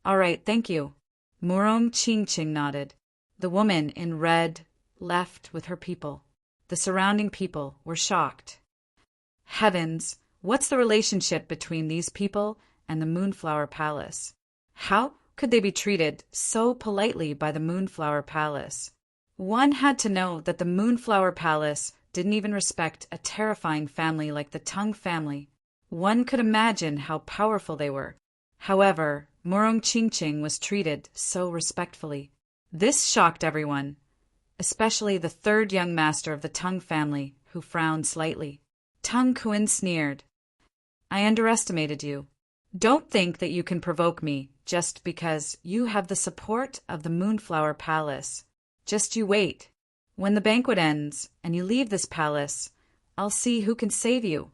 "All right, thank you." Morong Chinching nodded. The woman in red left with her people. The surrounding people were shocked. Heavens, what's the relationship between these people and the Moonflower Palace? How could they be treated so politely by the Moonflower Palace? One had to know that the Moonflower Palace didn't even respect a terrifying family like the Tung family. One could imagine how powerful they were. However, Morong Chinching was treated so respectfully. This shocked everyone, especially the third young master of the Tung family, who frowned slightly. Tung Kuin sneered. "I underestimated you. Don't think that you can provoke me just because you have the support of the Moonflower Palace. Just you wait. When the banquet ends and you leave this palace, I'll see who can save you.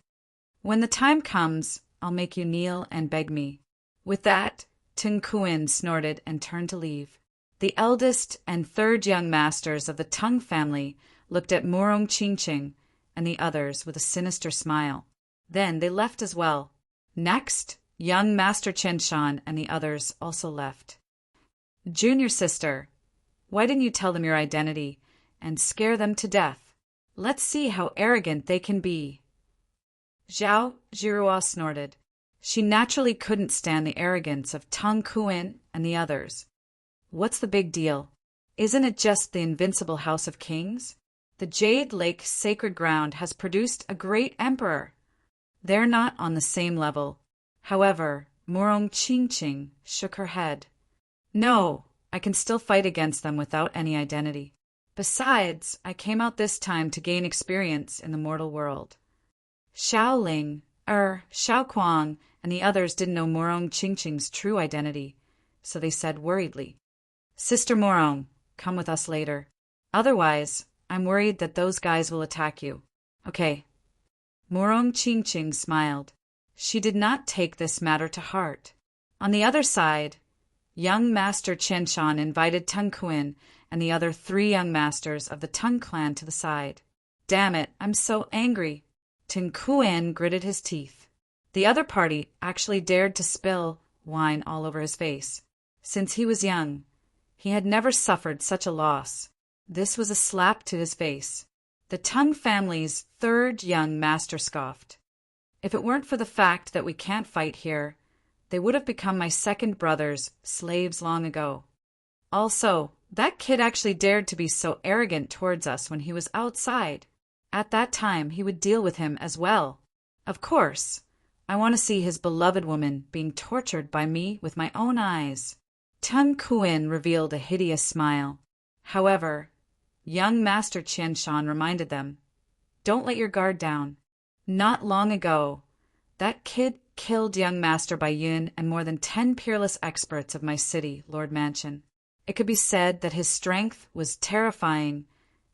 When the time comes, I'll make you kneel and beg me." With that, Tung Kuin snorted and turned to leave. The eldest and third young masters of the Tung family looked at Morong Chinching and the others with a sinister smile. Then they left as well. Next, young Master Chenshan and the others also left. "Junior sister, why didn't you tell them your identity and scare them to death? Let's see how arrogant they can be." Zhao Zhirua snorted. She naturally couldn't stand the arrogance of Tung Kuin and the others. What's the big deal? Isn't it just the invincible House of Kings? The Jade Lake sacred ground has produced a great emperor. They're not on the same level. However, Morong Chinching shook her head. "No, I can still fight against them without any identity. Besides, I came out this time to gain experience in the mortal world." Xiao Kuang and the others didn't know Morong Chinching's true identity, so they said worriedly, "Sister Morong, come with us later. Otherwise, I'm worried that those guys will attack you." "Okay." Morong Chinching smiled. She did not take this matter to heart. On the other side, young Master Chenshan invited Tung Kuin and the other 3 young masters of the Tung clan to the side. "Damn it, I'm so angry." Tung Kuin gritted his teeth. The other party actually dared to spill wine all over his face. Since he was young, he had never suffered such a loss. This was a slap to his face. The Tung family's third young master scoffed. "If it weren't for the fact that we can't fight here, they would have become my second brother's slaves long ago. Also, that kid actually dared to be so arrogant towards us when he was outside. At that time, he would deal with him as well. Of course, I want to see his beloved woman being tortured by me with my own eyes." Tung Kuin revealed a hideous smile. However, young Master Qianshan reminded them, "Don't let your guard down. Not long ago, that kid killed young Master Baiyun and more than 10 peerless experts of my city, Lord Mansion. It could be said that his strength was terrifying,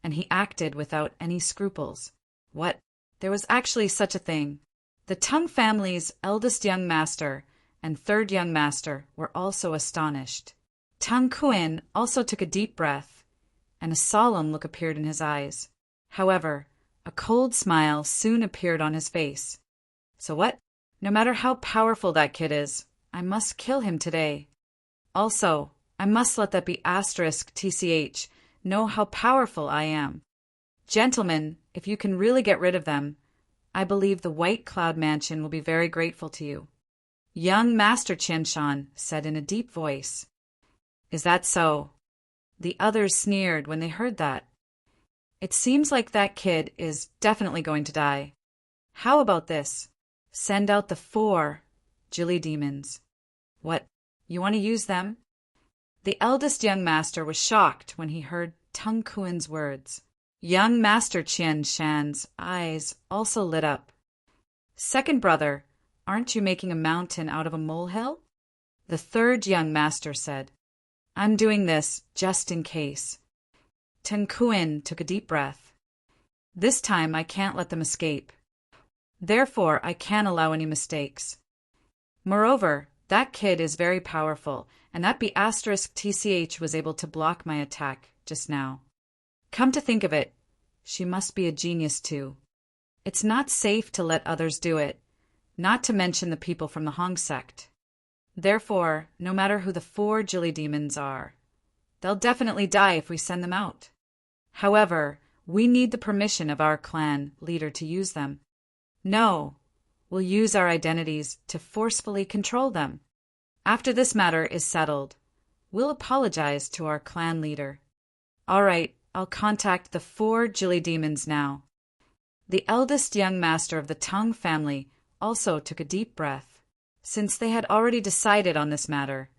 and he acted without any scruples." What? There was actually such a thing. The Tung family's eldest young master and third young master were also astonished. Tung Kuin also took a deep breath, and a solemn look appeared in his eyes. However, a cold smile soon appeared on his face. "So what? No matter how powerful that kid is, I must kill him today. Also, I must let that be asterisk TCH know how powerful I am. Gentlemen, if you can really get rid of them, I believe the White Cloud Mansion will be very grateful to you." Young Master Qianshan said in a deep voice. "Is that so?" The others sneered when they heard that. "It seems like that kid is definitely going to die. How about this? Send out the 4 Jilly demons." What? You want to use them?" The eldest young master was shocked when he heard Tung Kuan's words. Young Master Qian Shan's eyes also lit up. "Second brother, aren't you making a mountain out of a molehill?" The third young master said, "I'm doing this just in case." Tung Kuan took a deep breath. "This time I can't let them escape. Therefore, I can't allow any mistakes. Moreover, that kid is very powerful, and that B*TCH was able to block my attack just now. Come to think of it, she must be a genius too. It's not safe to let others do it, not to mention the people from the Hong sect. Therefore, no matter who the 4 Jilly demons are, they'll definitely die if we send them out. However, we need the permission of our clan leader to use them. No, we'll use our identities to forcefully control them. After this matter is settled, we'll apologize to our clan leader. All right, I'll contact the 4 Jilly demons now." The eldest young master of the Tang family also took a deep breath. Since they had already decided on this matter,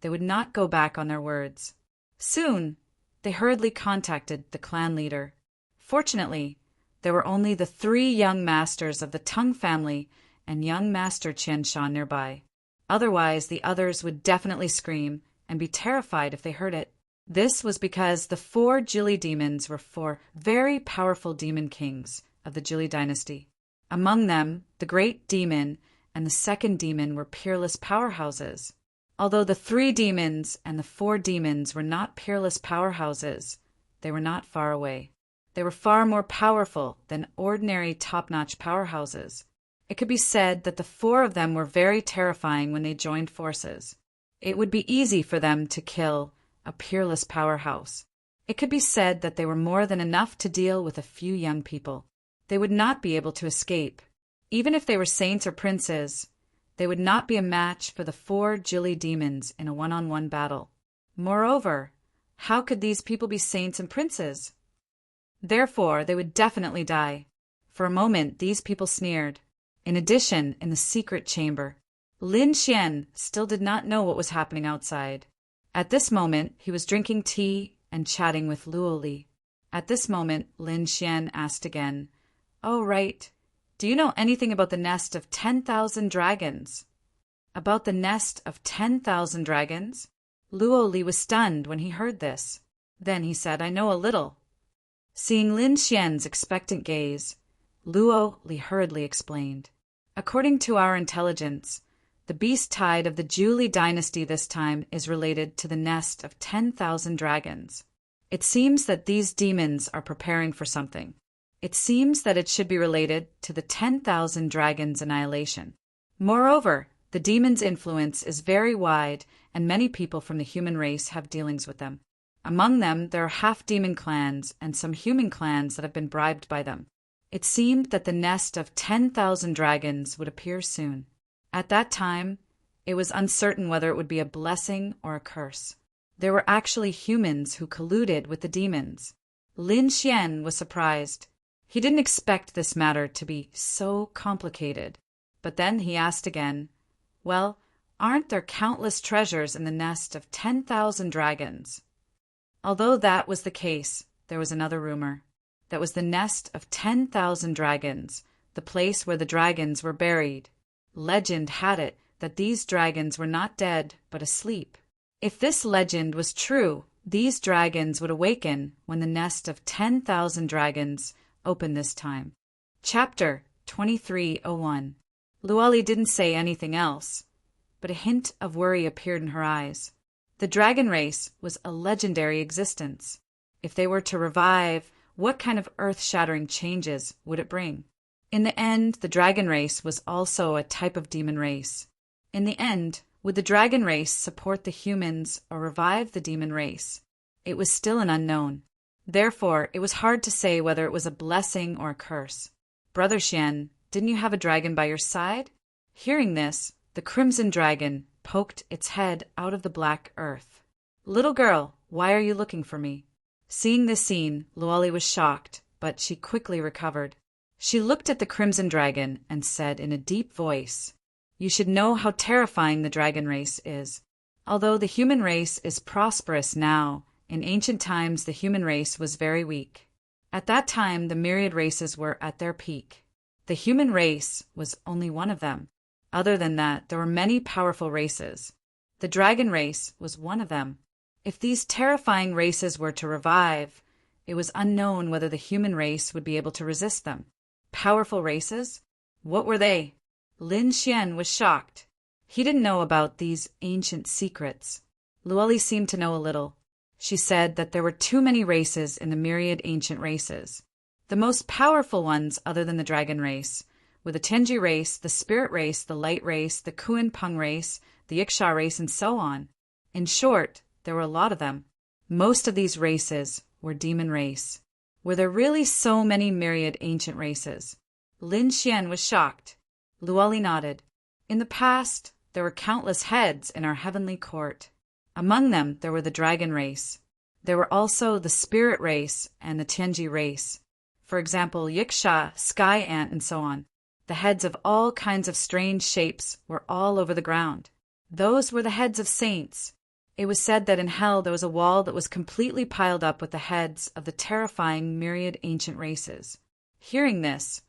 they would not go back on their words. Soon, they hurriedly contacted the clan leader. Fortunately, there were only the 3 young masters of the Tang family and young Master Qianshan nearby. Otherwise, the others would definitely scream and be terrified if they heard it. This was because the 4 Jilly demons were 4 very powerful demon kings of the Jilly dynasty. Among them, the Great Demon and the Second Demon were peerless powerhouses. Although the 3 demons and the 4 demons were not peerless powerhouses, they were not far away. They were far more powerful than ordinary top-notch powerhouses. It could be said that the 4 of them were very terrifying when they joined forces. It would be easy for them to kill a peerless powerhouse. It could be said that they were more than enough to deal with a few young people. They would not be able to escape. Even if they were saints or princes, they would not be a match for the 4 Jilly demons in a one-on-one battle. Moreover, how could these people be saints and princes? Therefore, they would definitely die. For a moment, these people sneered. In addition, in the secret chamber, Lin Xian still did not know what was happening outside. At this moment, he was drinking tea and chatting with Luo Li. At this moment, Lin Xian asked again, "Oh, right. Do you know anything about the nest of 10,000 dragons?" About the nest of 10,000 dragons? Luo Li was stunned when he heard this. Then he said, "I know a little." Seeing Lin Xian's expectant gaze, Luo Li hurriedly explained. "According to our intelligence, the beast tide of the Jilly dynasty this time is related to the nest of 10,000 dragons. It seems that these demons are preparing for something. It seems that it should be related to the 10,000 dragons' annihilation. Moreover, the demons' influence is very wide, and many people from the human race have dealings with them. Among them, there are half-demon clans and some human clans that have been bribed by them. It seemed that the nest of 10,000 dragons would appear soon. At that time, it was uncertain whether it would be a blessing or a curse. There were actually humans who colluded with the demons. Lin Xian was surprised. He didn't expect this matter to be so complicated. But then he asked again, "Well, aren't there countless treasures in the nest of 10,000 dragons?" Although that was the case, there was another rumor. That was the nest of 10,000 dragons, the place where the dragons were buried. Legend had it that these dragons were not dead, but asleep. If this legend was true, these dragons would awaken when the nest of 10,000 dragons opened this time. Chapter 2301. Luo Li didn't say anything else, but a hint of worry appeared in her eyes. The dragon race was a legendary existence. If they were to revive, what kind of earth-shattering changes would it bring? In the end, the dragon race was also a type of demon race. In the end, would the dragon race support the humans or revive the demon race? It was still an unknown. Therefore, it was hard to say whether it was a blessing or a curse. "Brother Xian, didn't you have a dragon by your side?" Hearing this, the crimson dragon poked its head out of the black earth. "Little girl, why are you looking for me?" Seeing this scene, Luo Li was shocked, but she quickly recovered. She looked at the crimson dragon and said in a deep voice, "You should know how terrifying the dragon race is. Although the human race is prosperous now, in ancient times the human race was very weak. At that time the myriad races were at their peak. The human race was only one of them. Other than that, there were many powerful races. The dragon race was one of them. If these terrifying races were to revive, it was unknown whether the human race would be able to resist them. Powerful races? What were they? Lin Xian was shocked. He didn't know about these ancient secrets. Luoli seemed to know a little. She said that there were too many races in the myriad ancient races. The most powerful ones, other than the dragon race, were the Tianji race, the spirit race, the light race, the Kuan Peng race, the Ixia race, and so on. In short, there were a lot of them. Most of these races were demon race. Were there really so many myriad ancient races? Lin Xian was shocked. Luoli nodded. In the past, there were countless heads in our heavenly court. Among them, there were the dragon race. There were also the spirit race and the Tianji race. For example, Yiksha, Sky Ant, and so on. The heads of all kinds of strange shapes were all over the ground. Those were the heads of saints. It was said that in hell there was a wall that was completely piled up with the heads of the terrifying myriad ancient races. Hearing this,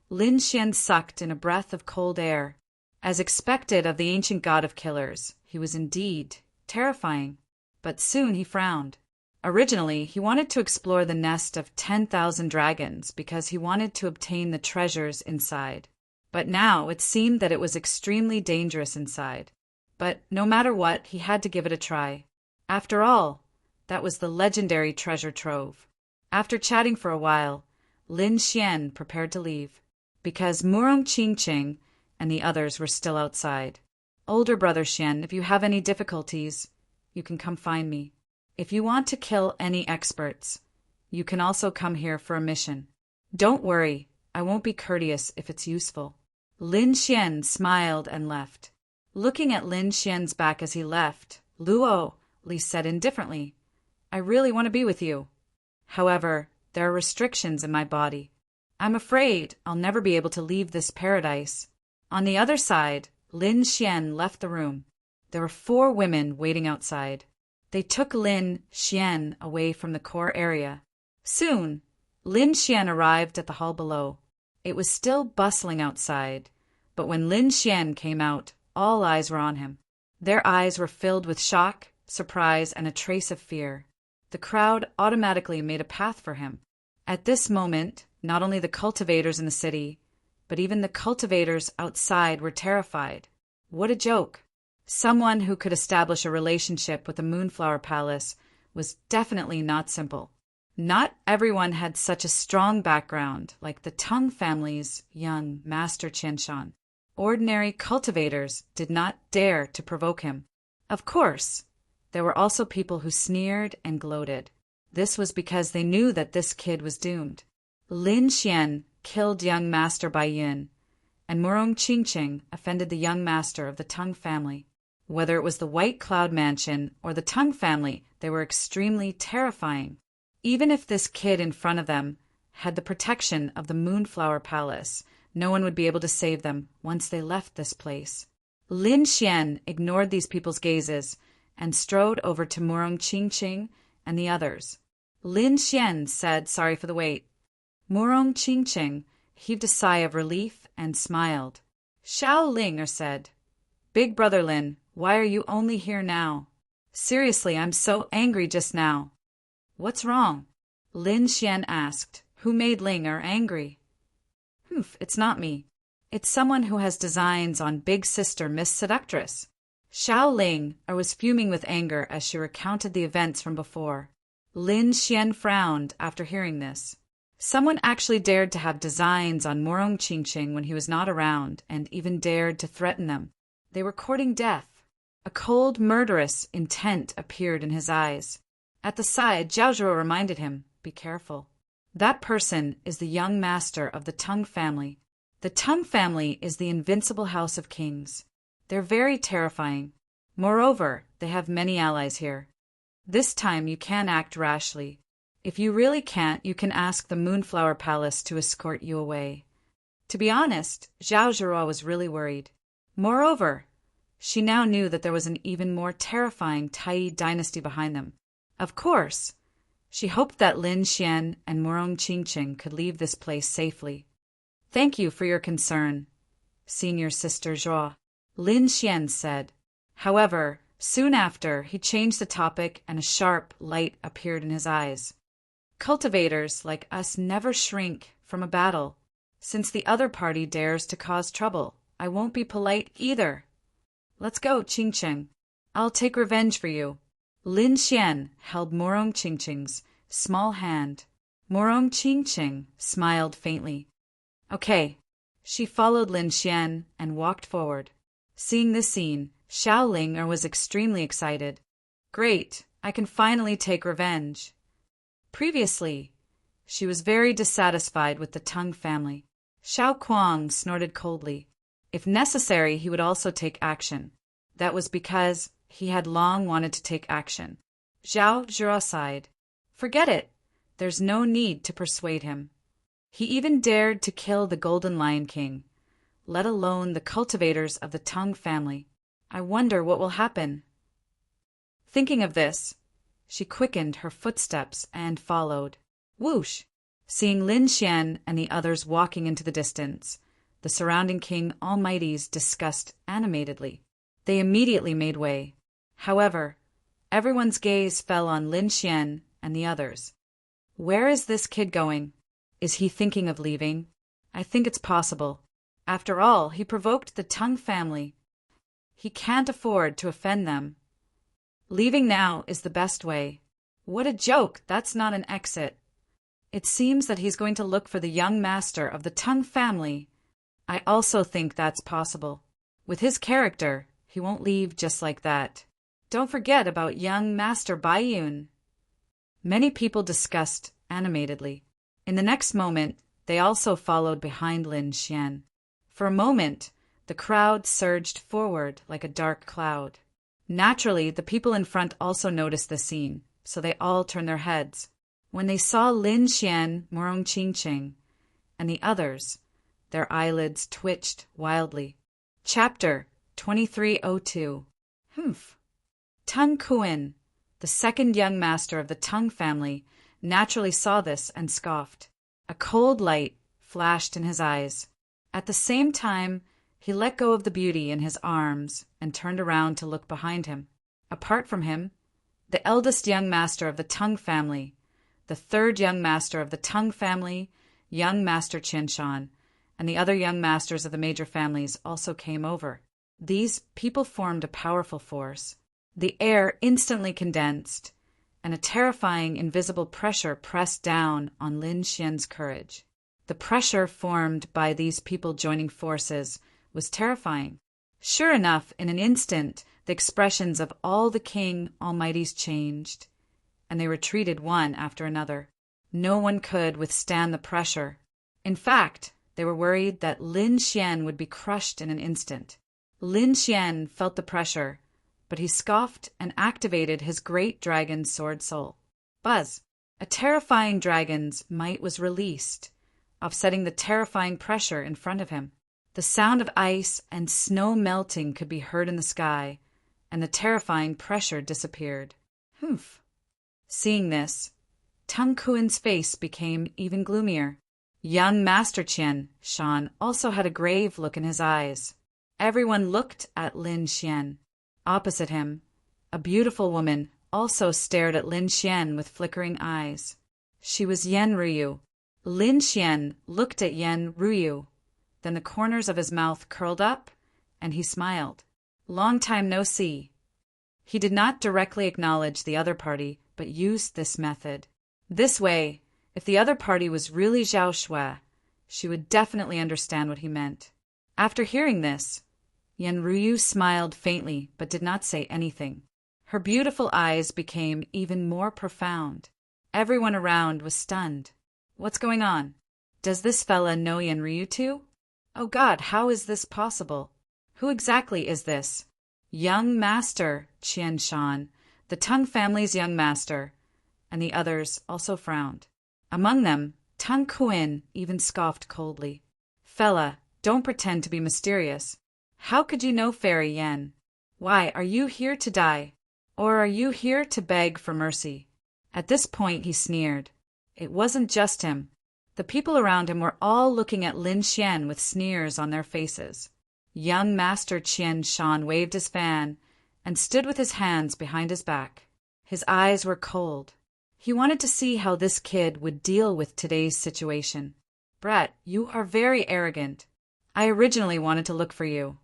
Lin Xian sucked in a breath of cold air. As expected of the ancient god of killers, he was indeed terrifying. But soon he frowned. Originally, he wanted to explore the nest of 10,000 dragons because he wanted to obtain the treasures inside. But now it seemed that it was extremely dangerous inside. But no matter what, he had to give it a try. After all, that was the legendary treasure trove. After chatting for a while, Lin Xian prepared to leave, because Murong Qingqing and the others were still outside. Older brother Xian, if you have any difficulties, you can come find me. If you want to kill any experts, you can also come here for a mission. Don't worry, I won't be courteous if it's useful. Lin Xian smiled and left. Looking at Lin Xian's back as he left, Luoli said indifferently, I really want to be with you. However, there are restrictions in my body. I'm afraid I'll never be able to leave this paradise. On the other side, Lin Xian left the room. There were 4 women waiting outside. They took Lin Xian away from the core area. Soon, Lin Xian arrived at the hall below. It was still bustling outside, but when Lin Xian came out, all eyes were on him. Their eyes were filled with shock, surprise, and a trace of fear. The crowd automatically made a path for him. At this moment, not only the cultivators in the city, but even the cultivators outside were terrified. What a joke! Someone who could establish a relationship with the Moonflower Palace was definitely not simple. Not everyone had such a strong background like the Tang family's young Master Qianshan. Ordinary cultivators did not dare to provoke him. Of course, there were also people who sneered and gloated. This was because they knew that this kid was doomed. Lin Xian killed young Master Bai Yun, and Murong Qingqing offended the young master of the Tang family. Whether it was the White Cloud Mansion or the Tang family, they were extremely terrifying. Even if this kid in front of them had the protection of the Moonflower Palace, no one would be able to save them once they left this place. Lin Xian ignored these people's gazes and strode over to Murong Qingqing and the others. Lin Xian said sorry for the wait. Murong Qingqing heaved a sigh of relief and smiled. Xiao Ling said, Big brother Lin, why are you only here now? Seriously, I'm so angry just now. What's wrong? Lin Xian asked. Who made Ling angry? It's not me. It's someone who has designs on Big Sister Miss Seductress. Xiao Ling was fuming with anger as she recounted the events from before. Lin Xian frowned after hearing this. Someone actually dared to have designs on Murong Qingqing when he was not around, and even dared to threaten them. They were courting death. A cold, murderous intent appeared in his eyes. At the side, Zhao Zhuo reminded him, be careful. That person is the young master of the Tang family. The Tang family is the invincible house of kings. They're very terrifying. Moreover, they have many allies here. This time you can act rashly. If you really can't, you can ask the Moonflower Palace to escort you away. To be honest, Zhao Zhuo was really worried. Moreover, She now knew that there was an even more terrifying Tai dynasty behind them. Of course, she hoped that Lin Xian and Murong Qingqing could leave this place safely. Thank you for your concern, Senior Sister Zhuo, Lin Xian said. However, soon after, he changed the topic and a sharp light appeared in his eyes. Cultivators like us never shrink from a battle. Since the other party dares to cause trouble, I won't be polite either. Let's go, Qingqing. I'll take revenge for you. Lin Xian held Murong Qingqing's small hand. Murong Qingqing smiled faintly. Okay. She followed Lin Xian and walked forward. Seeing this scene, Xiao Ling was extremely excited. Great, I can finally take revenge. Previously, she was very dissatisfied with the Tang family. Xiao Kuang snorted coldly. If necessary, he would also take action. That was because he had long wanted to take action. Zhao Zhuo sighed. Forget it. There's no need to persuade him. He even dared to kill the Golden Lion King, let alone the cultivators of the Tang family. I wonder what will happen. Thinking of this, she quickened her footsteps and followed. Whoosh! Seeing Lin Xian and the others walking into the distance, the surrounding King Almighties discussed animatedly. They immediately made way. However, everyone's gaze fell on Lin Xian and the others. Where is this kid going? Is he thinking of leaving? I think it's possible. After all, he provoked the Tang family. He can't afford to offend them. Leaving now is the best way. What a joke! That's not an exit. It seems that he's going to look for the young master of the Tang family. I also think that's possible. With his character, he won't leave just like that. Don't forget about young Master Baiyun. Many people discussed animatedly. In the next moment, they also followed behind Lin Xian. For a moment, the crowd surged forward like a dark cloud. Naturally, the people in front also noticed the scene, so they all turned their heads. When they saw Lin Xian, Murong Qingqing, and the others, their eyelids twitched wildly. Chapter 2302. Tang Kuan, the second young master of the Tang family, naturally saw this and scoffed. A cold light flashed in his eyes. At the same time, he let go of the beauty in his arms and turned around to look behind him. Apart from him, the eldest young master of the Tang family, the third young master of the Tang family, young Master Qianshan, and the other young masters of the major families also came over. These people formed a powerful force. The air instantly condensed, and a terrifying invisible pressure pressed down on Lin Xian's courage. The pressure formed by these people joining forces was terrifying. Sure enough, in an instant, the expressions of all the King Almighties changed, and they retreated one after another. No one could withstand the pressure. In fact, they were worried that Lin Xian would be crushed in an instant. Lin Xian felt the pressure, but he scoffed and activated his great dragon sword soul. Buzz! A terrifying dragon's might was released, offsetting the terrifying pressure in front of him. The sound of ice and snow melting could be heard in the sky, and the terrifying pressure disappeared. Seeing this, Tang Kuan's face became even gloomier. Young Master Qianshan also had a grave look in his eyes. Everyone looked at Lin Xian. Opposite him, a beautiful woman also stared at Lin Xian with flickering eyes. She was Yan Ruyu. Lin Xian looked at Yan Ruyu. Then the corners of his mouth curled up, and he smiled. Long time no see. He did not directly acknowledge the other party, but used this method. This way, if the other party was really Zhao Shui, she would definitely understand what he meant. After hearing this, Yan Ruyu smiled faintly but did not say anything. Her beautiful eyes became even more profound. Everyone around was stunned. What's going on? Does this fella know Yan Ruyu too? Oh God, how is this possible? Who exactly is this? Young Master Qianshan, the Tang family's young master, and the others also frowned. Among them, Tang Kuan even scoffed coldly. Fella, don't pretend to be mysterious. How could you know Fairy Yan? Why, are you here to die? Or are you here to beg for mercy? At this point he sneered. It wasn't just him. The people around him were all looking at Lin Xian with sneers on their faces. Young Master Qian Shan waved his fan and stood with his hands behind his back. His eyes were cold. He wanted to see how this kid would deal with today's situation. Brat, you are very arrogant. I originally wanted to look for you,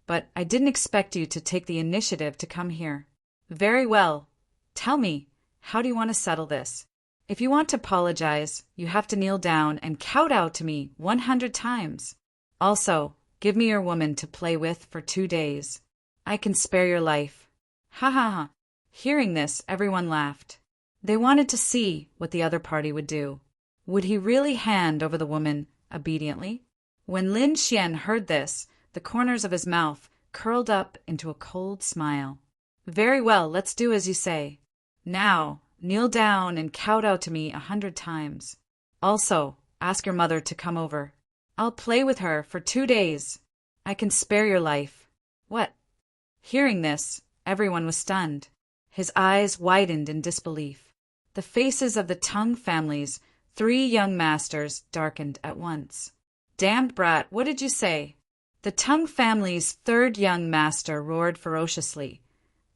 but I didn't expect you to take the initiative to come here. Very well. Tell me, how do you want to settle this? If you want to apologize, you have to kneel down and kowtow to me 100 times. Also, give me your woman to play with for 2 days. I can spare your life. Ha ha ha. Hearing this, everyone laughed. They wanted to see what the other party would do. Would he really hand over the woman obediently? When Lin Xian heard this, the corners of his mouth curled up into a cold smile. Very well, let's do as you say. Now, kneel down and kowtow to me 100 times. Also, ask your mother to come over. I'll play with her for 2 days. I can spare your life. What? Hearing this, everyone was stunned. His eyes widened in disbelief. The faces of the Tang family's 3 young masters darkened at once. Damned brat, what did you say? The Tang family's 3rd young master roared ferociously,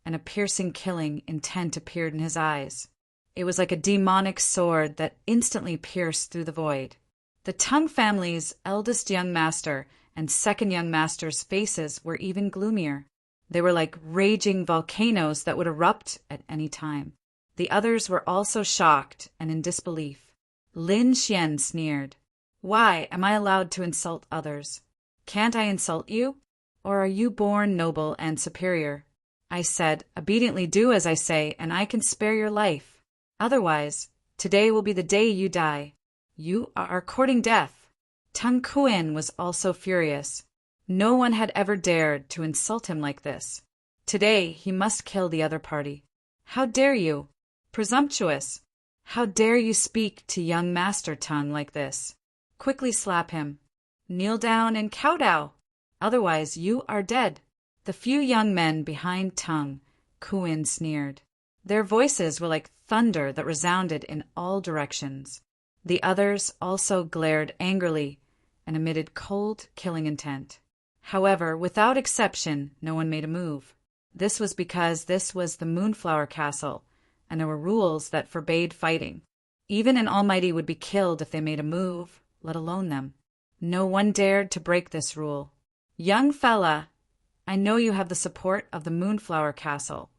and a piercing killing intent appeared in his eyes. It was like a demonic sword that instantly pierced through the void. The Tang family's eldest young master and 2nd young master's faces were even gloomier. They were like raging volcanoes that would erupt at any time. The others were also shocked and in disbelief. Lin Xian sneered. Why am I allowed to insult others? Can't I insult you? Or are you born noble and superior? I said, obediently do as I say, and I can spare your life. Otherwise, today will be the day you die. You are courting death. Tang Kuan was also furious. No one had ever dared to insult him like this. Today he must kill the other party. How dare you? Presumptuous! How dare you speak to young Master Tang like this? Quickly slap him. Kneel down and kowtow. Otherwise you are dead. The few young men behind Tang Kuan sneered. Their voices were like thunder that resounded in all directions. The others also glared angrily and emitted cold, killing intent. However, without exception, no one made a move. This was because this was the Moonflower Castle, and there were rules that forbade fighting. Even an almighty would be killed if they made a move, let alone them. No one dared to break this rule. Young fella, I know you have the support of the Moonflower Castle,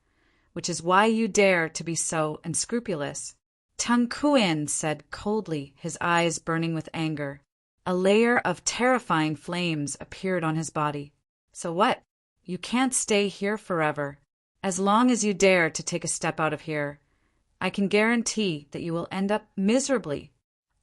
which is why you dare to be so unscrupulous. Tang Kuan said coldly, his eyes burning with anger. A layer of terrifying flames appeared on his body. So what? You can't stay here forever. As long as you dare to take a step out of here, I can guarantee that you will end up miserably.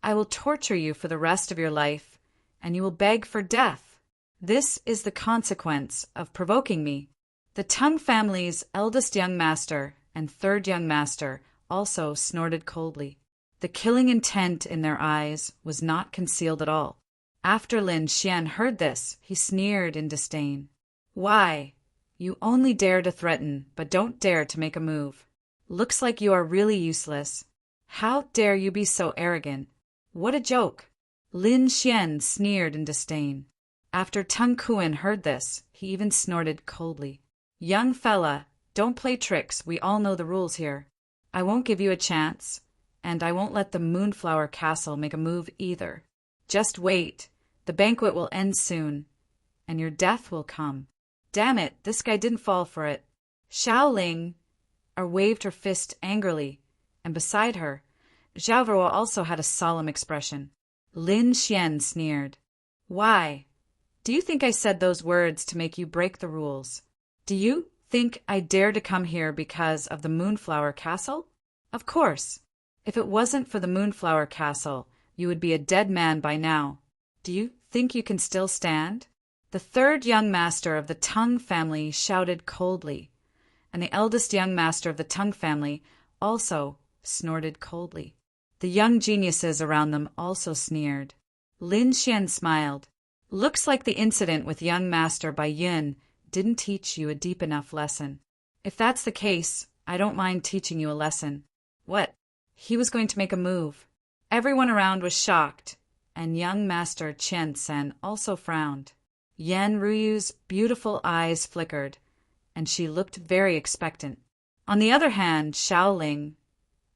I will torture you for the rest of your life, and you will beg for death. This is the consequence of provoking me. The Tang family's eldest young master and 3rd young master also snorted coldly. The killing intent in their eyes was not concealed at all. After Lin Xian heard this, he sneered in disdain. Why? You only dare to threaten, but don't dare to make a move. Looks like you are really useless. How dare you be so arrogant? What a joke! Lin Xian sneered in disdain. After Tang Kuan heard this, he even snorted coldly. Young fella, don't play tricks, we all know the rules here. I won't give you a chance. And I won't let the Moonflower Castle make a move either. Just wait. The banquet will end soon, and your death will come. Damn it, this guy didn't fall for it. Xiaoling waved her fist angrily, and beside her, Zhao Ruo also had a solemn expression. Lin Xian sneered. Why? Do you think I said those words to make you break the rules? Do you think I dare to come here because of the Moonflower Castle? Of course. If it wasn't for the Moonflower Castle, you would be a dead man by now. Do you think you can still stand? The 3rd young master of the Tang family shouted coldly, and the eldest young master of the Tang family also snorted coldly. The young geniuses around them also sneered. Lin Xian smiled. Looks like the incident with young Master Bai Yun didn't teach you a deep enough lesson. If that's the case, I don't mind teaching you a lesson. What? He was going to make a move. Everyone around was shocked, and young Master Chen Sen also frowned. Yan Ruyu's beautiful eyes flickered, and she looked very expectant. On the other hand, Zhao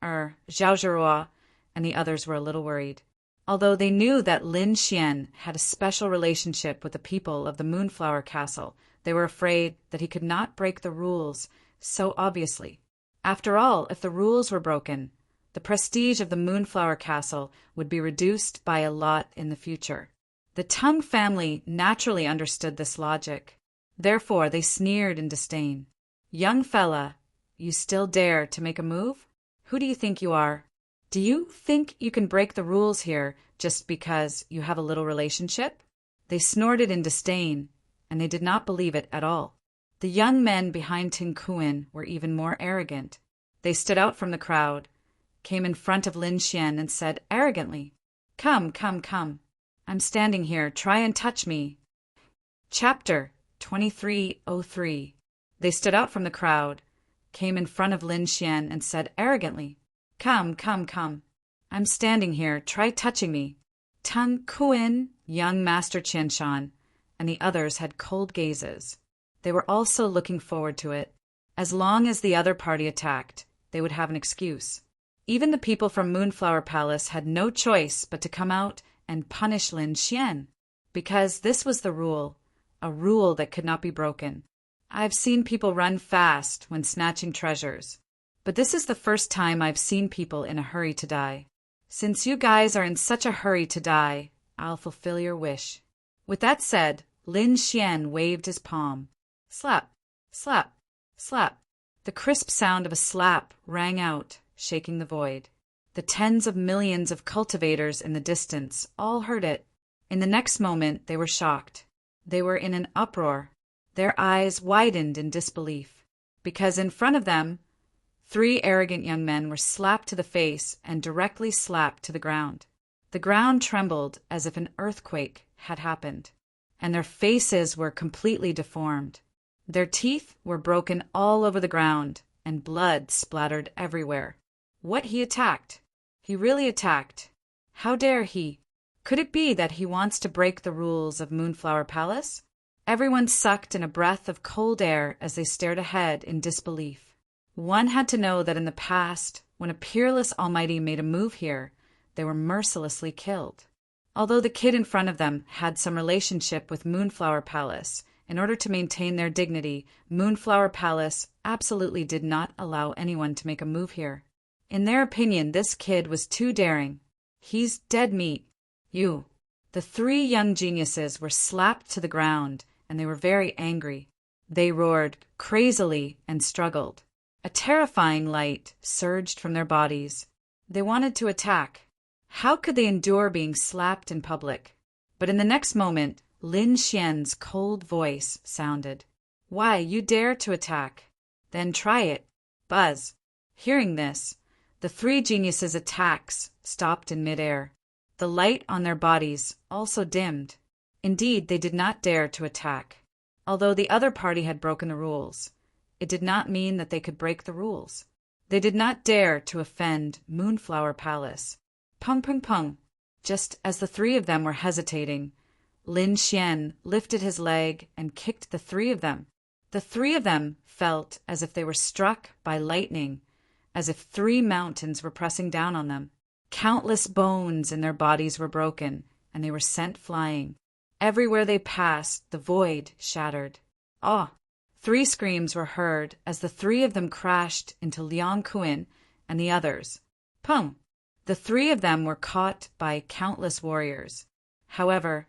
Zhao, and the others were a little worried. Although they knew that Lin Xian had a special relationship with the people of the Moonflower Castle, they were afraid that he could not break the rules so obviously. After all, if the rules were broken, the prestige of the Moonflower Castle would be reduced by a lot in the future. The Tung family naturally understood this logic. Therefore, they sneered in disdain. Young fella, you still dare to make a move? Who do you think you are? Do you think you can break the rules here just because you have a little relationship? They snorted in disdain, and they did not believe it at all. The young men behind Tin Kuan were even more arrogant. They stood out from the crowd, came in front of Lin Xian and said arrogantly, "Come, come, come. I'm standing here. Try and touch me." Chapter 2303. They stood out from the crowd, came in front of Lin Xian and said arrogantly, "Come, come, come. I'm standing here. Try touching me." Tung Kuan, young Master Qianshan, and the others had cold gazes. They were also looking forward to it. As long as the other party attacked, they would have an excuse. Even the people from Moonflower Palace had no choice but to come out and punish Lin Xian, because this was the rule, a rule that could not be broken. I've seen people run fast when snatching treasures, but this is the first time I've seen people in a hurry to die. Since you guys are in such a hurry to die, I'll fulfill your wish. With that said, Lin Xian waved his palm. Slap, slap, slap. The crisp sound of a slap rang out, shaking the void. The tens of millions of cultivators in the distance all heard it. In the next moment, they were shocked. They were in an uproar. Their eyes widened in disbelief, because in front of them, 3 arrogant young men were slapped to the face and directly slapped to the ground. The ground trembled as if an earthquake had happened, and their faces were completely deformed. Their teeth were broken all over the ground, and blood splattered everywhere. What, he attacked? He really attacked. How dare he? Could it be that he wants to break the rules of Moonflower Palace? Everyone sucked in a breath of cold air as they stared ahead in disbelief. One had to know that in the past, when a peerless almighty made a move here, they were mercilessly killed. Although the kid in front of them had some relationship with Moonflower Palace, in order to maintain their dignity, Moonflower Palace absolutely did not allow anyone to make a move here. In their opinion, this kid was too daring. He's dead meat. You. The 3 young geniuses were slapped to the ground, and they were very angry. They roared crazily and struggled. A terrifying light surged from their bodies. They wanted to attack. How could they endure being slapped in public? But in the next moment, Lin Xian's cold voice sounded. "Why, you dare to attack? Then try it. Buzz." Hearing this, the 3 geniuses' attacks stopped in midair. The light on their bodies also dimmed. Indeed, they did not dare to attack. Although the other party had broken the rules, it did not mean that they could break the rules. They did not dare to offend Moonflower Palace. Pung, pung, pung. Just as the 3 of them were hesitating, Lin Xian lifted his leg and kicked the 3 of them. The 3 of them felt as if they were struck by lightning, as if 3 mountains were pressing down on them. Countless bones in their bodies were broken, and they were sent flying. Everywhere they passed, the void shattered. Ah! 3 screams were heard as the 3 of them crashed into Liang Kuan and the others. Pung! The 3 of them were caught by countless warriors. However,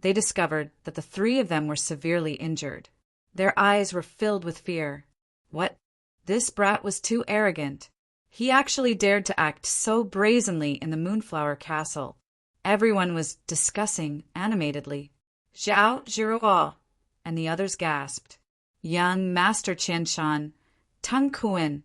they discovered that the 3 of them were severely injured. Their eyes were filled with fear. What? This brat was too arrogant. He actually dared to act so brazenly in the Moonflower Castle. Everyone was discussing animatedly. Zhao Zhiruo, and the others gasped. Young Master Qianshan, Tung Kuan,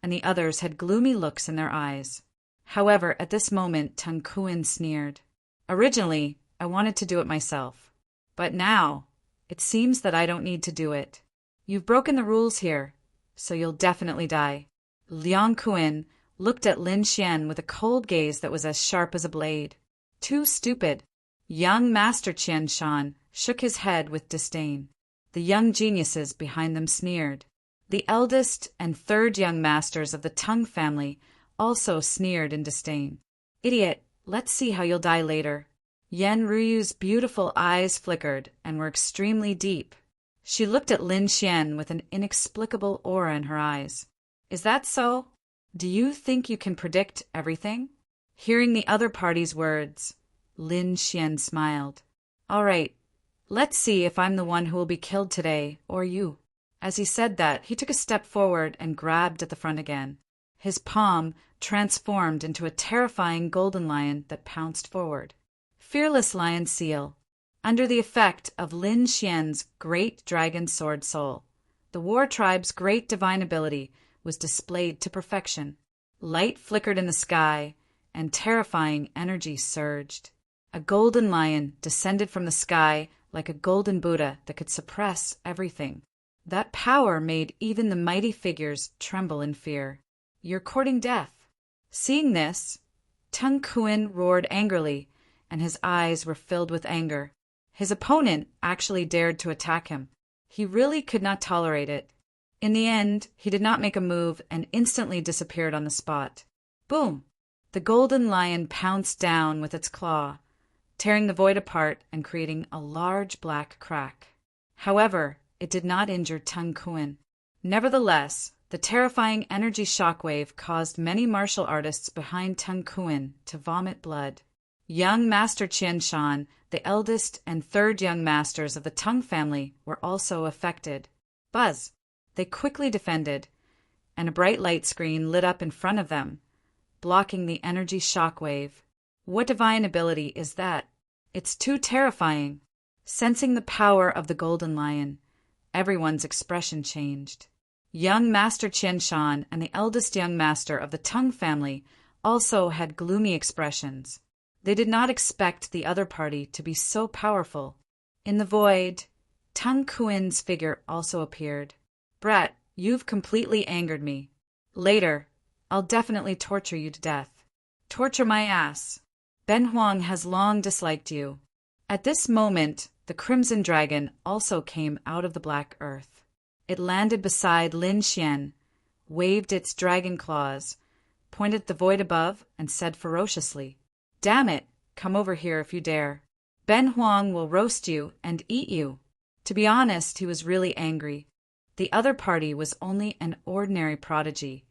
and the others had gloomy looks in their eyes. However, at this moment, Tung Kuan sneered. Originally, I wanted to do it myself, but now It seems that I don't need to do it. You've broken the rules here, so you'll definitely die. Liang Kuan looked at Lin Xian with a cold gaze that was as sharp as a blade. Too stupid. Young Master Qian Shan shook his head with disdain. The young geniuses behind them sneered. The eldest and third young masters of the Tang family also sneered in disdain. Idiot, let's see how you'll die later. Yan Ruyu's beautiful eyes flickered and were extremely deep. She looked at Lin Xian with an inexplicable aura in her eyes. Is that so? Do you think you can predict everything? Hearing the other party's words, Lin Xian smiled. All right, let's see if I'm the one who will be killed today, or you. As he said that, he took a step forward and grabbed at the front again. His palm transformed into a terrifying golden lion that pounced forward. Fearless lion seal. Under the effect of Lin Xian's great dragon sword soul, the war tribe's great divine ability was displayed to perfection. Light flickered in the sky, and terrifying energy surged. A golden lion descended from the sky like a golden Buddha that could suppress everything. That power made even the mighty figures tremble in fear. You're courting death. Seeing this, Tang Kuan roared angrily, and his eyes were filled with anger. His opponent actually dared to attack him. He really could not tolerate it. In the end, he did not make a move and instantly disappeared on the spot. Boom! The golden lion pounced down with its claw, tearing the void apart and creating a large black crack. However, it did not injure Tang Kuan. Nevertheless, the terrifying energy shockwave caused many martial artists behind Tang Kuan to vomit blood. Young Master Qian Shan, the eldest and third young masters of the Tang family, were also affected. Buzz! They quickly defended, and a bright light screen lit up in front of them, blocking the energy shockwave. What divine ability is that? It's too terrifying. Sensing the power of the golden lion, everyone's expression changed. Young Master Qian Shan and the eldest young master of the Tang family also had gloomy expressions. They did not expect the other party to be so powerful. In the void, Tang Kuan's figure also appeared. Brat, you've completely angered me. Later, I'll definitely torture you to death. Torture my ass. Ben Huang has long disliked you. At this moment, the Crimson Dragon also came out of the black earth. It landed beside Lin Xian, waved its dragon claws, pointed at the void above, and said ferociously, "Damn it, come over here if you dare. Ben Huang will roast you and eat you." To be honest, he was really angry. The other party was only an ordinary prodigy,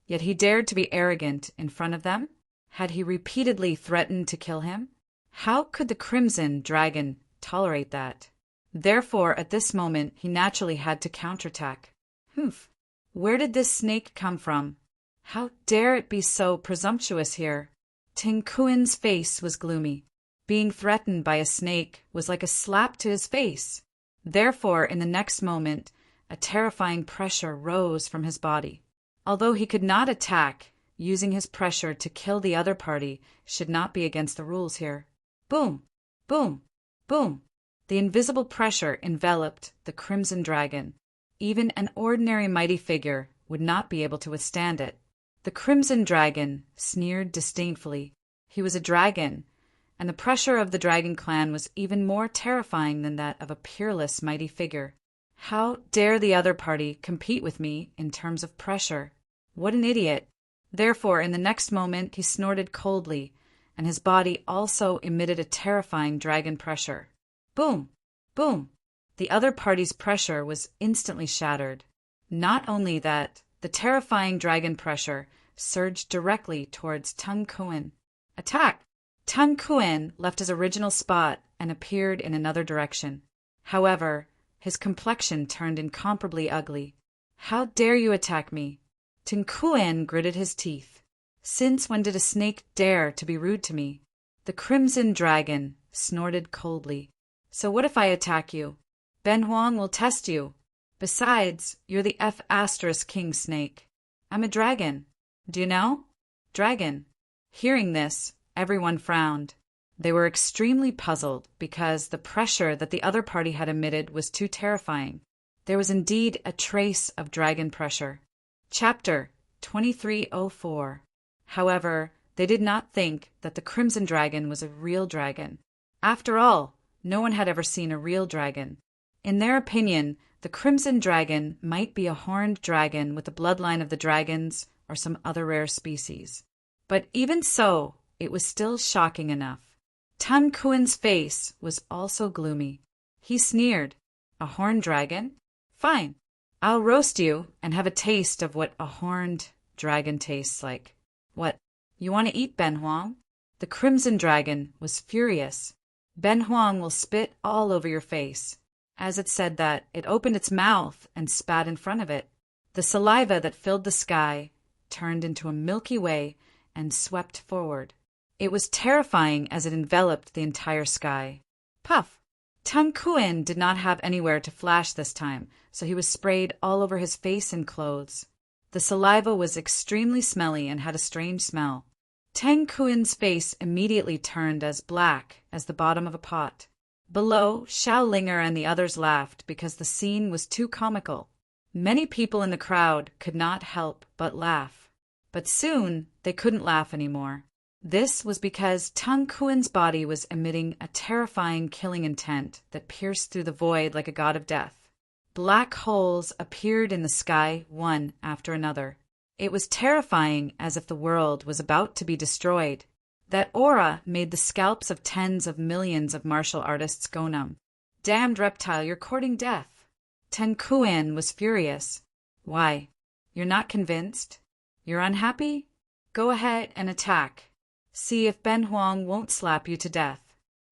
yet he dared to be arrogant in front of them? Had he repeatedly threatened to kill him? How could the Crimson Dragon tolerate that? Therefore, at this moment, he naturally had to counterattack. Humph! Where did this snake come from? How dare it be so presumptuous here? Tang Kuan's face was gloomy. Being threatened by a snake was like a slap to his face. Therefore, in the next moment, a terrifying pressure rose from his body. Although he could not attack, using his pressure to kill the other party should not be against the rules here. Boom! Boom! Boom! The invisible pressure enveloped the Crimson Dragon. Even an ordinary mighty figure would not be able to withstand it. The Crimson Dragon sneered disdainfully. He was a dragon, and the pressure of the Dragon Clan was even more terrifying than that of a peerless mighty figure. How dare the other party compete with me in terms of pressure? What an idiot! Therefore, in the next moment, he snorted coldly, and his body also emitted a terrifying dragon pressure. Boom! Boom! The other party's pressure was instantly shattered. Not only that, the terrifying dragon pressure surged directly towards Tang Kuan. Attack! Tang Kuan left his original spot and appeared in another direction. However, his complexion turned incomparably ugly. How dare you attack me? Tang Kuan gritted his teeth. Since when did a snake dare to be rude to me? The Crimson Dragon snorted coldly. So what if I attack you? Ben Huang will test you. Besides, you're the F** King Snake. I'm a dragon. Do you know? Dragon. Hearing this, everyone frowned. They were extremely puzzled because the pressure that the other party had emitted was too terrifying. There was indeed a trace of dragon pressure. Chapter 2304. However, they did not think that the Crimson Dragon was a real dragon. After all, no one had ever seen a real dragon. In their opinion, the Crimson Dragon might be a horned dragon with the bloodline of the dragons or some other rare species. But even so, it was still shocking enough. Tun Kuen's face was also gloomy. He sneered. A horned dragon? Fine. I'll roast you and have a taste of what a horned dragon tastes like. What, you want to eat Ben Huang? The Crimson Dragon was furious. Ben Huang will spit all over your face. As it said that, it opened its mouth and spat in front of it. The saliva that filled the sky turned into a Milky Way and swept forward. It was terrifying as it enveloped the entire sky. Puff! Tun Kuen did not have anywhere to flash this time, so he was sprayed all over his face and clothes. The saliva was extremely smelly and had a strange smell. Tang Kuen's face immediately turned as black as the bottom of a pot. Below, Xiao Linger and the others laughed because the scene was too comical. Many people in the crowd could not help but laugh. But soon they couldn't laugh anymore. This was because Tun Kuen's body was emitting a terrifying killing intent that pierced through the void like a god of death. Black holes appeared in the sky one after another. It was terrifying, as if the world was about to be destroyed. That aura made the scalps of tens of millions of martial artists go numb. Damned reptile, you're courting death. Tun Kuen was furious. Why? You're not convinced? You're unhappy? Go ahead and attack. See if Ben Huang won't slap you to death.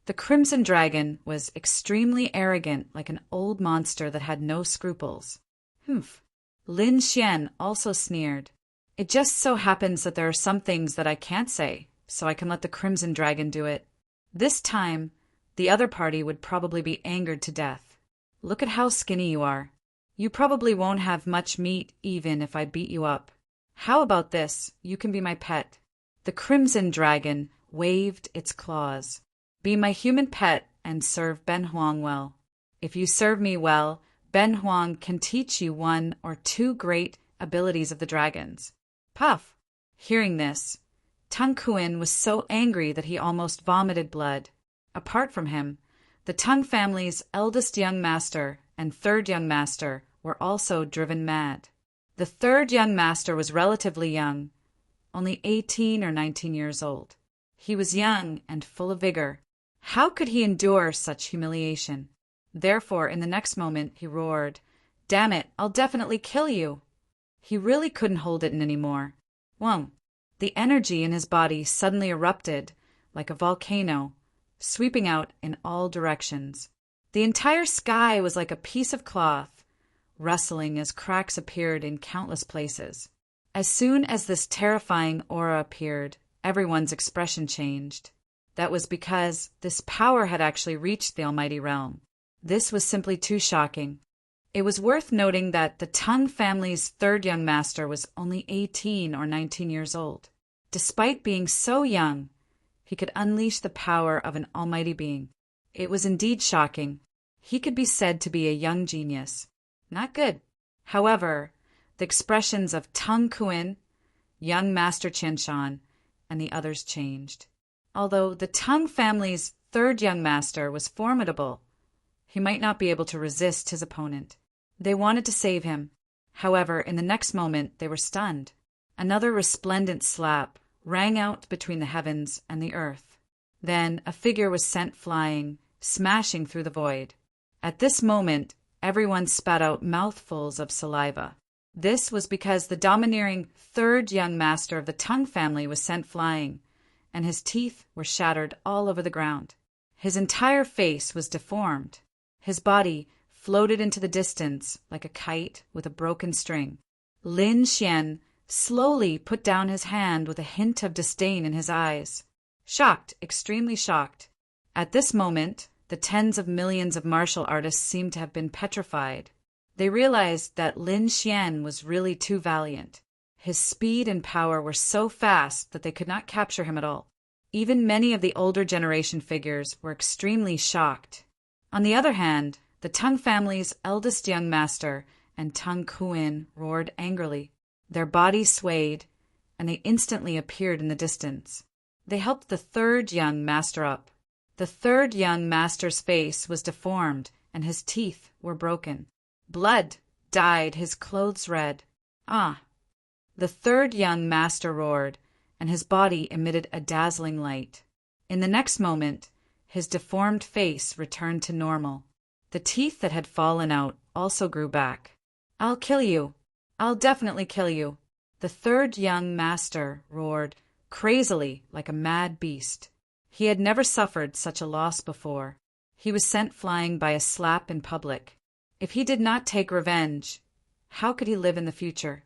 The Crimson Dragon was extremely arrogant, like an old monster that had no scruples. Humph. Lin Xian also sneered. It just so happens that there are some things that I can't say, so I can let the Crimson Dragon do it. This time, the other party would probably be angered to death. Look at how skinny you are. You probably won't have much meat even if I beat you up. How about this? You can be my pet. The Crimson Dragon waved its claws. Be my human pet and serve Ben Huang well. If you serve me well, Ben Huang can teach you one or two great abilities of the dragons. Puff! Hearing this, Tun Kuen was so angry that he almost vomited blood. Apart from him, the Tang family's eldest young master and third young master were also driven mad. The third young master was relatively young, only 18 or 19 years old. He was young and full of vigor. How could he endure such humiliation? Therefore, in the next moment, he roared, "Damn it, I'll definitely kill you!" He really couldn't hold it in anymore. Whoa! The energy in his body suddenly erupted like a volcano, sweeping out in all directions. The entire sky was like a piece of cloth, rustling as cracks appeared in countless places. As soon as this terrifying aura appeared, everyone's expression changed. That was because this power had actually reached the Almighty Realm. This was simply too shocking. It was worth noting that the Tang family's third young master was only 18 or 19 years old. Despite being so young, he could unleash the power of an almighty being. It was indeed shocking. He could be said to be a young genius. Not good. However, the expressions of Tun Kuen, young Master Qianshan, and the others changed. Although the Tang family's third young master was formidable, he might not be able to resist his opponent. They wanted to save him. However, in the next moment, they were stunned. Another resplendent slap rang out between the heavens and the earth. Then a figure was sent flying, smashing through the void. At this moment, everyone spat out mouthfuls of saliva. This was because the domineering third young master of the Tang family was sent flying, and his teeth were shattered all over the ground. His entire face was deformed. His body floated into the distance like a kite with a broken string. Lin Xian slowly put down his hand with a hint of disdain in his eyes. Shocked, extremely shocked. At this moment, the tens of millions of martial artists seemed to have been petrified. They realized that Lin Xian was really too valiant. His speed and power were so fast that they could not capture him at all. Even many of the older generation figures were extremely shocked. On the other hand, the Tang family's eldest young master and Tang Kuin roared angrily. Their bodies swayed, and they instantly appeared in the distance. They helped the third young master up. The third young master's face was deformed, and his teeth were broken. Blood dyed his clothes red. Ah! The third young master roared, and his body emitted a dazzling light. In the next moment, his deformed face returned to normal. The teeth that had fallen out also grew back. "I'll kill you. I'll definitely kill you," the third young master roared, crazily like a mad beast. He had never suffered such a loss before. He was sent flying by a slap in public. If he did not take revenge, how could he live in the future?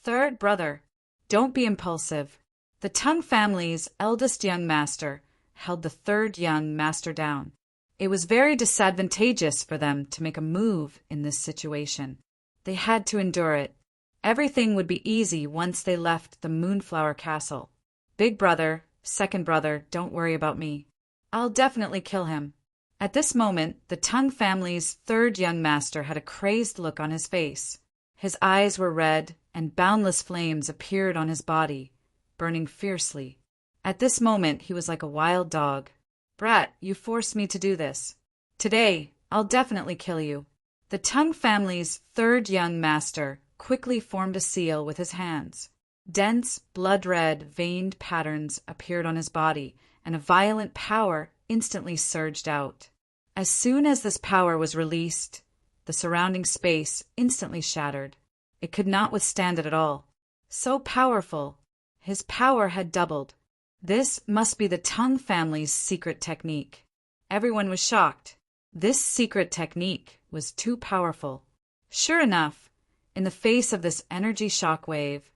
Third brother, don't be impulsive. The Tang family's eldest young master held the third young master down. It was very disadvantageous for them to make a move in this situation. They had to endure it. Everything would be easy once they left the Moonflower Castle. Big brother, second brother, don't worry about me. I'll definitely kill him. At this moment, the Tang family's third young master had a crazed look on his face. His eyes were red, and boundless flames appeared on his body, burning fiercely. At this moment, he was like a wild dog. "Brat, you forced me to do this. Today, I'll definitely kill you." The Tang family's third young master quickly formed a seal with his hands. Dense, blood-red, veined patterns appeared on his body, and a violent power instantly surged out. As soon as this power was released, the surrounding space instantly shattered. It could not withstand it at all. So powerful! His power had doubled. This must be the Tang family's secret technique. Everyone was shocked. This secret technique was too powerful. Sure enough, in the face of this energy shockwave,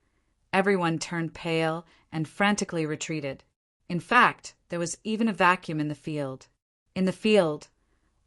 everyone turned pale and frantically retreated. In fact, there was even a vacuum in the field. In the field,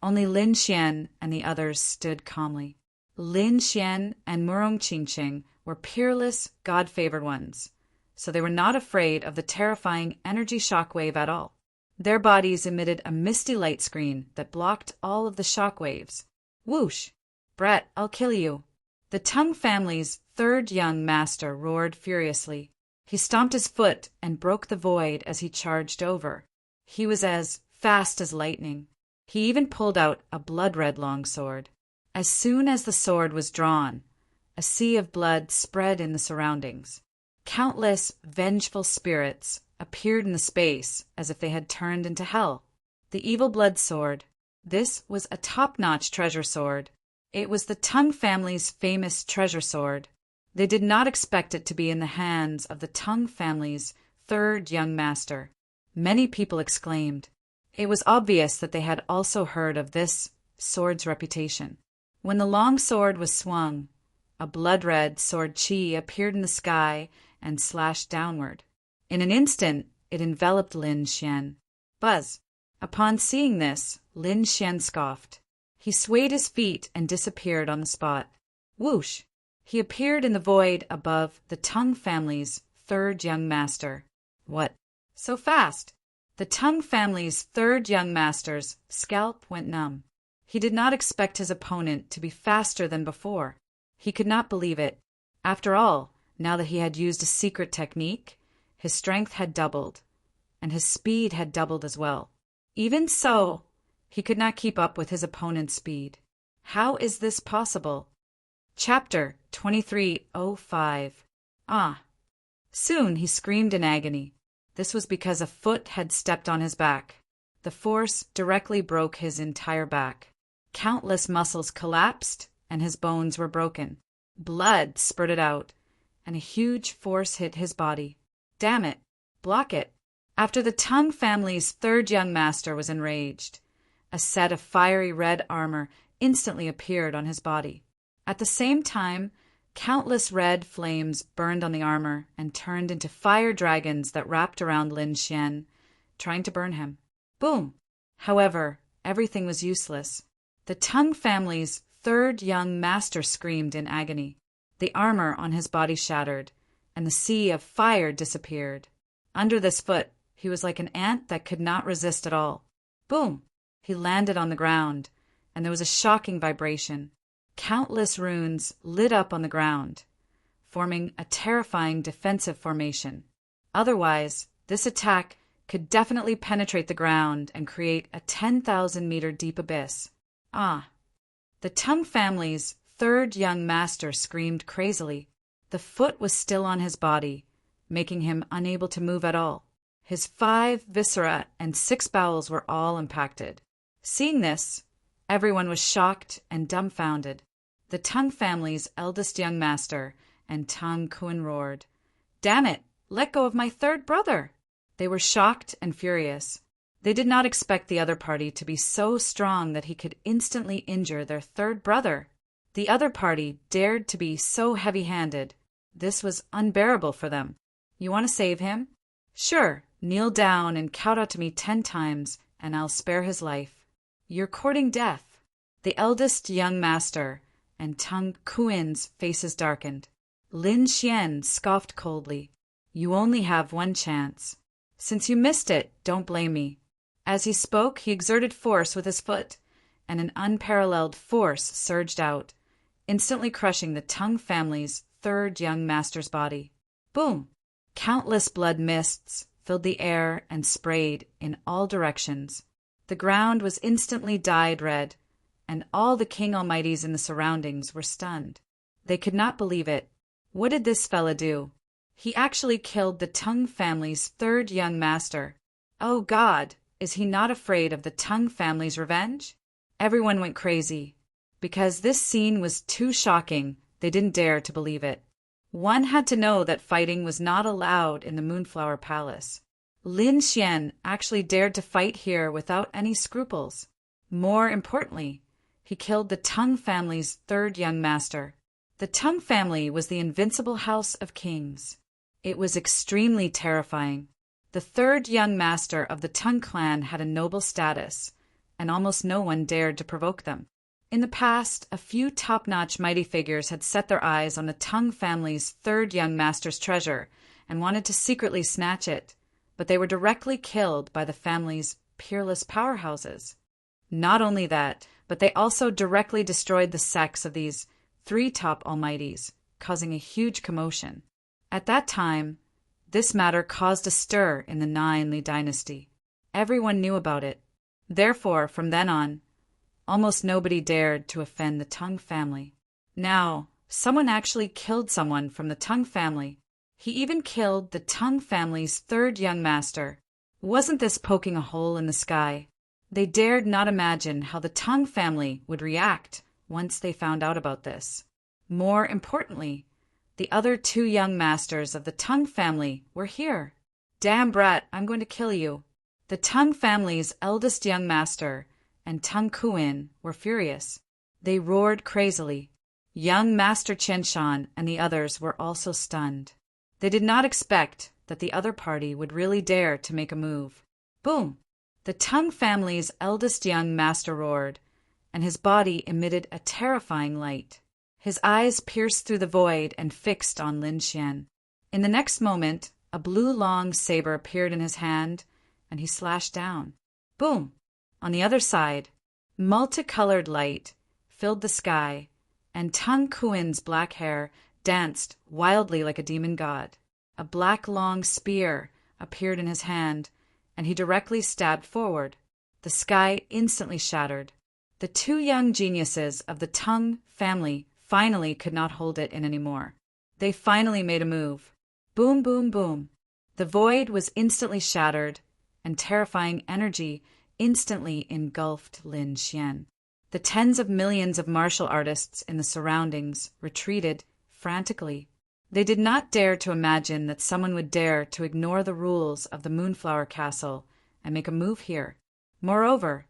only Lin Xian and the others stood calmly. Lin Xian and Murong Qingqing were peerless, God-favored ones, so they were not afraid of the terrifying energy shockwave at all. Their bodies emitted a misty light screen that blocked all of the shockwaves. Whoosh! "Brat, I'll kill you." The Tang family's third young master roared furiously. He stomped his foot and broke the void as he charged over. He was as fast as lightning. He even pulled out a blood-red longsword. As soon as the sword was drawn, a sea of blood spread in the surroundings. Countless vengeful spirits appeared in the space as if they had turned into hell. The evil blood sword. This was a top-notch treasure sword. It was the Tang family's famous treasure sword. They did not expect it to be in the hands of the Tang family's third young master. Many people exclaimed. It was obvious that they had also heard of this sword's reputation. When the long sword was swung, a blood-red sword chi appeared in the sky and slashed downward. In an instant, it enveloped Lin Xian. Buzz! Upon seeing this, Lin Xian scoffed. He swayed his feet and disappeared on the spot. Whoosh! He appeared in the void above the Tang family's third young master. What? So fast! The Tang family's third young master's scalp went numb. He did not expect his opponent to be faster than before. He could not believe it. After all, now that he had used a secret technique, his strength had doubled, and his speed had doubled as well. Even so, he could not keep up with his opponent's speed. How is this possible? Chapter 2305. Ah! Soon he screamed in agony. This was because a foot had stepped on his back. The force directly broke his entire back. Countless muscles collapsed, and his bones were broken. Blood spurted out, and a huge force hit his body. Damn it! Block it! After the Tang family's third young master was enraged, a set of fiery red armor instantly appeared on his body. At the same time, countless red flames burned on the armor and turned into fire dragons that wrapped around Lin Xian, trying to burn him. Boom! However, everything was useless. The Tang family's third young master screamed in agony. The armor on his body shattered, and the sea of fire disappeared. Under this foot, He was like an ant that could not resist at all. Boom! He landed on the ground, and there was a shocking vibration. Countless runes lit up on the ground, forming a terrifying defensive formation. Otherwise, this attack could definitely penetrate the ground and create a 10,000-meter deep abyss. Ah! The Tung family's third young master screamed crazily. The foot was still on his body, making him unable to move at all. His 5 viscera and 6 bowels were all impacted. Seeing this, everyone was shocked and dumbfounded. The Tung family's eldest young master and Tung Kuan roared, "Damn it! Let go of my third brother!" They were shocked and furious. They did not expect the other party to be so strong that he could instantly injure their third brother. The other party dared to be so heavy-handed. This was unbearable for them. "You want to save him? Sure, kneel down and count out to me 10 times, and I'll spare his life. You're courting death." The eldest young master and Tung Kuan's faces darkened. Lin Xian scoffed coldly. "You only have one chance. Since you missed it, don't blame me." As he spoke, he exerted force with his foot, and an unparalleled force surged out, instantly crushing the Tung family's third young master's body. Boom! Countless blood mists filled the air and sprayed in all directions. The ground was instantly dyed red, and all the King Almighties in the surroundings were stunned. They could not believe it. What did this fella do? He actually killed the Tung family's third young master. Oh God, is he not afraid of the Tung family's revenge? Everyone went crazy. Because this scene was too shocking, they didn't dare to believe it. One had to know that fighting was not allowed in the Moonflower Palace. Lin Xian actually dared to fight here without any scruples. More importantly, he killed the Tung family's third young master. The Tung family was the invincible house of kings. It was extremely terrifying. The third young master of the Tung clan had a noble status, and almost no one dared to provoke them. In the past, a few top-notch mighty figures had set their eyes on the Tung family's third young master's treasure and wanted to secretly snatch it, but they were directly killed by the family's peerless powerhouses. Not only that, but they also directly destroyed the sex of these 3 top almighties, causing a huge commotion. At that time, this matter caused a stir in the Nine Li dynasty. Everyone knew about it. Therefore, from then on, almost nobody dared to offend the Tung family. Now, someone actually killed someone from the Tung family. He even killed the Tung family's third young master. Wasn't this poking a hole in the sky? They dared not imagine how the Tung family would react once they found out about this. More importantly, the other 2 young masters of the Tung family were here. "Damn brat, I'm going to kill you." The Tung family's eldest young master and Tung Kuan were furious. They roared crazily. Young Master Qianshan and the others were also stunned. They did not expect that the other party would really dare to make a move. Boom! The Tung family's eldest young master roared, and his body emitted a terrifying light. His eyes pierced through the void and fixed on Lin Xian. In the next moment, a blue long saber appeared in his hand, and he slashed down. Boom! On the other side, multicolored light filled the sky, and Tung Kuan's black hair danced wildly like a demon god. A black long spear appeared in his hand, and he directly stabbed forward. The sky instantly shattered. The 2 young geniuses of the Tung family finally could not hold it in anymore. They finally made a move. Boom, boom, boom. The void was instantly shattered, and terrifying energy instantly engulfed Lin Xian. The tens of millions of martial artists in the surroundings retreated frantically. They did not dare to imagine that someone would dare to ignore the rules of the Moonflower Castle and make a move here. Moreover,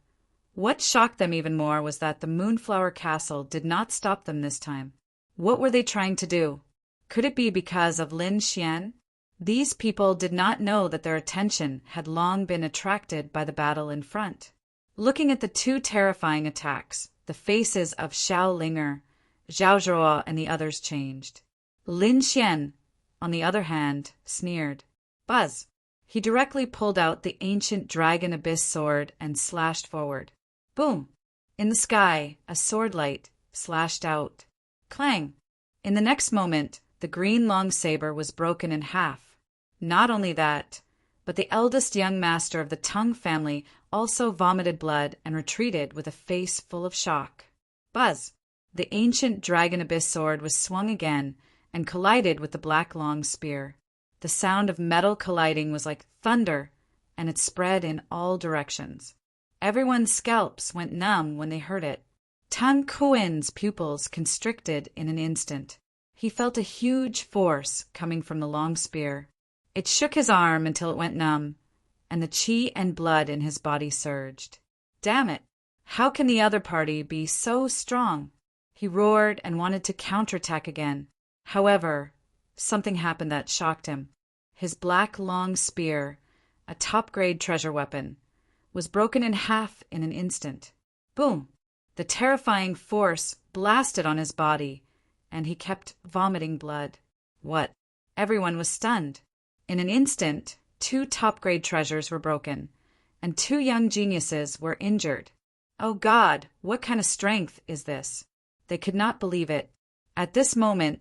what shocked them even more was that the Moonflower Castle did not stop them this time. What were they trying to do? Could it be because of Lin Xian? These people did not know that their attention had long been attracted by the battle in front. Looking at the 2 terrifying attacks, the faces of Xiao Linger, Zhao Zhuo, and the others changed. Lin Xian, on the other hand, sneered. "Buzz, He directly pulled out the ancient dragon abyss sword and slashed forward. Boom! In the sky, a sword light slashed out. Clang! In the next moment, the green long saber was broken in half. Not only that, but the eldest young master of the Tongue family also vomited blood and retreated with a face full of shock. Buzz! The ancient dragon abyss sword was swung again and collided with the black long spear. The sound of metal colliding was like thunder, and it spread in all directions. Everyone's scalps went numb when they heard it. Tung Kuin's pupils constricted in an instant. He felt a huge force coming from the long spear. It shook his arm until it went numb, and the chi and blood in his body surged. Damn it! How can the other party be so strong? He roared and wanted to counterattack again. However, something happened that shocked him. His black long spear, a top-grade treasure weapon, was broken in half in an instant. Boom! The terrifying force blasted on his body, and he kept vomiting blood. What? Everyone was stunned. In an instant, 2 top-grade treasures were broken, and 2 young geniuses were injured. Oh God, what kind of strength is this? They could not believe it. At this moment,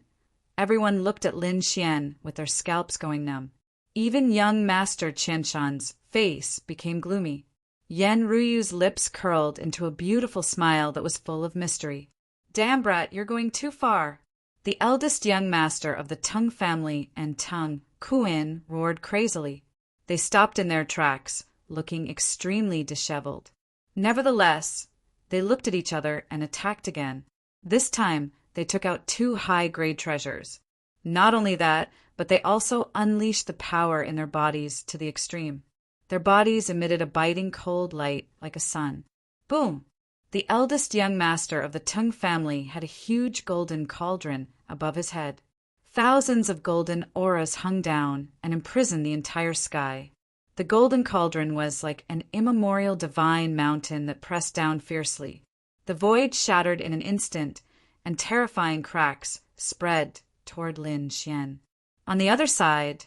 everyone looked at Lin Xian with their scalps going numb. Even young Master Qianshan's face became gloomy. Yen Ruyu's lips curled into a beautiful smile that was full of mystery. Damn, brat, you're going too far. The eldest young master of the Tongue family and Tung Kuin roared crazily. They stopped in their tracks, looking extremely disheveled. Nevertheless, they looked at each other and attacked again. This time, they took out 2 high-grade treasures. Not only that, but they also unleashed the power in their bodies to the extreme. Their bodies emitted a biting cold light like a sun. Boom! The eldest young master of the Tung family had a huge golden cauldron above his head. Thousands of golden auras hung down and imprisoned the entire sky. The golden cauldron was like an immemorial divine mountain that pressed down fiercely. The void shattered in an instant, and terrifying cracks spread toward Lin Xian. On the other side,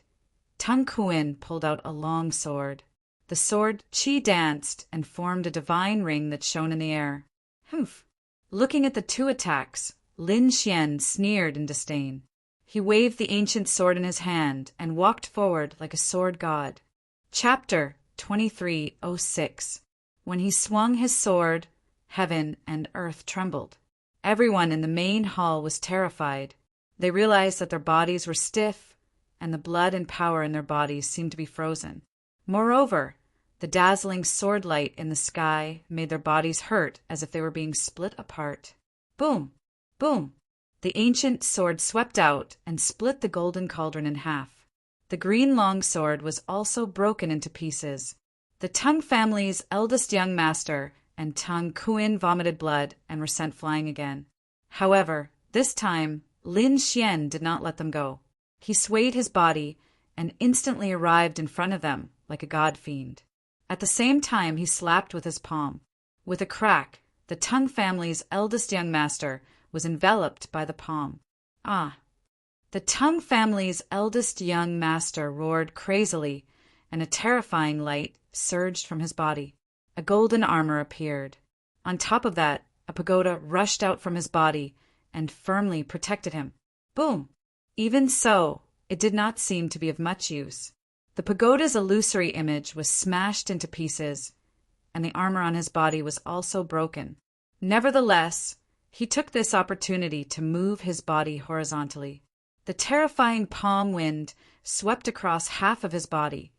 Tung Kuin pulled out a long sword. The sword chi danced and formed a divine ring that shone in the air. Humph! Looking at the 2 attacks, Lin Xian sneered in disdain. He waved the ancient sword in his hand and walked forward like a sword god. Chapter 2306. When he swung his sword, heaven and earth trembled. Everyone in the main hall was terrified. They realized that their bodies were stiff, and the blood and power in their bodies seemed to be frozen. Moreover, the dazzling sword light in the sky made their bodies hurt as if they were being split apart. Boom! Boom! The ancient sword swept out and split the golden cauldron in half. The green long sword was also broken into pieces. The Tung family's eldest young master and Tung Kuin vomited blood and were sent flying again. However, this time, Lin Xian did not let them go. He swayed his body and instantly arrived in front of them like a god fiend. At the same time, he slapped with his palm. With a crack, the Tung family's eldest young master was enveloped by the palm. Ah! The Tung family's eldest young master roared crazily, and a terrifying light surged from his body. A golden armor appeared. On top of that, a pagoda rushed out from his body and firmly protected him. Boom! Even so, it did not seem to be of much use. The pagoda's illusory image was smashed into pieces, and the armor on his body was also broken. Nevertheless, he took this opportunity to move his body horizontally. The terrifying palm wind swept across half of his body,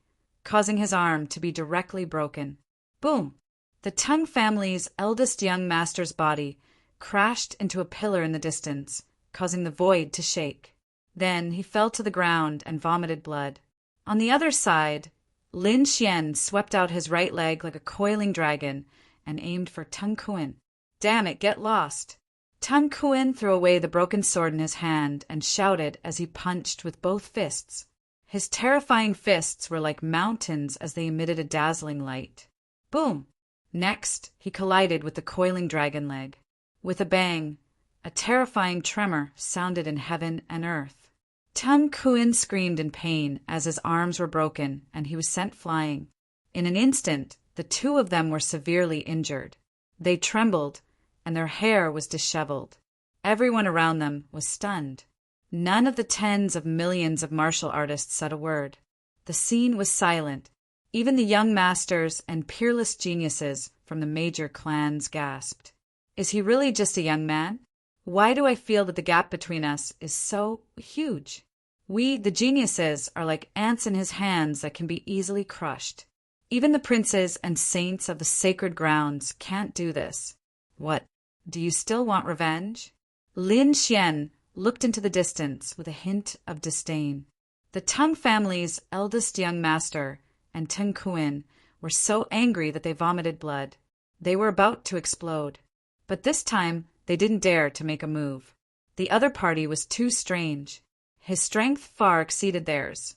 causing his arm to be directly broken. Boom! The Tung family's eldest young master's body crashed into a pillar in the distance, causing the void to shake. Then he fell to the ground and vomited blood. On the other side, Lin Xian swept out his right leg like a coiling dragon and aimed for Tung Kuin. Damn it, get lost! Tung Kuin threw away the broken sword in his hand and shouted as he punched with both fists. His terrifying fists were like mountains as they emitted a dazzling light. Boom! Next, he collided with the coiling dragon leg. With a bang, a terrifying tremor sounded in heaven and earth. Tung Kuan screamed in pain as his arms were broken and he was sent flying. In an instant, the two of them were severely injured. They trembled, and their hair was disheveled. Everyone around them was stunned. None of the tens of millions of martial artists said a word. The scene was silent. Even the young masters and peerless geniuses from the major clans gasped. Is he really just a young man? Why do I feel that the gap between us is so huge? We, the geniuses, are like ants in his hands that can be easily crushed. Even the princes and saints of the sacred grounds can't do this. What, do you still want revenge? Lin Xian looked into the distance with a hint of disdain. The Tung family's eldest young master and Tung Kuan were so angry that they vomited blood. They were about to explode. But this time, they didn't dare to make a move. The other party was too strange. His strength far exceeded theirs,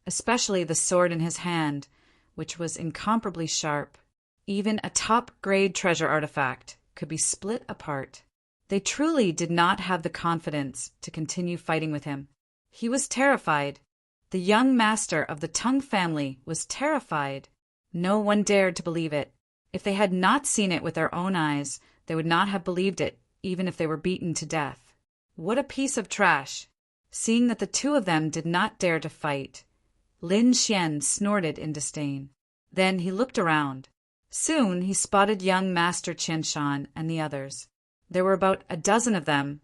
especially the sword in his hand, which was incomparably sharp. Even a top-grade treasure artifact could be split apart. They truly did not have the confidence to continue fighting with him. He was terrified. The young master of the Tung family was terrified. No one dared to believe it. If they had not seen it with their own eyes, they would not have believed it, even if they were beaten to death. What a piece of trash! Seeing that the two of them did not dare to fight, Lin Xian snorted in disdain. Then he looked around. Soon he spotted young Master Qianshan and the others. There were about a dozen of them,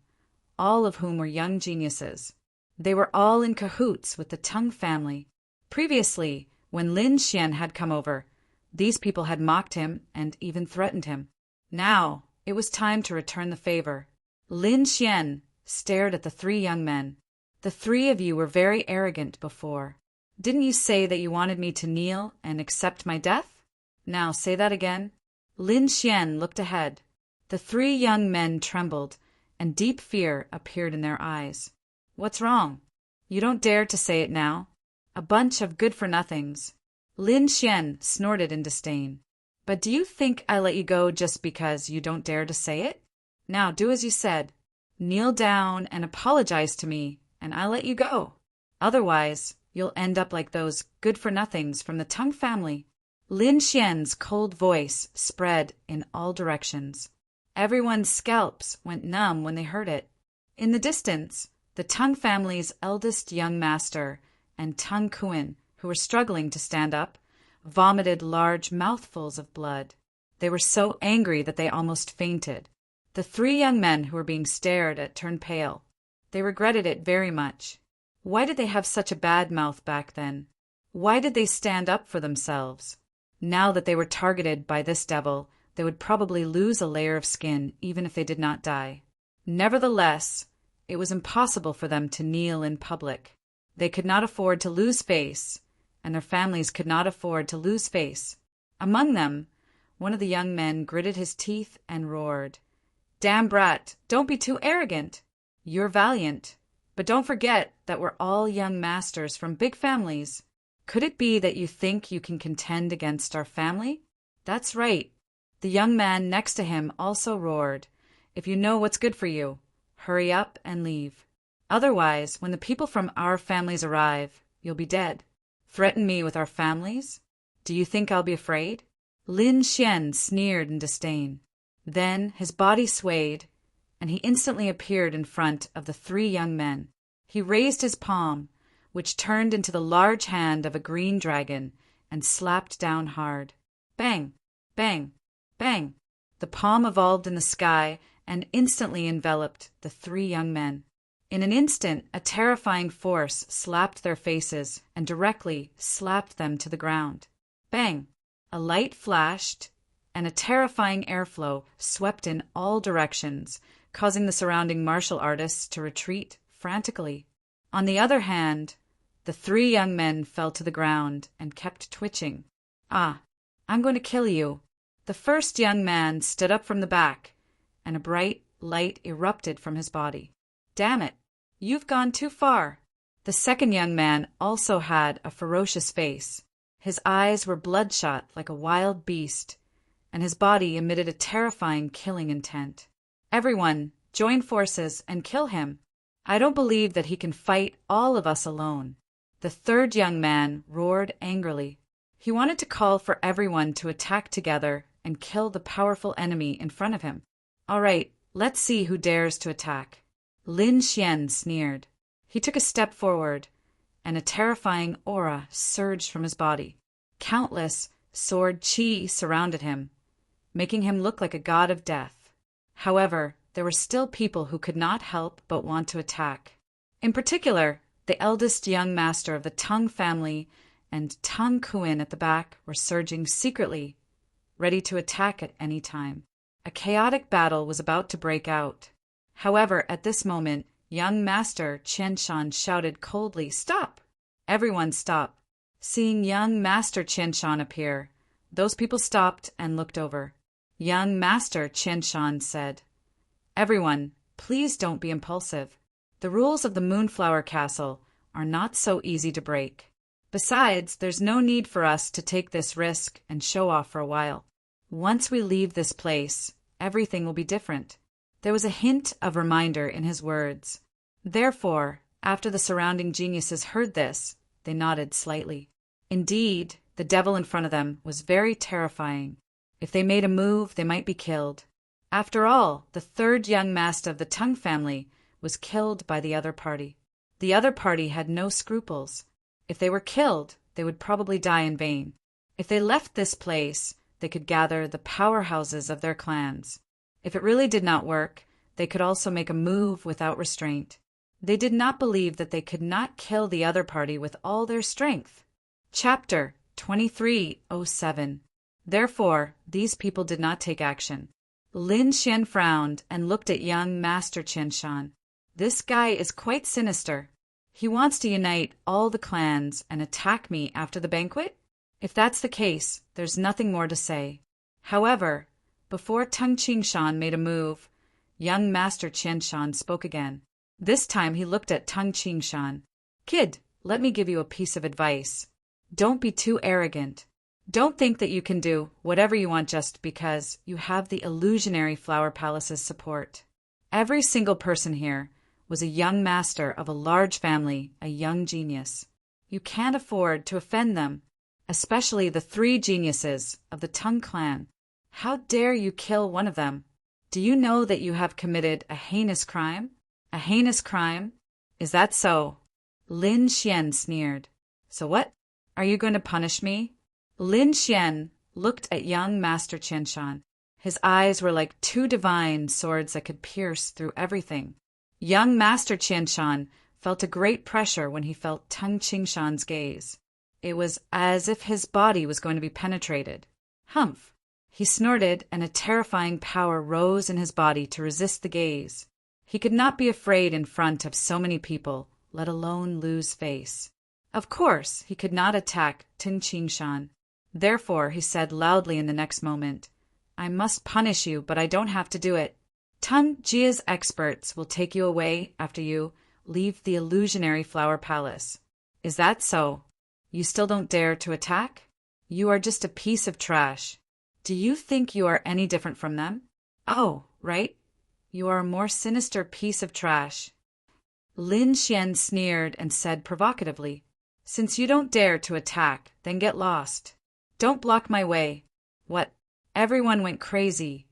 all of whom were young geniuses. They were all in cahoots with the Tung family. Previously, when Lin Xian had come over, these people had mocked him and even threatened him. Now, it was time to return the favor. Lin Xian stared at the three young men. The three of you were very arrogant before. Didn't you say that you wanted me to kneel and accept my death? Now say that again. Lin Xian looked ahead. The three young men trembled, and deep fear appeared in their eyes. What's wrong? You don't dare to say it now. A bunch of good-for-nothings. Lin Xian snorted in disdain. But do you think I let you go just because you don't dare to say it? Now do as you said. Kneel down and apologize to me, and I'll let you go. Otherwise, you'll end up like those good-for-nothings from the Tung family. Lin Xian's cold voice spread in all directions. Everyone's scalps went numb when they heard it. In the distance, the Tung family's eldest young master and Tung Kuan, who were struggling to stand up, vomited large mouthfuls of blood. They were so angry that they almost fainted. The three young men who were being stared at turned pale. They regretted it very much. Why did they have such a bad mouth back then? Why did they stand up for themselves? Now that they were targeted by this devil, they would probably lose a layer of skin even if they did not die. Nevertheless, it was impossible for them to kneel in public. They could not afford to lose face, and their families could not afford to lose face. Among them, one of the young men gritted his teeth and roared, "Damn brat, don't be too arrogant. You're valiant, but don't forget that we're all young masters from big families. Could it be that you think you can contend against our family?" "That's right." The young man next to him also roared, "If you know what's good for you, hurry up and leave. Otherwise, when the people from our families arrive, you'll be dead. Threaten me with our families? Do you think I'll be afraid?" Lin Xian sneered in disdain. Then his body swayed, and he instantly appeared in front of the three young men. He raised his palm, which turned into the large hand of a green dragon, and slapped down hard. Bang! Bang! Bang! The palm evolved in the sky and instantly enveloped the three young men. In an instant, a terrifying force slapped their faces and directly slapped them to the ground. Bang! A light flashed, and a terrifying airflow swept in all directions, causing the surrounding martial artists to retreat frantically. On the other hand, the three young men fell to the ground and kept twitching. "Ah, I'm going to kill you." The first young man stood up from the back, and a bright light erupted from his body. "Damn it, you've gone too far." The second young man also had a ferocious face. His eyes were bloodshot like a wild beast, and his body emitted a terrifying killing intent. "Everyone, join forces and kill him." I don't believe that he can fight all of us alone. The third young man roared angrily. He wanted to call for everyone to attack together and kill the powerful enemy in front of him. All right, let's see who dares to attack. Lin Xian sneered. He took a step forward, and a terrifying aura surged from his body. Countless sword qi surrounded him, making him look like a god of death. However, there were still people who could not help but want to attack. In particular, the eldest young master of the Tang family and Tang Kuan at the back were surging secretly, ready to attack at any time. A chaotic battle was about to break out. However, at this moment, young master Qianshan shouted coldly, "Stop!" Everyone stopped. Seeing young master Qianshan appear, those people stopped and looked over. Young master Qianshan said, "Everyone, please don't be impulsive. The rules of the Moonflower Castle are not so easy to break. Besides, there's no need for us to take this risk and show off for a while. Once we leave this place, everything will be different." There was a hint of reminder in his words. Therefore, after the surrounding geniuses heard this, they nodded slightly. Indeed, the devil in front of them was very terrifying. If they made a move, they might be killed. After all, the third young master of the Tang family was killed by the other party. The other party had no scruples. If they were killed, they would probably die in vain. If they left this place, they could gather the powerhouses of their clans. If it really did not work, they could also make a move without restraint. They did not believe that they could not kill the other party with all their strength. Chapter 2307. Therefore, these people did not take action. Lin Xian frowned and looked at young Master Qianshan. This guy is quite sinister. He wants to unite all the clans and attack me after the banquet? If that's the case, there's nothing more to say. However, before Tang Qingshan made a move, young Master Qianshan spoke again. This time he looked at Tang Qingshan. "Kid, let me give you a piece of advice. Don't be too arrogant. Don't think that you can do whatever you want just because you have the illusionary Flower Palace's support. Every single person here was a young master of a large family, a young genius. You can't afford to offend them, especially the three geniuses of the Tang clan. How dare you kill one of them? Do you know that you have committed a heinous crime? A heinous crime? Is that so?" Lin Xian sneered. "So what? Are you going to punish me?" Lin Xian looked at young Master Qianshan. His eyes were like two divine swords that could pierce through everything. Young Master Qianshan felt a great pressure when he felt Tang Qingshan's gaze. It was as if his body was going to be penetrated. Humph! He snorted, and a terrifying power rose in his body to resist the gaze. He could not be afraid in front of so many people, let alone lose face. Of course, he could not attack Tang Qingshan. Therefore, he said loudly in the next moment, "I must punish you, but I don't have to do it. Tang Jia's experts will take you away after you leave the illusionary Flower Palace. Is that so? You still don't dare to attack? You are just a piece of trash. Do you think you are any different from them? Oh, right. You are a more sinister piece of trash." Lin Xian sneered and said provocatively, "Since you don't dare to attack, then get lost. Don't block my way." What? Everyone went crazy,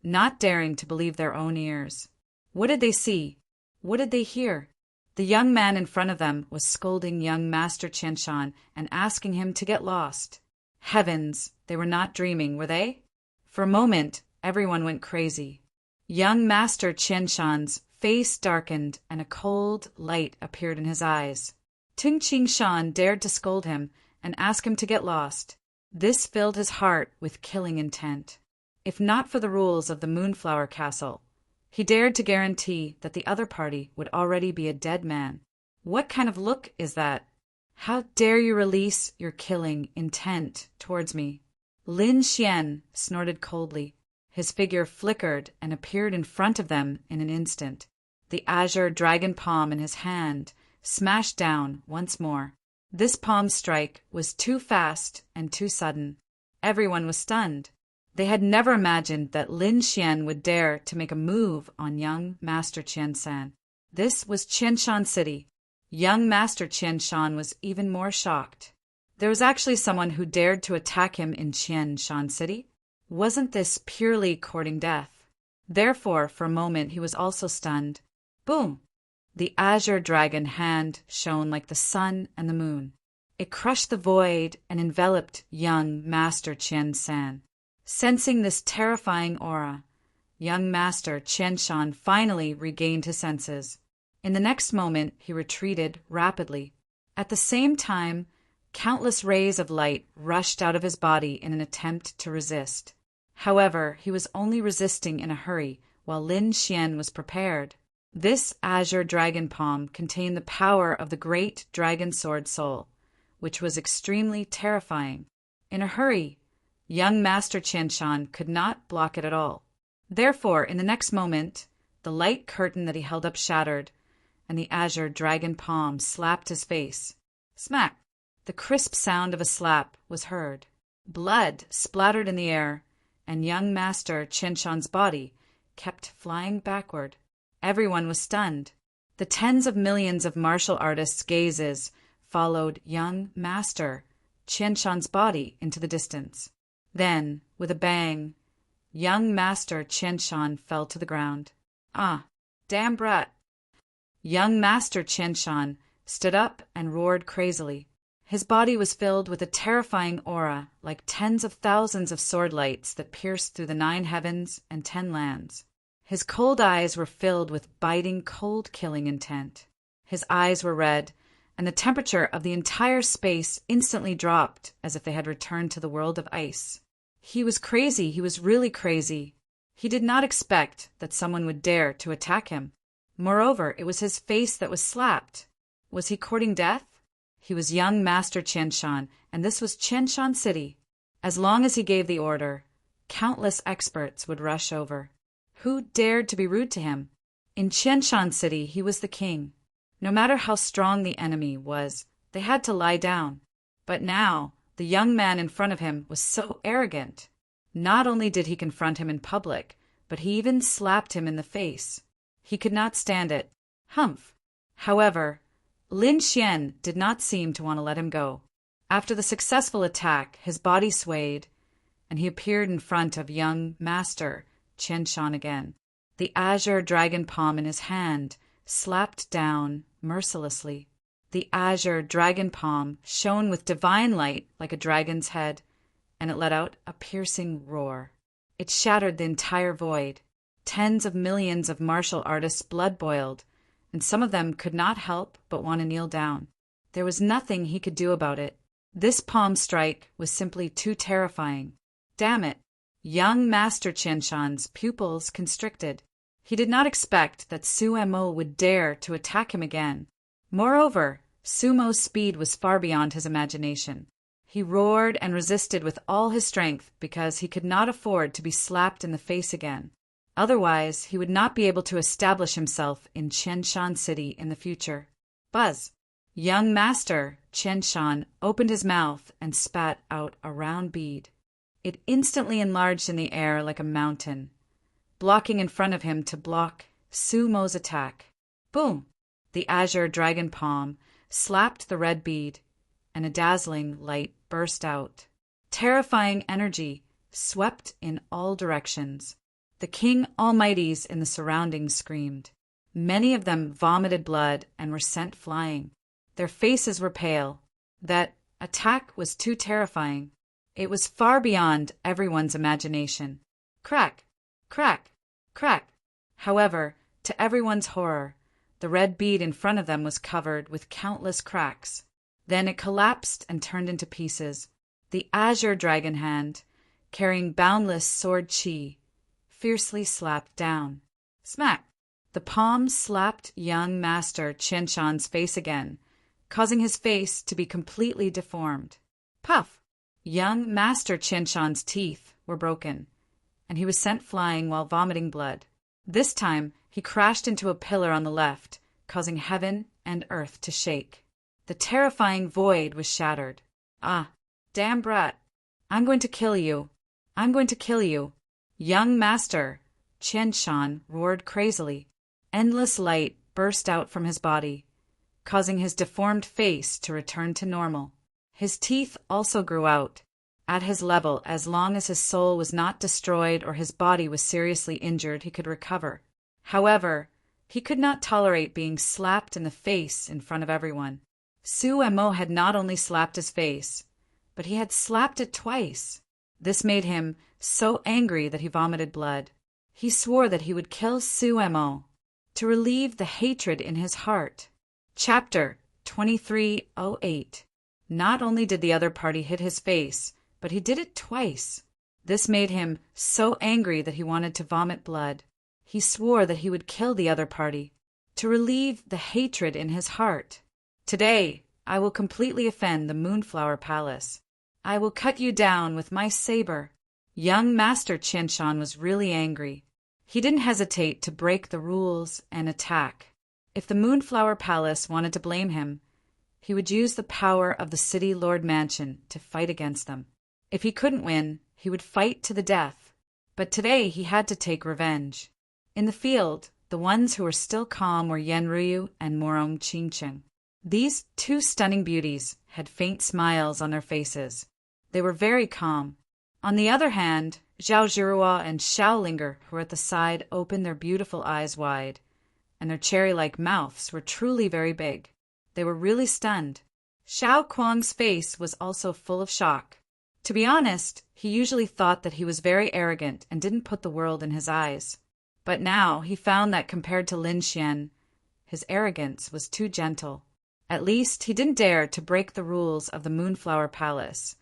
not daring to believe their own ears. What did they see? What did they hear? The young man in front of them was scolding young Master Qianshan and asking him to get lost. Heavens, they were not dreaming, were they? For a moment, everyone went crazy. Young Master Qianshan's face darkened and a cold light appeared in his eyes. Tang Qingshan dared to scold him and ask him to get lost. This filled his heart with killing intent. If not for the rules of the Moonflower Castle, he dared to guarantee that the other party would already be a dead man. What kind of look is that? How dare you release your killing intent towards me? Lin Xian snorted coldly. His figure flickered and appeared in front of them in an instant. The azure dragon palm in his hand smashed down once more. This palm strike was too fast and too sudden. Everyone was stunned. They had never imagined that Lin Xian would dare to make a move on young Master Qianshan. This was Qianshan City. Young Master Qianshan was even more shocked. There was actually someone who dared to attack him in Qianshan City? Wasn't this purely courting death? Therefore, for a moment he was also stunned. Boom! The azure dragon hand shone like the sun and the moon. It crushed the void and enveloped young Master Qianshan. Sensing this terrifying aura, young Master Qianshan finally regained his senses. In the next moment, he retreated rapidly. At the same time, countless rays of light rushed out of his body in an attempt to resist. However, he was only resisting in a hurry, while Lin Xian was prepared. This azure dragon palm contained the power of the great dragon sword soul, which was extremely terrifying. In a hurry, young Master Qianshan could not block it at all. Therefore, in the next moment, the light curtain that he held up shattered, and the azure dragon palm slapped his face. Smack! The crisp sound of a slap was heard. Blood splattered in the air, and young Master Qianshan's body kept flying backward. Everyone was stunned. The tens of millions of martial artists' gazes followed young Master Qianshan's body into the distance. Then, with a bang, young Master Qianshan fell to the ground. Ah, damn brat! Young Master Qianshan stood up and roared crazily. His body was filled with a terrifying aura, like tens of thousands of sword lights that pierced through the 9 heavens and 10 lands. His cold eyes were filled with biting, cold-killing intent. His eyes were red, and the temperature of the entire space instantly dropped as if they had returned to the world of ice. He was crazy. He was really crazy. He did not expect that someone would dare to attack him. Moreover, it was his face that was slapped. Was he courting death? He was young Master Qianshan, and this was Qianshan City. As long as he gave the order, countless experts would rush over. Who dared to be rude to him? In Qianshan City, he was the king. No matter how strong the enemy was, they had to lie down. But now, the young man in front of him was so arrogant. Not only did he confront him in public, but he even slapped him in the face. He could not stand it. Humph! However, Lin Xian did not seem to want to let him go. After the successful attack, his body swayed, and he appeared in front of young Master Qianshan again. The azure dragon palm in his hand slapped down mercilessly. The azure dragon palm shone with divine light like a dragon's head, and it let out a piercing roar. It shattered the entire void. Tens of millions of martial artists' blood boiled, and some of them could not help but want to kneel down. There was nothing he could do about it. This palm strike was simply too terrifying. Damn it! Young Master Qianshan's pupils constricted. He did not expect that Sumo would dare to attack him again. Moreover, Sumo's speed was far beyond his imagination. He roared and resisted with all his strength because he could not afford to be slapped in the face again. Otherwise, he would not be able to establish himself in Qianshan City in the future. Buzz! Young Master Qianshan opened his mouth and spat out a round bead. It instantly enlarged in the air like a mountain, blocking in front of him to block Sumo's attack. Boom! The azure dragon palm slapped the red bead, and a dazzling light burst out. Terrifying energy swept in all directions. The King Almighties in the surroundings screamed. Many of them vomited blood and were sent flying. Their faces were pale. That attack was too terrifying. It was far beyond everyone's imagination. Crack! Crack! Crack! However, to everyone's horror, the red bead in front of them was covered with countless cracks. Then it collapsed and turned into pieces. The azure dragon hand, carrying boundless sword chi, fiercely slapped down. Smack! The palm slapped young Master Qianshan's face again, causing his face to be completely deformed. Puff! Young Master Qianshan's teeth were broken, and he was sent flying while vomiting blood. This time, he crashed into a pillar on the left, causing heaven and earth to shake. The terrifying void was shattered. Ah, damn brat! I'm going to kill you! I'm going to kill you! Young Master Qianshan roared crazily. Endless light burst out from his body, causing his deformed face to return to normal. His teeth also grew out, at his level. As long as his soul was not destroyed or his body was seriously injured, he could recover. However, he could not tolerate being slapped in the face in front of everyone. Suemo had not only slapped his face, but he had slapped it twice. This made him so angry that he vomited blood. He swore that he would kill Suemo to relieve the hatred in his heart. Chapter 2308. Not only did the other party hit his face, but he did it twice. This made him so angry that he wanted to vomit blood. He swore that he would kill the other party to relieve the hatred in his heart. Today, I will completely offend the Moonflower Palace. I will cut you down with my saber. Young Master Qianshan was really angry. He didn't hesitate to break the rules and attack. If the Moonflower Palace wanted to blame him, he would use the power of the City Lord Mansion to fight against them. If he couldn't win, he would fight to the death. But today he had to take revenge. In the field, the ones who were still calm were Yenryu and Morong Qingcheng. These two stunning beauties had faint smiles on their faces. They were very calm. On the other hand, Zhao Zhirua and Xiaolinger, who were at the side, opened their beautiful eyes wide, and their cherry-like mouths were truly very big. They were really stunned. Xiao Kuang's face was also full of shock. To be honest, he usually thought that he was very arrogant and didn't put the world in his eyes. But now he found that compared to Lin Xian, his arrogance was too gentle. At least he didn't dare to break the rules of the Moonflower Palace,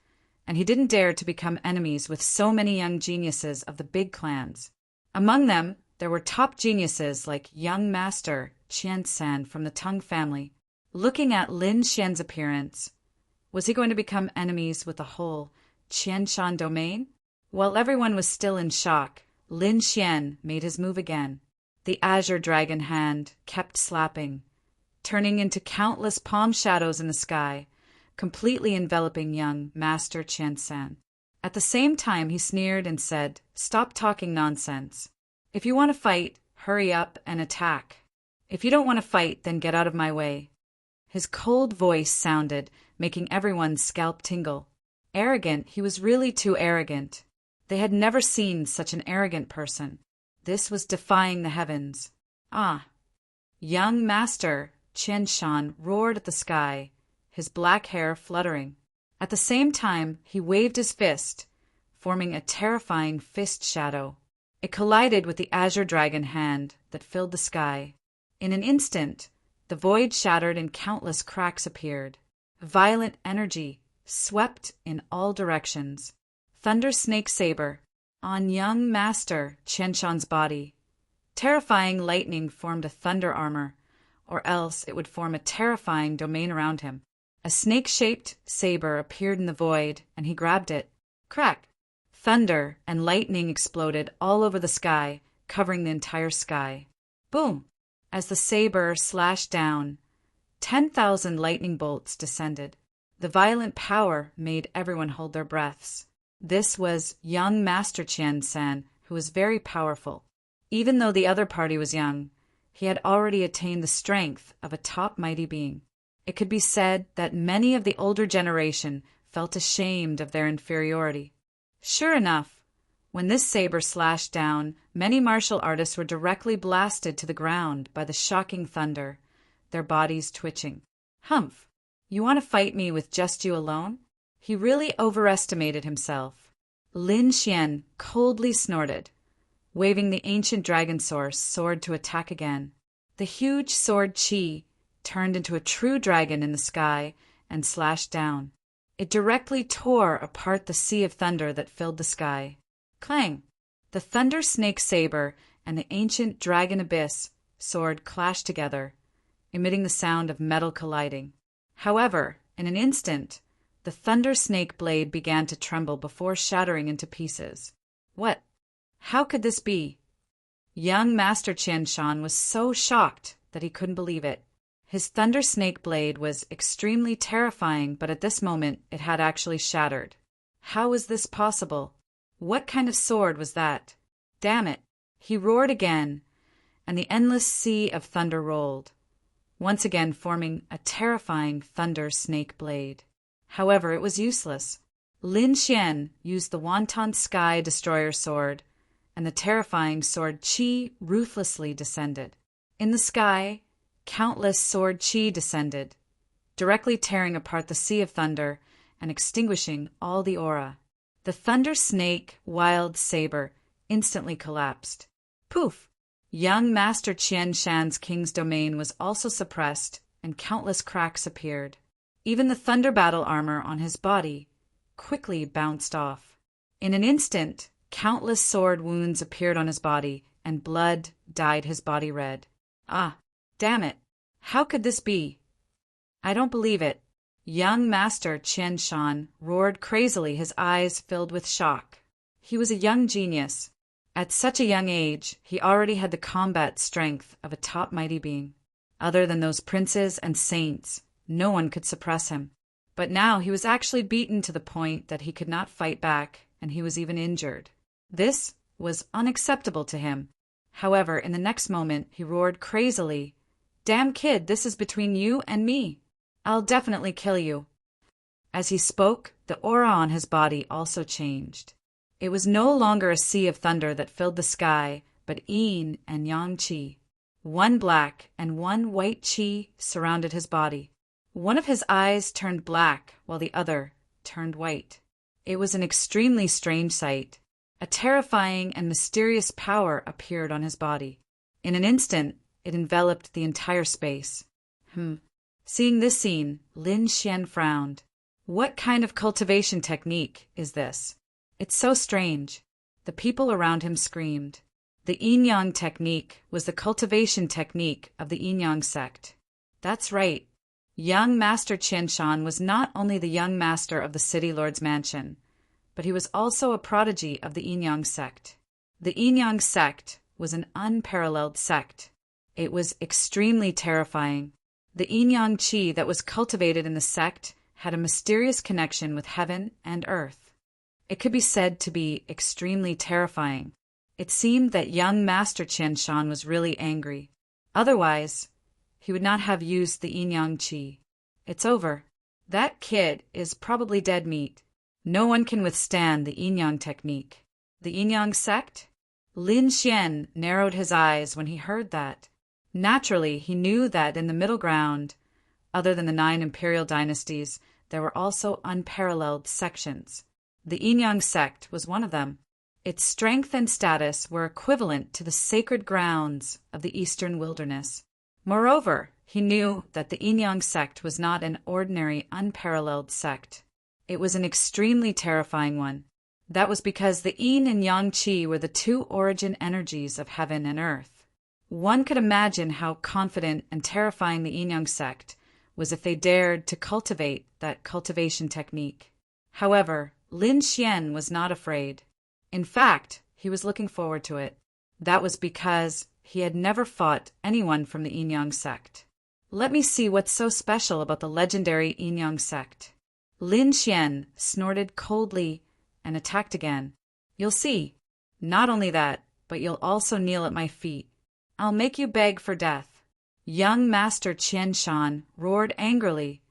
and he didn't dare to become enemies with so many young geniuses of the big clans. Among them, there were top geniuses like young Master Qiansan from the Tang family. Looking at Lin Xian's appearance, was he going to become enemies with the whole Qianshan domain? While everyone was still in shock, Lin Xian made his move again. The azure dragon hand kept slapping, turning into countless palm shadows in the sky, completely enveloping young Master Qiansan. At the same time, he sneered and said, "Stop talking nonsense. If you want to fight, hurry up and attack. If you don't want to fight, then get out of my way." His cold voice sounded, making everyone's scalp tingle. Arrogant, he was really too arrogant. They had never seen such an arrogant person. This was defying the heavens. Ah! Young Master Qianshan roared at the sky, his black hair fluttering. At the same time, he waved his fist, forming a terrifying fist shadow. It collided with the azure dragon hand that filled the sky. In an instant, the void shattered and countless cracks appeared. Violent energy swept in all directions. Thunder Snake Saber on young Master Qianshan's body. Terrifying lightning formed a thunder armor, or else it would form a terrifying domain around him. A snake-shaped saber appeared in the void, and he grabbed it. Crack! Thunder and lightning exploded all over the sky, covering the entire sky. Boom! As the saber slashed down, 10,000 lightning bolts descended. The violent power made everyone hold their breaths. This was young Master Qiansan, who was very powerful. Even though the other party was young, he had already attained the strength of a top mighty being. It could be said that many of the older generation felt ashamed of their inferiority. Sure enough, when this saber slashed down, many martial artists were directly blasted to the ground by the shocking thunder, their bodies twitching. Humph! You want to fight me with just you alone? He really overestimated himself. Lin Xian coldly snorted, waving the ancient dragon sword to attack again. The huge sword Qi turned into a true dragon in the sky and slashed down. It directly tore apart the sea of thunder that filled the sky. Clang! The thunder snake saber and the ancient dragon abyss sword clashed together, emitting the sound of metal colliding. However, in an instant, the thunder snake blade began to tremble before shattering into pieces. What? How could this be? Young Master Qianshan was so shocked that he couldn't believe it. His thunder snake blade was extremely terrifying, but at this moment it had actually shattered. How was this possible? What kind of sword was that? Damn it! He roared again, and the endless sea of thunder rolled, once again forming a terrifying thunder snake blade. However, it was useless. Lin Xian used the Wanton Sky Destroyer sword, and the terrifying sword Qi ruthlessly descended. In the sky, countless sword Qi descended, directly tearing apart the sea of thunder and extinguishing all the aura. The thunder snake wild saber instantly collapsed. Poof! Young Master Qian Shan's king's domain was also suppressed, and countless cracks appeared. Even the thunder battle armor on his body quickly bounced off. In an instant, countless sword wounds appeared on his body, and blood dyed his body red. Ah, damn it! How could this be? I don't believe it. Young Master Qian Shan roared crazily, his eyes filled with shock. He was a young genius. At such a young age, he already had the combat strength of a top mighty being. Other than those princes and saints, no one could suppress him. But now he was actually beaten to the point that he could not fight back, and he was even injured. This was unacceptable to him. However, in the next moment, he roared crazily, "Damn kid, this is between you and me. I'll definitely kill you." As he spoke, the aura on his body also changed. It was no longer a sea of thunder that filled the sky, but yin and yang qi. One black and one white qi surrounded his body. One of his eyes turned black, while the other turned white. It was an extremely strange sight. A terrifying and mysterious power appeared on his body. In an instant, it enveloped the entire space. Seeing this scene, Lin Xian frowned. What kind of cultivation technique is this? It's so strange. The people around him screamed. The yin-yang technique was the cultivation technique of the yin-yang sect. That's right. Young Master Qian Shan was not only the young master of the City Lord's mansion, but he was also a prodigy of the yin-yang sect. The yin-yang sect was an unparalleled sect. It was extremely terrifying. The yin-yang qi that was cultivated in the sect had a mysterious connection with heaven and earth. It could be said to be extremely terrifying. It seemed that young Master Qian Shan was really angry. Otherwise, he would not have used the yin-yang qi. It's over. That kid is probably dead meat. No one can withstand the yin-yang technique. The yin-yang sect? Lin Xian narrowed his eyes when he heard that. Naturally, he knew that in the middle ground, other than the 9 imperial dynasties, there were also unparalleled sections. The yin-yang sect was one of them. Its strength and status were equivalent to the sacred grounds of the eastern wilderness. Moreover, he knew that the yin-yang sect was not an ordinary, unparalleled sect. It was an extremely terrifying one. That was because the yin and yang qi were the two origin energies of heaven and earth. One could imagine how confident and terrifying the yin-yang sect was if they dared to cultivate that cultivation technique. However, Lin Xian was not afraid. In fact, he was looking forward to it. That was because he had never fought anyone from the yin-yang sect. Let me see what's so special about the legendary yin-yang sect. Lin Xian snorted coldly and attacked again. You'll see. Not only that, but you'll also kneel at my feet. I'll make you beg for death. Young Master Qian Shan roared angrily,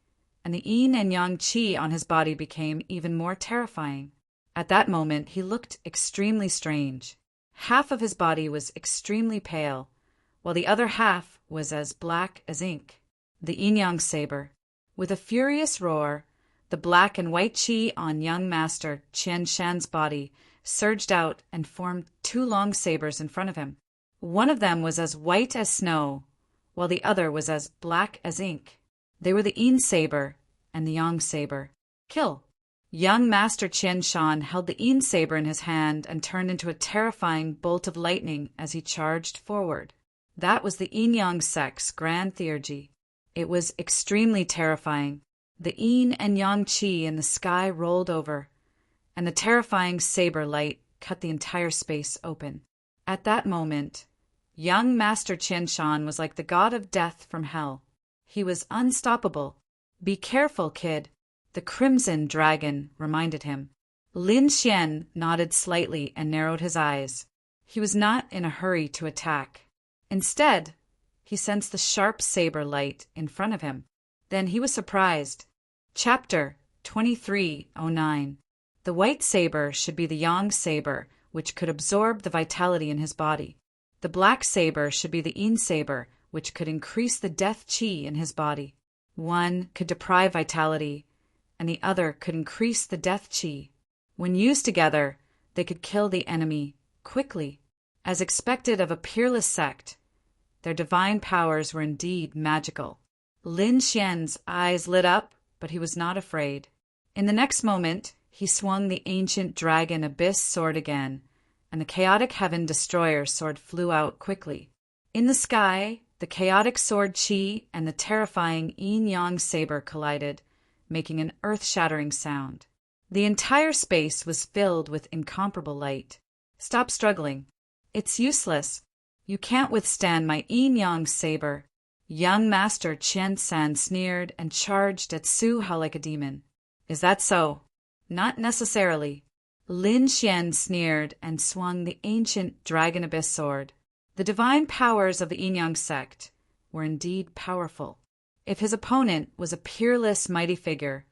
and the yin and yang qi on his body became even more terrifying. At that moment, he looked extremely strange. Half of his body was extremely pale, while the other half was as black as ink. The yin-yang saber. With a furious roar, the black and white qi on young Master Qian Shan's body surged out and formed 2 long sabers in front of him. One of them was as white as snow, while the other was as black as ink. They were the yin saber and the yang saber. Kill! Young Master Qian Shan held the yin saber in his hand and turned into a terrifying bolt of lightning as he charged forward. That was the yin-yang sect's grand theurgy. It was extremely terrifying. The yin and yang qi in the sky rolled over, and the terrifying saber light cut the entire space open. At that moment, young Master Qian Shan was like the god of death from hell. He was unstoppable. Be careful, kid, the Crimson Dragon reminded him. Lin Xian nodded slightly and narrowed his eyes. He was not in a hurry to attack. Instead, he sensed the sharp saber light in front of him. Then he was surprised. Chapter 2309. The white saber should be the yang saber, which could absorb the vitality in his body. The black saber should be the yin saber, which could increase the death qi in his body. One could deprive vitality, and the other could increase the death qi. When used together, they could kill the enemy quickly. As expected of a peerless sect, their divine powers were indeed magical. Lin Xian's eyes lit up, but he was not afraid. In the next moment, he swung the ancient dragon abyss sword again, and the chaotic heaven destroyer sword flew out quickly. In the sky, the chaotic sword qi and the terrifying yin-yang saber collided, making an earth-shattering sound. The entire space was filled with incomparable light. Stop struggling. It's useless. You can't withstand my yin-yang saber. Young Master Qian San sneered and charged at Su Hao like a demon. Is that so? Not necessarily. Lin Xian sneered and swung the ancient dragon abyss sword. The divine powers of the yin-yang sect were indeed powerful. If his opponent was a peerless mighty figure,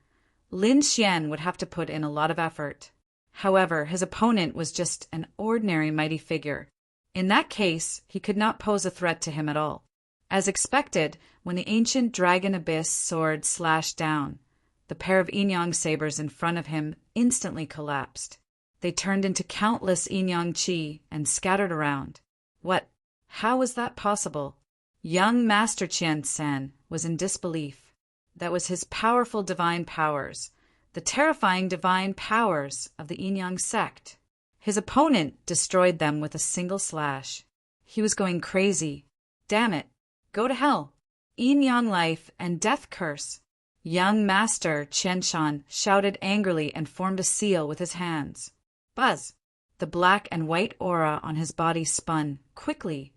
Lin Xian would have to put in a lot of effort. However, his opponent was just an ordinary mighty figure. In that case, he could not pose a threat to him at all. As expected, when the ancient dragon abyss sword slashed down, the pair of yin-yang sabers in front of him instantly collapsed. They turned into countless yin-yang qi and scattered around. What? How was that possible? Young Master Qian San was in disbelief. That was his powerful divine powers, the terrifying divine powers of the yin-yang sect. His opponent destroyed them with a single slash. He was going crazy. Damn it. Go to hell. Yin-yang life and death curse. Young Master Qianshan shouted angrily and formed a seal with his hands. Buzz! The black and white aura on his body spun quickly,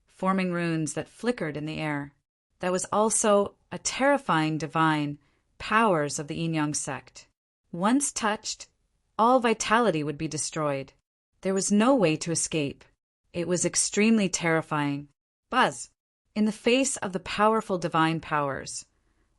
forming runes that flickered in the air. That was also a terrifying divine powers of the yin-yang sect. Once touched, all vitality would be destroyed. There was no way to escape. It was extremely terrifying. Buzz! In the face of the powerful divine powers,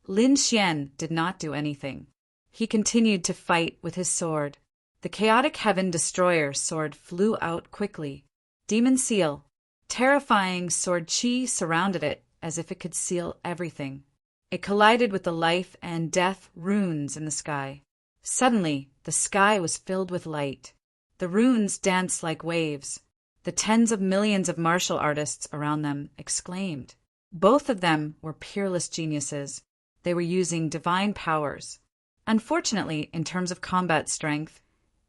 Lin Xian did not do anything. He continued to fight with his sword. The chaotic heaven destroyer sword flew out quickly. Demon seal. Terrifying sword qi surrounded it as if it could seal everything. It collided with the life and death runes in the sky. Suddenly, the sky was filled with light. The runes danced like waves. The tens of millions of martial artists around them exclaimed. Both of them were peerless geniuses. They were using divine powers. Unfortunately, in terms of combat strength,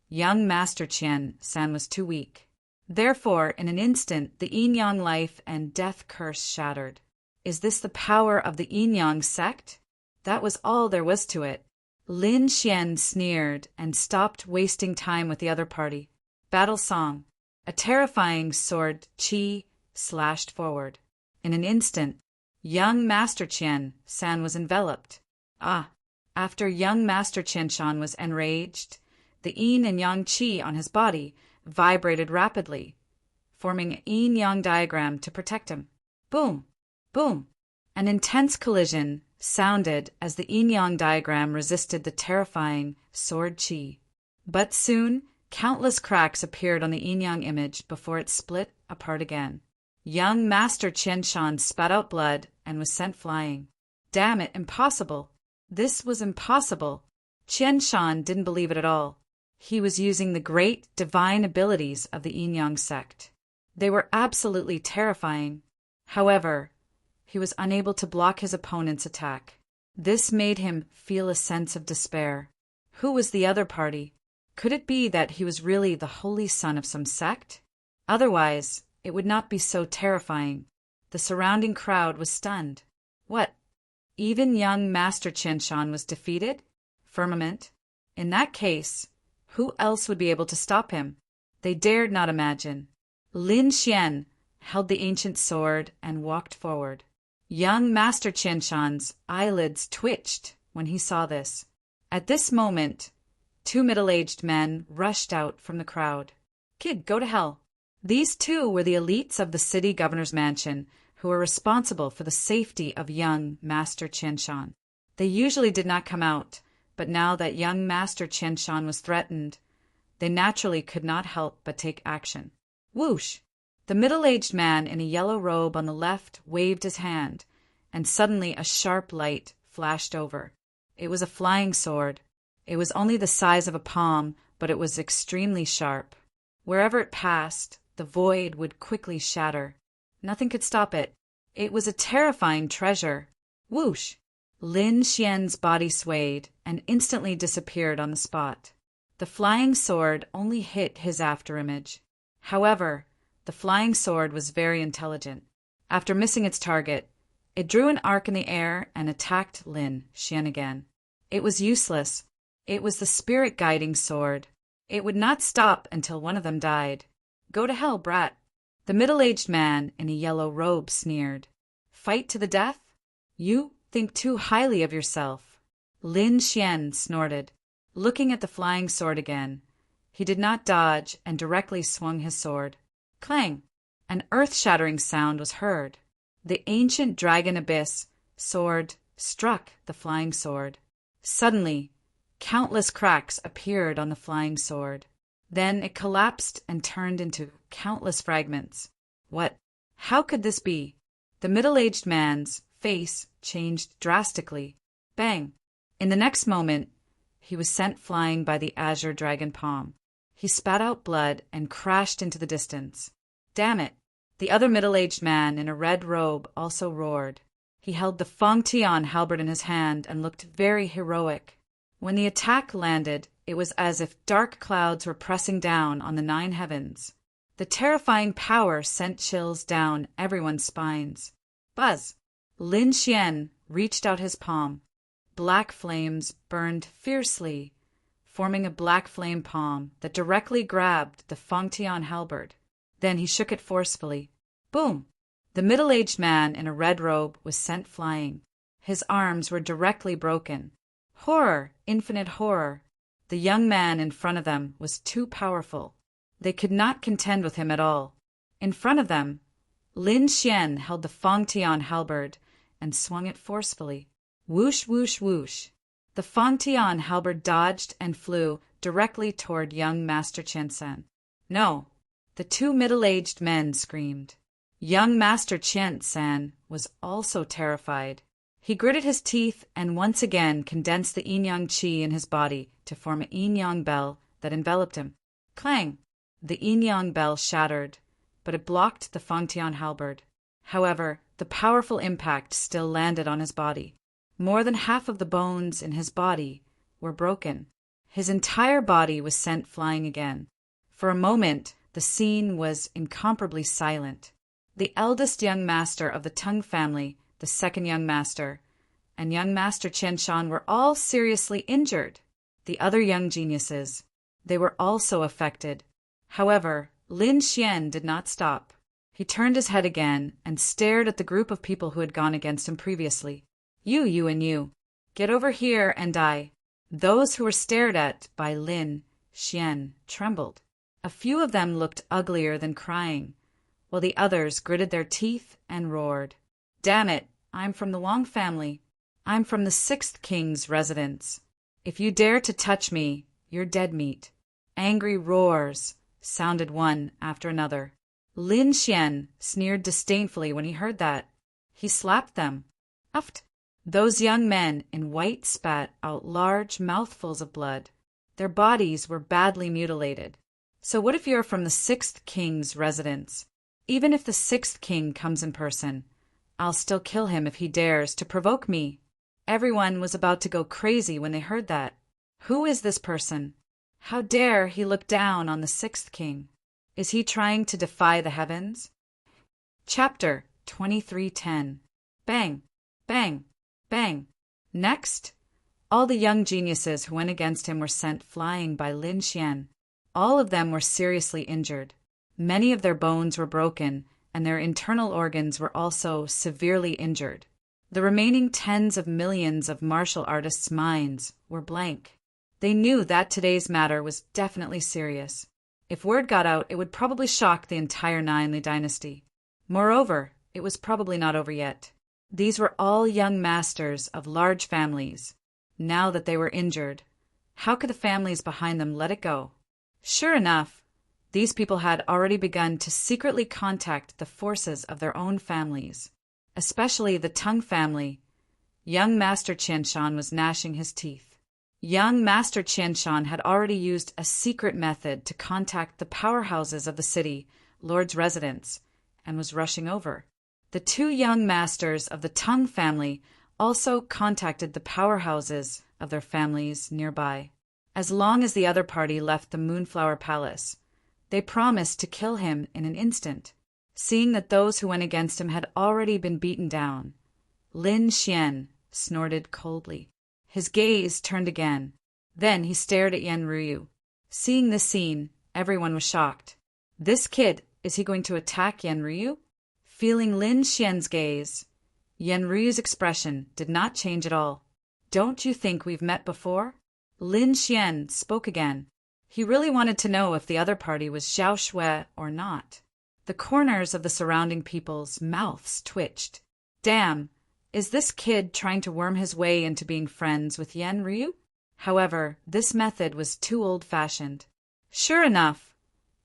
young Master Qian San was too weak. Therefore, in an instant, the yin-yang life and death curse shattered. Is this the power of the yin-yang sect? That was all there was to it. Lin Xian sneered and stopped wasting time with the other party. Battle song. A terrifying sword qi slashed forward. In an instant, young Master Qian San was enveloped. After young Master Qianshan was enraged, the yin and yang qi on his body vibrated rapidly, forming an yin-yang diagram to protect him. Boom! Boom! An intense collision sounded as the yin-yang diagram resisted the terrifying sword qi. But soon, countless cracks appeared on the yin-yang image before it split apart again. Young Master Qianshan spat out blood and was sent flying. Damn it, impossible! This was impossible. Qianshan didn't believe it at all. He was using the great divine abilities of the yin-yang sect. They were absolutely terrifying. However, he was unable to block his opponent's attack. This made him feel a sense of despair. Who was the other party? Could it be that he was really the holy son of some sect? Otherwise, it would not be so terrifying. The surrounding crowd was stunned. What? Even young Master Qianshan was defeated? Firmament. In that case, who else would be able to stop him? They dared not imagine. Lin Xian held the ancient sword and walked forward. Young Master Qianshan's eyelids twitched when he saw this. At this moment, two middle-aged men rushed out from the crowd. Kid, go to hell. These two were the elites of the city governor's mansion who were responsible for the safety of young Master Qianshan. They usually did not come out, but now that young Master Qianshan was threatened, they naturally could not help but take action. Whoosh! The middle-aged man in a yellow robe on the left waved his hand, and suddenly a sharp light flashed over. It was a flying sword. It was only the size of a palm, but it was extremely sharp. Wherever it passed, the void would quickly shatter. Nothing could stop it. It was a terrifying treasure. Whoosh! Lin Xian's body swayed and instantly disappeared on the spot. The flying sword only hit his afterimage. However, the flying sword was very intelligent. After missing its target, it drew an arc in the air and attacked Lin Xian again. It was useless. It was the spirit-guiding sword. It would not stop until one of them died. Go to hell, brat. The middle-aged man in a yellow robe sneered. Fight to the death? You think too highly of yourself. Lin Xian snorted, looking at the flying sword again. He did not dodge and directly swung his sword. Clang! An earth-shattering sound was heard. The ancient dragon abyss sword struck the flying sword. Suddenly, countless cracks appeared on the flying sword. Then it collapsed and turned into countless fragments. What? How could this be? The middle-aged man's face changed drastically. Bang! In the next moment, he was sent flying by the azure dragon palm. He spat out blood and crashed into the distance. Damn it! The other middle-aged man in a red robe also roared. He held the Fengtian halberd in his hand and looked very heroic. When the attack landed, it was as if dark clouds were pressing down on the 9 heavens. The terrifying power sent chills down everyone's spines. Buzz! Lin Xian reached out his palm. Black flames burned fiercely, forming a black flame palm that directly grabbed the Fengtian halberd. Then he shook it forcefully. Boom! The middle-aged man in a red robe was sent flying. His arms were directly broken. Horror! Infinite horror! The young man in front of them was too powerful. They could not contend with him at all. In front of them, Lin Xian held the Fengtian halberd and swung it forcefully. Whoosh, whoosh, whoosh. The Fengtian halberd dodged and flew directly toward young Master Qiansan. No! The two middle-aged men screamed. Young Master Qiansan was also terrified. He gritted his teeth and once again condensed the yin-yang qi in his body to form a yin-yang bell that enveloped him. Clang! The yin-yang bell shattered, but it blocked the Fengtian halberd. However, the powerful impact still landed on his body. More than half of the bones in his body were broken. His entire body was sent flying again. For a moment, the scene was incomparably silent. The eldest young master of the Tang family, the second young master, and young Master Qianshan were all seriously injured. The other young geniuses, they were also affected. However, Lin Xian did not stop. He turned his head again and stared at the group of people who had gone against him previously. You, and you. Get over here and die. Those who were stared at by Lin Xian trembled. A few of them looked uglier than crying, while the others gritted their teeth and roared. Damn it, I'm from the Wang family. I'm from the 6th king's residence. If you dare to touch me, you're dead meat. Angry roars sounded one after another. Lin Xian sneered disdainfully when he heard that. He slapped them. Uft! Those young men in white spat out large mouthfuls of blood. Their bodies were badly mutilated. So what if you're from the 6th king's residence? Even if the 6th king comes in person, I'll still kill him if he dares to provoke me. Everyone was about to go crazy when they heard that. Who is this person? How dare he look down on the 6th king? Is he trying to defy the heavens? Chapter 23:10. Bang! Bang! Bang! Next, all the young geniuses who went against him were sent flying by Lin Xian. All of them were seriously injured. Many of their bones were broken, and their internal organs were also severely injured. The remaining tens of millions of martial artists' minds were blank. They knew that today's matter was definitely serious. If word got out, it would probably shock the entire Nine dynasty. Moreover, it was probably not over yet. These were all young masters of large families. Now that they were injured, how could the families behind them let it go? Sure enough, these people had already begun to secretly contact the forces of their own families, especially the Tung family. Young Master Qianshan was gnashing his teeth. Young Master Qianshan had already used a secret method to contact the powerhouses of the city, Lord's residence, and was rushing over. The two young masters of the Tung family also contacted the powerhouses of their families nearby. As long as the other party left the Moonflower Palace, they promised to kill him in an instant. Seeing that those who went against him had already been beaten down, Lin Xian snorted coldly. His gaze turned again. Then he stared at Yan Ruyu. Seeing this scene, everyone was shocked. This kid, is he going to attack Yan Ruyu? Feeling Lin Xian's gaze, Yan Ruyu's expression did not change at all. Don't you think we've met before? Lin Xian spoke again. He really wanted to know if the other party was Zhao Shui or not. The corners of the surrounding people's mouths twitched. Damn, is this kid trying to worm his way into being friends with Yan Ryu? However, this method was too old-fashioned. Sure enough,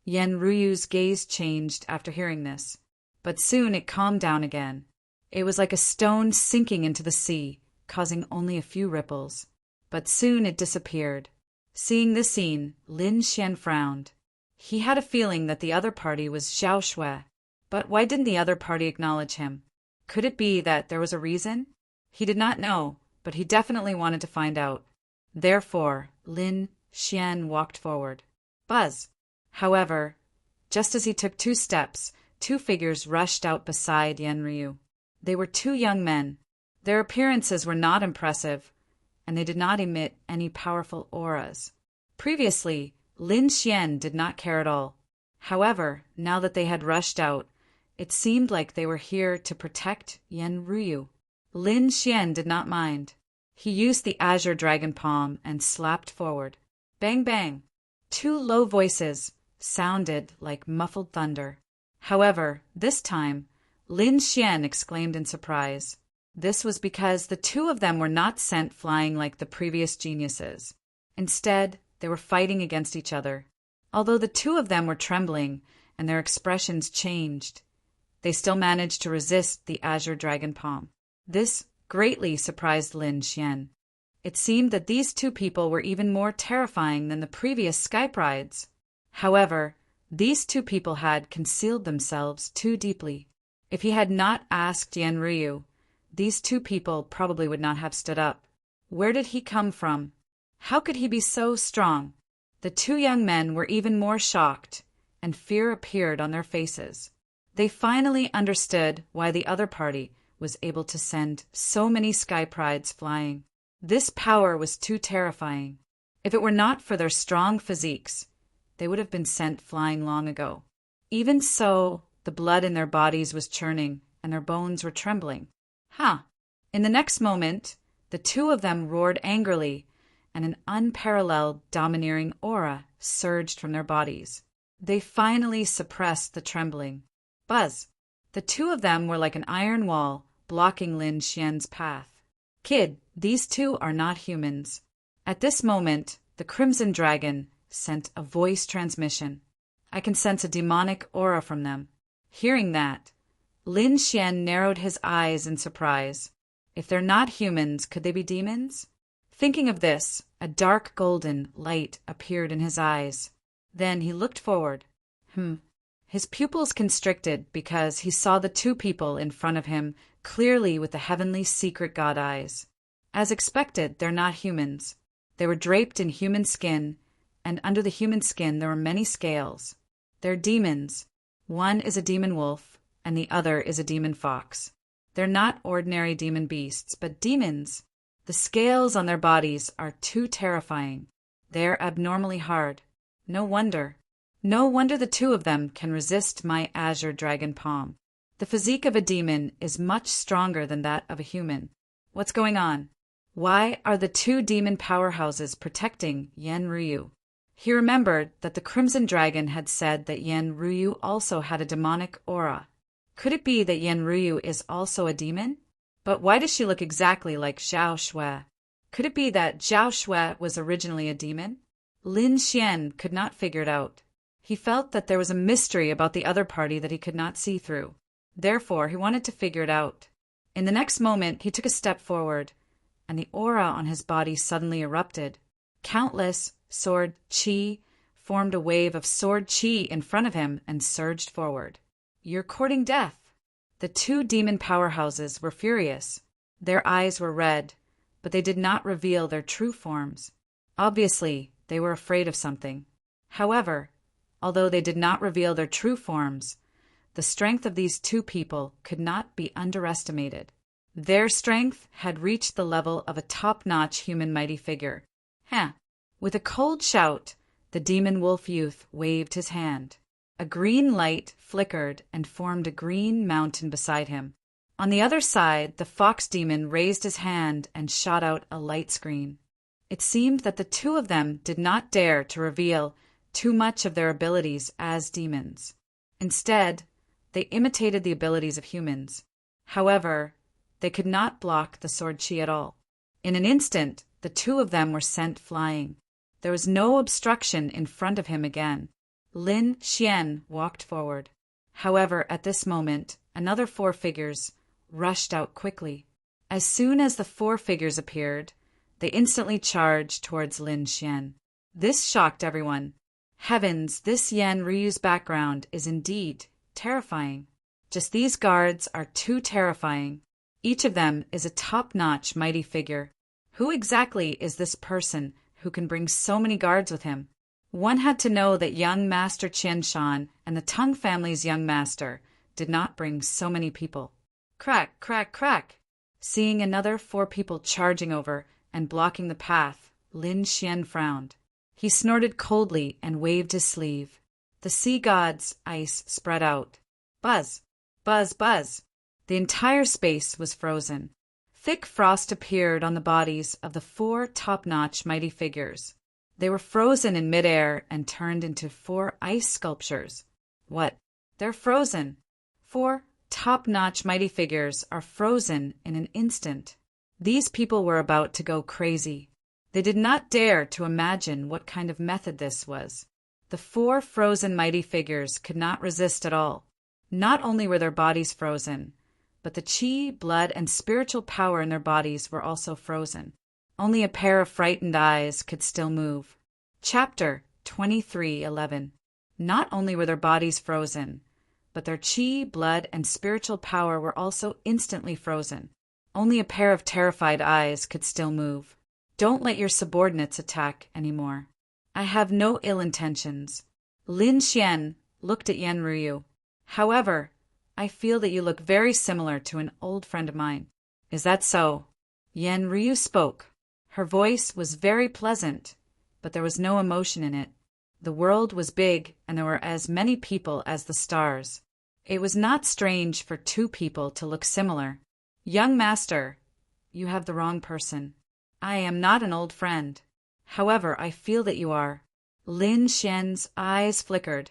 Yan Ruyu's gaze changed after hearing this, but soon it calmed down again. It was like a stone sinking into the sea, causing only a few ripples. But soon it disappeared. Seeing this scene, Lin Xian frowned. He had a feeling that the other party was Zhao Shui. But why didn't the other party acknowledge him? Could it be that there was a reason? He did not know, but he definitely wanted to find out. Therefore, Lin Xian walked forward. Buzz! However, just as he took 2 steps, 2 figures rushed out beside Yan Ryu. They were 2 young men. Their appearances were not impressive, and they did not emit any powerful auras. Previously, Lin Xian did not care at all. However, now that they had rushed out, it seemed like they were here to protect Yan Ryu. Lin Xian did not mind. He used the Azure Dragon Palm and slapped forward. Bang bang! 2 low voices sounded like muffled thunder. However, this time, Lin Xian exclaimed in surprise. This was because the 2 of them were not sent flying like the previous geniuses. Instead, they were fighting against each other. Although the 2 of them were trembling and their expressions changed, they still managed to resist the Azure Dragon Palm. This greatly surprised Lin Xian. It seemed that these 2 people were even more terrifying than the previous Skype rides. However, these 2 people had concealed themselves too deeply. If he had not asked Yan Ryu, these 2 people probably would not have stood up. Where did he come from? How could he be so strong? The 2 young men were even more shocked, and fear appeared on their faces. They finally understood why the other party was able to send so many sky prides flying. This power was too terrifying. If it were not for their strong physiques, they would have been sent flying long ago. Even so, the blood in their bodies was churning, and their bones were trembling. In the next moment, the 2 of them roared angrily, and an unparalleled domineering aura surged from their bodies. They finally suppressed the trembling. Buzz! The 2 of them were like an iron wall, blocking Lin Xian's path. Kid, these 2 are not humans. At this moment, the Crimson Dragon sent a voice transmission. I can sense a demonic aura from them. Hearing that, Lin Xian narrowed his eyes in surprise. If they're not humans, could they be demons? Thinking of this, a dark golden light appeared in his eyes. Then he looked forward. His pupils constricted because he saw the 2 people in front of him clearly with the heavenly secret god eyes. As expected, they're not humans. They were draped in human skin, and under the human skin there were many scales. They're demons. One is a demon wolf, and the other is a demon fox. They're not ordinary demon beasts, but demons. The scales on their bodies are too terrifying. They're abnormally hard. No wonder the 2 of them can resist my Azure Dragon Palm. The physique of a demon is much stronger than that of a human. What's going on? Why are the 2 demon powerhouses protecting Yan Ryu? He remembered that the Crimson Dragon had said that Yen Ryu also had a demonic aura. Could it be that Yen Ryu is also a demon? But why does she look exactly like Zhao Shui? Could it be that Zhao Shui was originally a demon? Lin Xian could not figure it out. He felt that there was a mystery about the other party that he could not see through. Therefore, he wanted to figure it out. In the next moment, he took a step forward, and the aura on his body suddenly erupted. Countless sword qi formed a wave of sword qi in front of him and surged forward. "You're courting death." The two demon powerhouses were furious. Their eyes were red, but they did not reveal their true forms. Obviously, they were afraid of something. However, although they did not reveal their true forms, the strength of these two people could not be underestimated. Their strength had reached the level of a top-notch human mighty figure. With a cold shout, the demon wolf youth waved his hand. A green light flickered and formed a green mountain beside him. On the other side, the fox demon raised his hand and shot out a light screen. It seemed that the two of them did not dare to reveal too much of their abilities as demons. Instead, they imitated the abilities of humans. However, they could not block the sword chi at all. In an instant, the two of them were sent flying. There was no obstruction in front of him again. Lin Xian walked forward. However, at this moment, another 4 figures rushed out quickly. As soon as the 4 figures appeared, they instantly charged towards Lin Xian. This shocked everyone. Heavens, this Yen Ryu's background is indeed terrifying. Just these guards are too terrifying. Each of them is a top-notch mighty figure. Who exactly is this person who can bring so many guards with him? One had to know that young Master Qian Shan and the Tang family's young master did not bring so many people. Crack, crack, crack! Seeing another 4 people charging over and blocking the path, Lin Xian frowned. He snorted coldly and waved his sleeve. The sea god's ice spread out. Buzz! Buzz! Buzz! The entire space was frozen. Thick frost appeared on the bodies of the 4 top-notch mighty figures. They were frozen in midair and turned into 4 ice sculptures. What? They're frozen. 4 top-notch mighty figures are frozen in an instant. These people were about to go crazy. They did not dare to imagine what kind of method this was. The 4 frozen mighty figures could not resist at all. Not only were their bodies frozen, but the chi, blood, and spiritual power in their bodies were also frozen. Only a pair of frightened eyes could still move. Chapter 23:11. Not only were their bodies frozen, but their chi, blood, and spiritual power were also instantly frozen. Only a pair of terrified eyes could still move. Don't let your subordinates attack anymore. I have no ill intentions. Lin Xian looked at Yen Ryu. However, I feel that you look very similar to an old friend of mine. Is that so? Yen Ryu spoke. Her voice was very pleasant, but there was no emotion in it. The world was big, and there were as many people as the stars. It was not strange for 2 people to look similar. Young master, you have the wrong person. I am not an old friend. However, I feel that you are. Lin Xian's eyes flickered,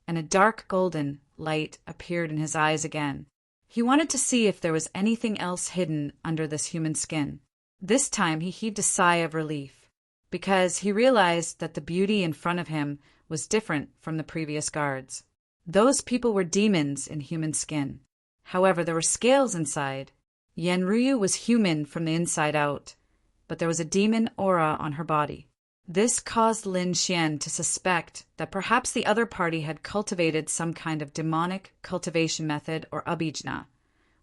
and a dark golden light appeared in his eyes again. He wanted to see if there was anything else hidden under this human skin. This time he heaved a sigh of relief, because he realized that the beauty in front of him was different from the previous guards. Those people were demons in human skin. However, there were scales inside. Yen Ryu was human from the inside out, but there was a demon aura on her body. This caused Lin Xian to suspect that perhaps the other party had cultivated some kind of demonic cultivation method or abhijna,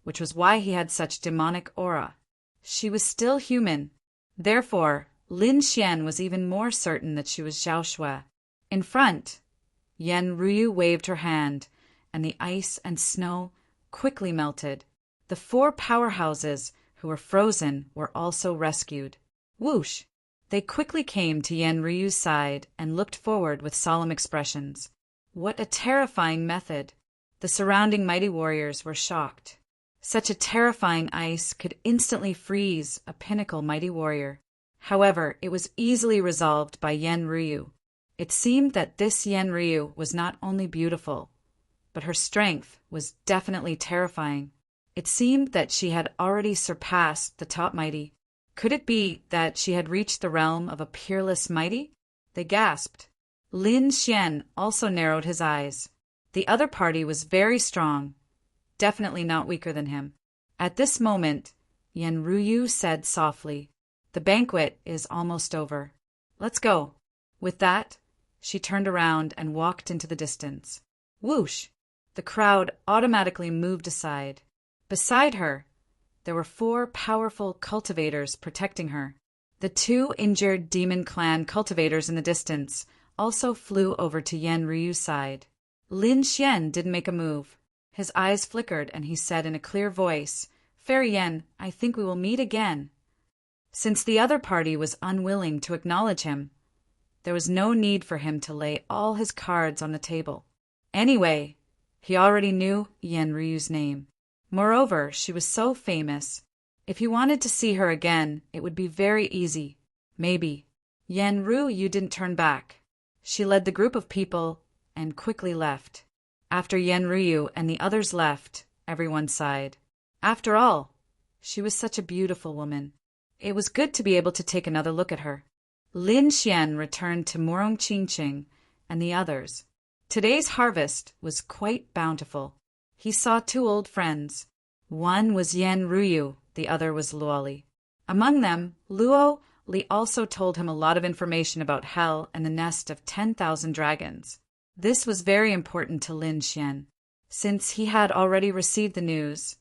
which was why he had such demonic aura. She was still human. Therefore, Lin Xian was even more certain that she was Zhao Shui. In front, Yen Ryu waved her hand, and the ice and snow quickly melted. The 4 powerhouses who were frozen were also rescued. Whoosh! They quickly came to Yen Ryu's side and looked forward with solemn expressions. What a terrifying method! The surrounding mighty warriors were shocked. Such a terrifying ice could instantly freeze a pinnacle mighty warrior. However, it was easily resolved by Yen Ryu. It seemed that this Yen Ryu was not only beautiful, but her strength was definitely terrifying. It seemed that she had already surpassed the top mighty. Could it be that she had reached the realm of a peerless mighty? They gasped. Lin Xian also narrowed his eyes. The other party was very strong, definitely not weaker than him. At this moment, Yen Ryu said softly, "The banquet is almost over. Let's go." With that, she turned around and walked into the distance. Whoosh! The crowd automatically moved aside. Beside her, there were 4 powerful cultivators protecting her. The 2 injured demon clan cultivators in the distance also flew over to Yen Ryu's side. Lin Xian didn't make a move. His eyes flickered and he said in a clear voice, "Fairy Yen, I think we will meet again." Since the other party was unwilling to acknowledge him, there was no need for him to lay all his cards on the table. Anyway, he already knew Yen Ryu's name. Moreover, she was so famous. If he wanted to see her again, it would be very easy. Maybe. Yen Ryu didn't turn back. She led the group of people and quickly left. After Yen Ryu and the others left, everyone sighed. After all, she was such a beautiful woman. It was good to be able to take another look at her. Lin Xian returned to Murong Qingqing and the others. Today's harvest was quite bountiful. He saw 2 old friends. One was Yen Ryu, the other was Luo Li. Among them, Luo Li also told him a lot of information about hell and the nest of 10,000 dragons. This was very important to Lin Xian. Since he had already received the news,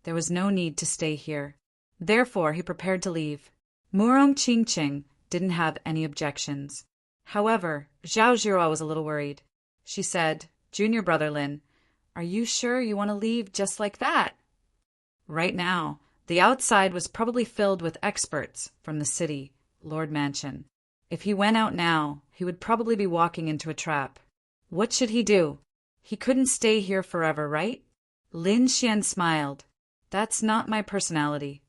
there was no need to stay here. Therefore, he prepared to leave. Murong Qingqing didn't have any objections. However, Zhao Zhihua was a little worried. She said, "Junior brother Lin, are you sure you want to leave just like that?" Right now, the outside was probably filled with experts from the city, Lord Mansion. If he went out now, he would probably be walking into a trap. What should he do? He couldn't stay here forever, right? Lin Xian smiled. "That's not my personality."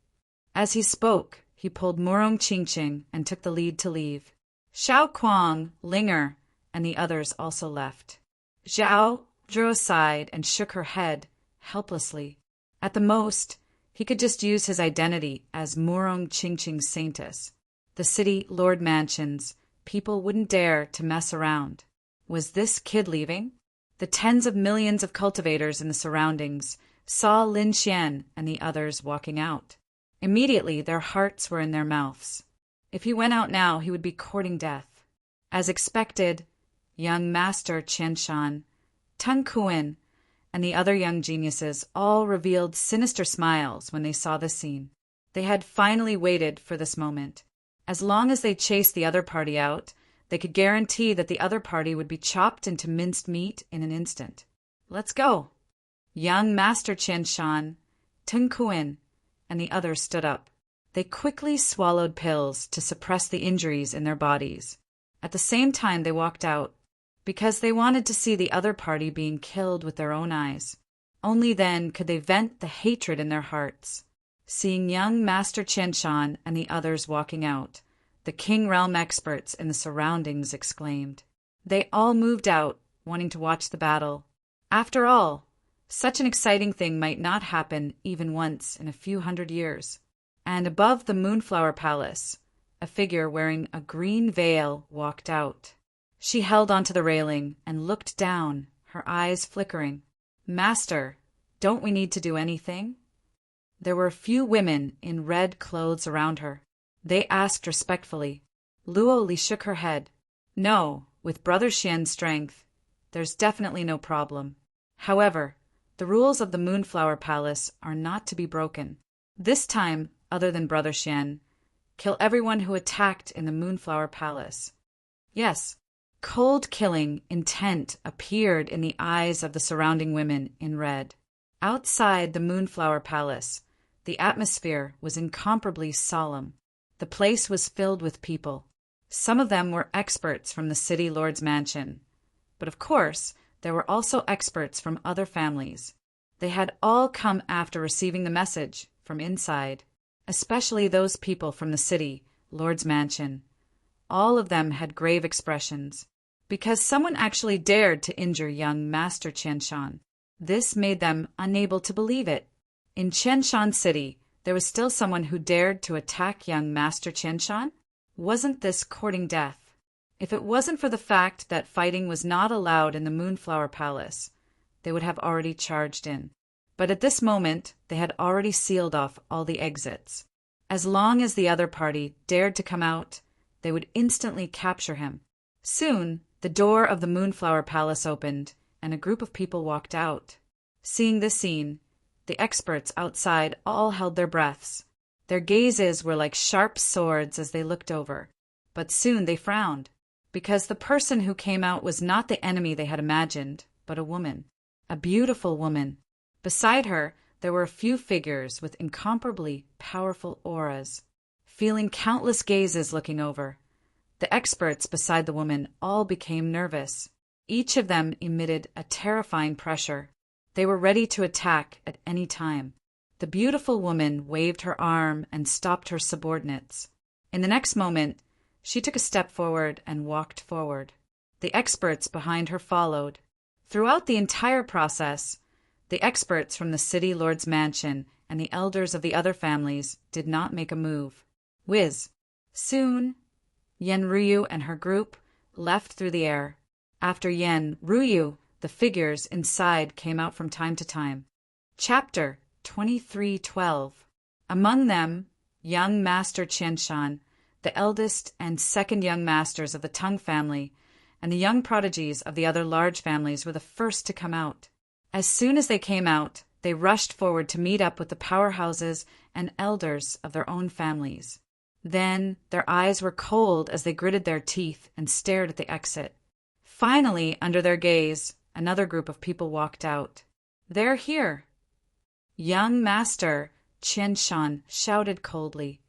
As he spoke, he pulled Murong Qingqing and took the lead to leave. Xiao Kuang, Linger, and the others also left. Zhao drew aside and shook her head, helplessly. At the most, he could just use his identity as Murong Qingqing Saintess. The city Lord Mansions, people wouldn't dare to mess around. Was this kid leaving? The tens of millions of cultivators in the surroundings saw Lin Xian and the others walking out. Immediately, their hearts were in their mouths. If he went out now, he would be courting death. As expected, young Master Qianshan, Teng Kuan, and the other young geniuses all revealed sinister smiles when they saw the scene. They had finally waited for this moment. As long as they chased the other party out, they could guarantee that the other party would be chopped into minced meat in an instant. "Let's go." Young Master Qianshan, Teng Kuan, and the others stood up. They quickly swallowed pills to suppress the injuries in their bodies. At the same time, they walked out, because they wanted to see the other party being killed with their own eyes. Only then could they vent the hatred in their hearts. Seeing young Master Qianshan and the others walking out, the King Realm experts in the surroundings exclaimed. They all moved out, wanting to watch the battle. After all, such an exciting thing might not happen even once in a few hundred years. And above the Moonflower Palace, a figure wearing a green veil walked out. She held onto the railing and looked down, her eyes flickering. "Master, don't we need to do anything?" There were a few women in red clothes around her. They asked respectfully. Luo Li shook her head. "No, with Brother Xian's strength, there's definitely no problem. However, the rules of the Moonflower Palace are not to be broken. This time, other than Brother Xian, kill everyone who attacked in the Moonflower Palace." Yes, cold killing intent appeared in the eyes of the surrounding women in red. Outside the Moonflower Palace, the atmosphere was incomparably solemn. The place was filled with people. Some of them were experts from the city lord's mansion. But of course, there were also experts from other families. They had all come after receiving the message from inside, especially those people from the city lord's mansion. All of them had grave expressions. because someone actually dared to injure young Master Qianshan. This made them unable to believe it. In Qianshan City, there was still someone who dared to attack young Master Qianshan? Wasn't this courting death? If it wasn't for the fact that fighting was not allowed in the Moonflower Palace, they would have already charged in. But at this moment, they had already sealed off all the exits. As long as the other party dared to come out, they would instantly capture him. Soon, the door of the Moonflower Palace opened, and a group of people walked out. Seeing this scene, the experts outside all held their breaths. Their gazes were like sharp swords as they looked over. But soon they frowned, because the person who came out was not the enemy they had imagined, but a woman. A beautiful woman. Beside her, there were a few figures with incomparably powerful auras, feeling countless gazes looking over. The experts beside the woman all became nervous. Each of them emitted a terrifying pressure. They were ready to attack at any time. The beautiful woman waved her arm and stopped her subordinates. In the next moment, she took a step forward and walked forward. The experts behind her followed. Throughout the entire process, the experts from the city lord's mansion and the elders of the other families did not make a move. Whiz! Soon, Yen Ryu and her group left through the air. After Yen Ryu, the figures inside came out from time to time. Chapter 2312. Among them, young Master Qianshan, the eldest and second young masters of the Tung family, and the young prodigies of the other large families were the first to come out. As soon as they came out, they rushed forward to meet up with the powerhouses and elders of their own families. Then their eyes were cold as they gritted their teeth and stared at the exit. Finally, under their gaze, another group of people walked out. "They're here!" Young Master Qianshan shouted coldly,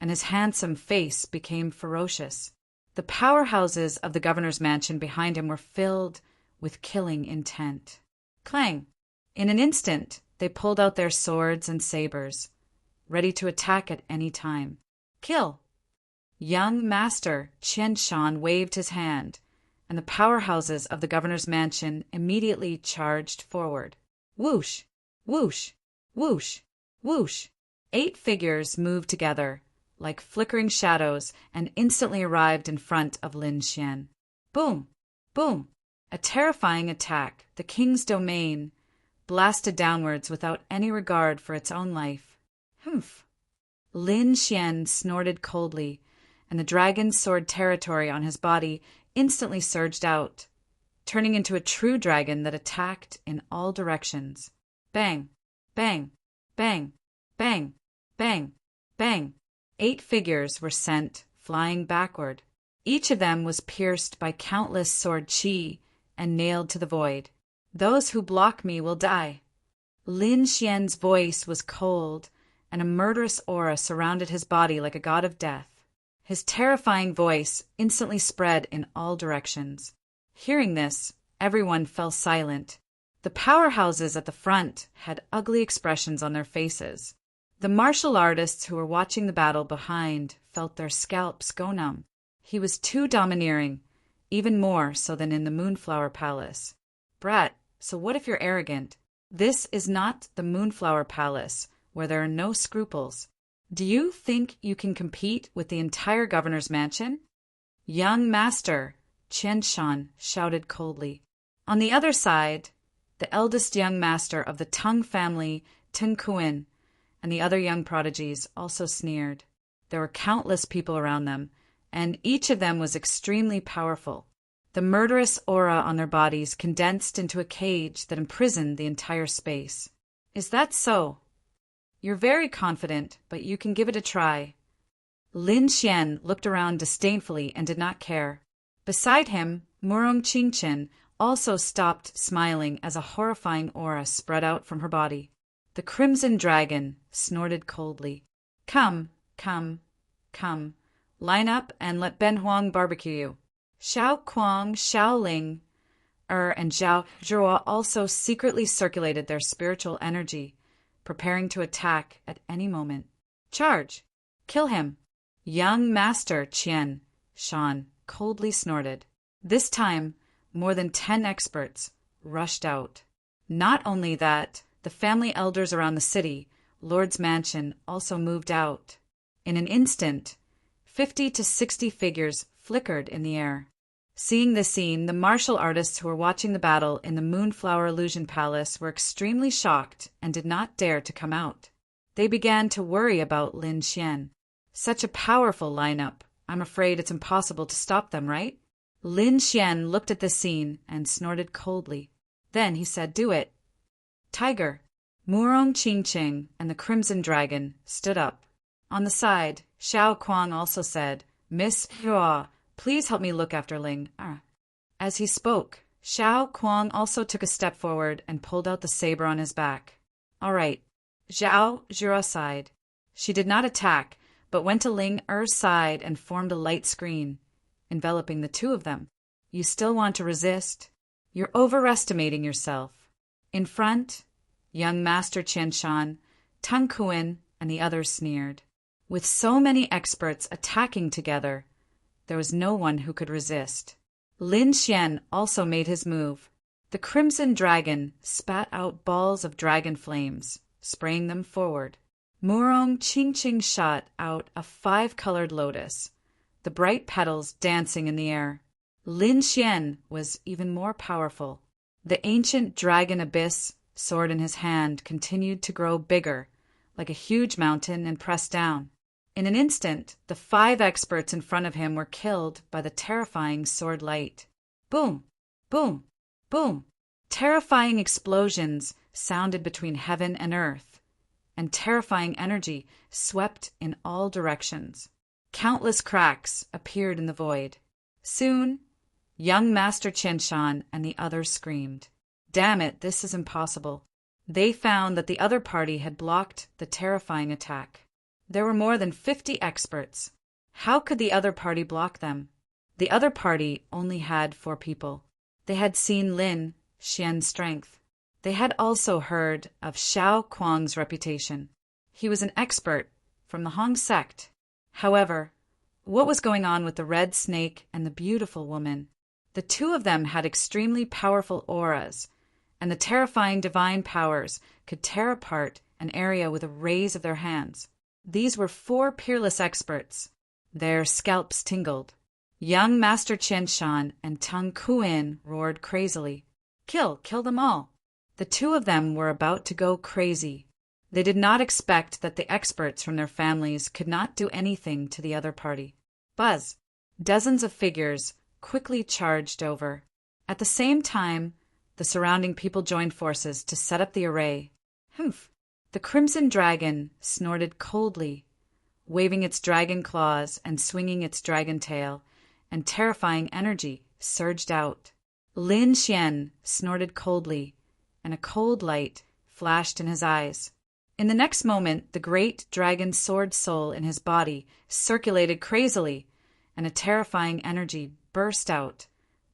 and his handsome face became ferocious. The powerhouses of the governor's mansion behind him were filled with killing intent. Clang! In an instant, they pulled out their swords and sabers, ready to attack at any time. Kill! Young Master Qianshan waved his hand, and the powerhouses of the governor's mansion immediately charged forward. Whoosh! Whoosh! Whoosh! Whoosh! 8 figures moved together, like flickering shadows, and instantly arrived in front of Lin Xian. Boom! Boom! A terrifying attack, the king's domain, blasted downwards without any regard for its own life. Humph! Lin Xian snorted coldly, and the dragon's sword territory on his body instantly surged out, turning into a true dragon that attacked in all directions. Bang! Bang! Bang! Bang! Bang! Bang! 8 figures were sent flying backward. Each of them was pierced by countless sword qi and nailed to the void. "Those who block me will die." Lin Xian's voice was cold, and a murderous aura surrounded his body like a god of death. His terrifying voice instantly spread in all directions. Hearing this, everyone fell silent. The powerhouses at the front had ugly expressions on their faces. The martial artists who were watching the battle behind felt their scalps go numb. He was too domineering, even more so than in the Moonflower Palace. "Brat, so what if you're arrogant? This is not the Moonflower Palace, where there are no scruples. Do you think you can compete with the entire governor's mansion?" Young Master Qianshan shouted coldly. On the other side, the eldest young master of the Tung family, Teng Kuan, and the other young prodigies also sneered. There were countless people around them, and each of them was extremely powerful. The murderous aura on their bodies condensed into a cage that imprisoned the entire space. "Is that so? You're very confident, but you can give it a try." Lin Xian looked around disdainfully and did not care. Beside him, Murong Qingchen also stopped smiling as a horrifying aura spread out from her body. The Crimson Dragon snorted coldly. Come, come, come. Line up and let Ben Huang barbecue you." Xiao Kuang, Xiao Ling, and Zhao Zhihua also secretly circulated their spiritual energy, preparing to attack at any moment. "Charge! Kill him!" Young Master Qian Shan coldly snorted. This time, more than 10 experts rushed out. Not only that, the family elders around the city, Lord's mansion, also moved out. In an instant, 50 to 60 figures flickered in the air. Seeing this scene, the martial artists who were watching the battle in the Moonflower Illusion Palace were extremely shocked and did not dare to come out. They began to worry about Lin Xian. Such a powerful lineup. I'm afraid it's impossible to stop them, right? Lin Xian looked at this scene and snorted coldly. Then he said, "Do it." Tiger, Murong Qingqing, and the Crimson Dragon stood up. On the side, Xiao Kuang also said, "Miss Hua, please help me look after Ling." As he spoke, Xiao Kuang also took a step forward and pulled out the saber on his back. "All right." Zhao Zhura sighed. She did not attack, but went to Ling Er's side and formed a light screen, enveloping the two of them. "You still want to resist? You're overestimating yourself." In front, young Master Qianshan, Tang Kuan, and the others sneered. With so many experts attacking together, there was no one who could resist. Lin Xian also made his move. The Crimson Dragon spat out balls of dragon flames, spraying them forward. Murong Qingqing shot out a 5-colored lotus, the bright petals dancing in the air. Lin Xian was even more powerful. The ancient dragon abyss, sword in his hand, continued to grow bigger, like a huge mountain, and press down. In an instant, the 5 experts in front of him were killed by the terrifying sword light. Boom! Boom! Boom! Terrifying explosions sounded between heaven and earth, and terrifying energy swept in all directions. Countless cracks appeared in the void. Soon, young Master Qianshan and the others screamed. Damn it, this is impossible. They found that the other party had blocked the terrifying attack. There were more than 50 experts. How could the other party block them? The other party only had 4 people. They had seen Lin Xian's strength. They had also heard of Xiao Kuang's reputation. He was an expert from the Hong sect. However, what was going on with the red snake and the beautiful woman? The two of them had extremely powerful auras, and the terrifying divine powers could tear apart an area with a raise of their hands. These were 4 peerless experts. Their scalps tingled. Young Master Qianshan and Tang Kuan roared crazily. Kill them all. The two of them were about to go crazy. They did not expect that the experts from their families could not do anything to the other party. Buzz! Dozens of figures quickly charged over. At the same time, the surrounding people joined forces to set up the array. Humph! The Crimson Dragon snorted coldly, waving its dragon claws and swinging its dragon tail, and terrifying energy surged out. Lin Xian snorted coldly, and a cold light flashed in his eyes. In the next moment, the great dragon sword soul in his body circulated crazily, and a terrifying energy burst out,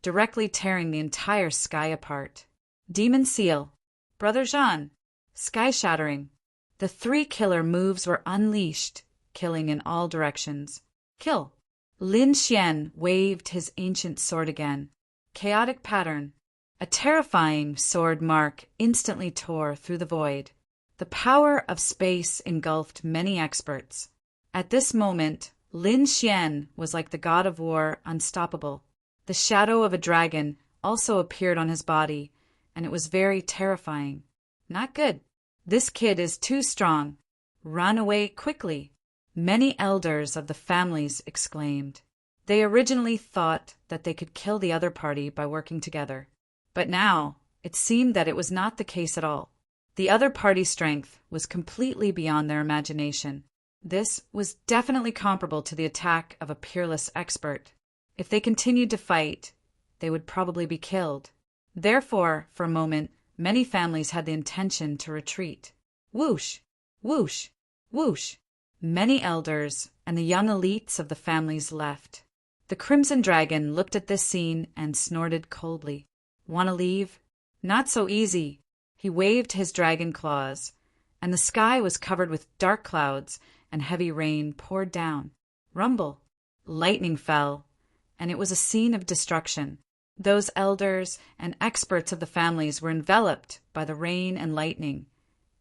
directly tearing the entire sky apart. Demon Seal, Brother Jean, sky-shattering. The 3 killer moves were unleashed, killing in all directions. Kill! Lin Xian waved his ancient sword again. Chaotic pattern. A terrifying sword mark instantly tore through the void. The power of space engulfed many experts. At this moment, Lin Xian was like the god of war, unstoppable. The shadow of a dragon also appeared on his body, and it was very terrifying. Not good. This kid is too strong. Run away quickly. Many elders of the families exclaimed. They originally thought that they could kill the other party by working together. But now, it seemed that it was not the case at all. The other party's strength was completely beyond their imagination. This was definitely comparable to the attack of a peerless expert. If they continued to fight, they would probably be killed. Therefore, for a moment, many families had the intention to retreat. Whoosh! Whoosh! Whoosh! Many elders and the young elites of the families left. The Crimson Dragon looked at this scene and snorted coldly. Want to leave? Not so easy. He waved his dragon claws, and the sky was covered with dark clouds, and heavy rain poured down. Rumble! Lightning fell, and it was a scene of destruction. Those elders and experts of the families were enveloped by the rain and lightning,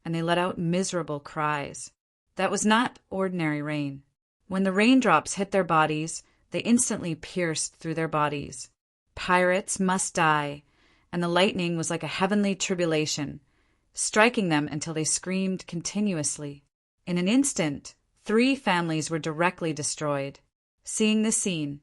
and they let out miserable cries. That was not ordinary rain. When the raindrops hit their bodies, they instantly pierced through their bodies. Pirates must die, and the lightning was like a heavenly tribulation, striking them until they screamed continuously. In an instant, 3 families were directly destroyed. Seeing this scene,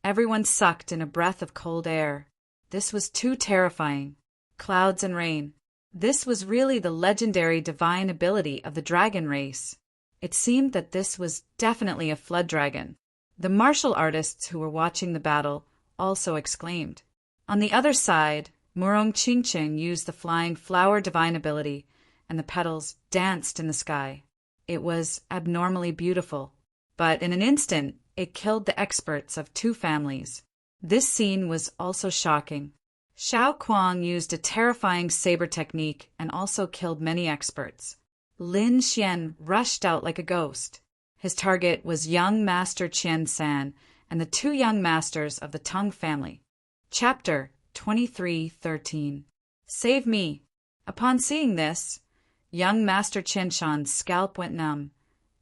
everyone sucked in a breath of cold air. This was too terrifying. Clouds and rain. This was really the legendary divine ability of the dragon race. It seemed that this was definitely a flood dragon. The martial artists who were watching the battle also exclaimed. On the other side, Murong Qingqing used the flying flower divine ability, and the petals danced in the sky. It was abnormally beautiful, but in an instant, it killed the experts of 2 families. This scene was also shocking. Xiao Kuang used a terrifying saber technique and also killed many experts. Lin Xian rushed out like a ghost. His target was young Master Qian San and the 2 young masters of the Tang family. Chapter 23:13. Save me. Upon seeing this, young Master Qian Shan's scalp went numb,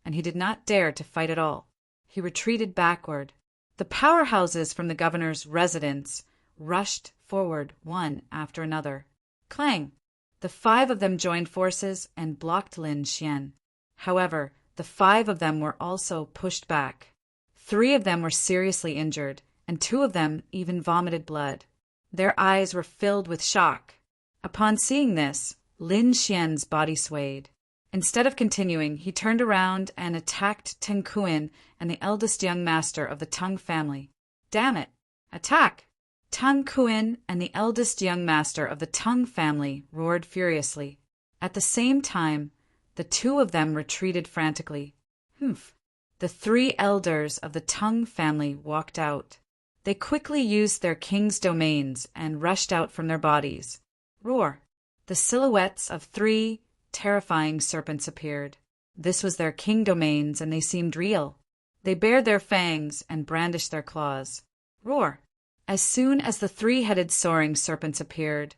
and he did not dare to fight at all. He retreated backward. The powerhouses from the governor's residence rushed forward one after another. Clang! The 5 of them joined forces and blocked Lin Xian. However, the 5 of them were also pushed back. 3 of them were seriously injured, and 2 of them even vomited blood. Their eyes were filled with shock. Upon seeing this, Lin Xian's body swayed. Instead of continuing, he turned around and attacked Teng Kuan and the eldest young master of the Tang family. Damn it! Attack! Teng Kuan and the eldest young master of the Tang family roared furiously. At the same time, the 2 of them retreated frantically. Humph! The 3 elders of the Tang family walked out. They quickly used their king's domains and rushed out from their bodies. Roar! The silhouettes of 3 terrifying serpents appeared. This was their king domains, and they seemed real. They bared their fangs and brandished their claws. Roar! As soon as the 3-headed soaring serpents appeared,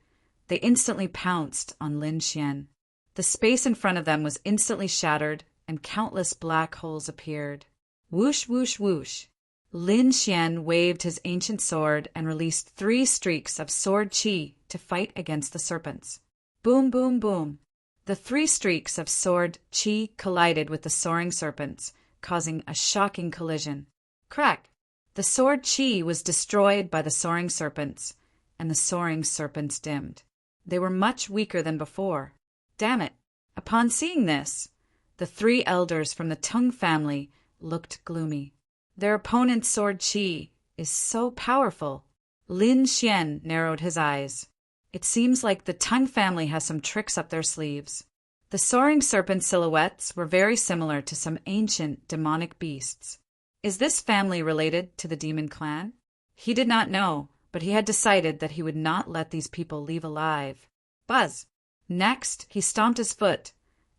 they instantly pounced on Lin Xian. The space in front of them was instantly shattered, and countless black holes appeared. Whoosh, whoosh, whoosh! Lin Xian waved his ancient sword and released 3 streaks of sword qi to fight against the serpents. Boom, boom, boom! The 3 streaks of sword qi collided with the soaring serpents, causing a shocking collision. Crack! The sword qi was destroyed by the soaring serpents, and the soaring serpents dimmed. They were much weaker than before. Damn it! Upon seeing this, the 3 elders from the Tang family looked gloomy. Their opponent's sword qi is so powerful. Lin Xian narrowed his eyes. It seems like the Tang family has some tricks up their sleeves. The soaring serpent silhouettes were very similar to some ancient demonic beasts. Is this family related to the demon clan? He did not know, but he had decided that he would not let these people leave alive. Buzz! Next, he stomped his foot,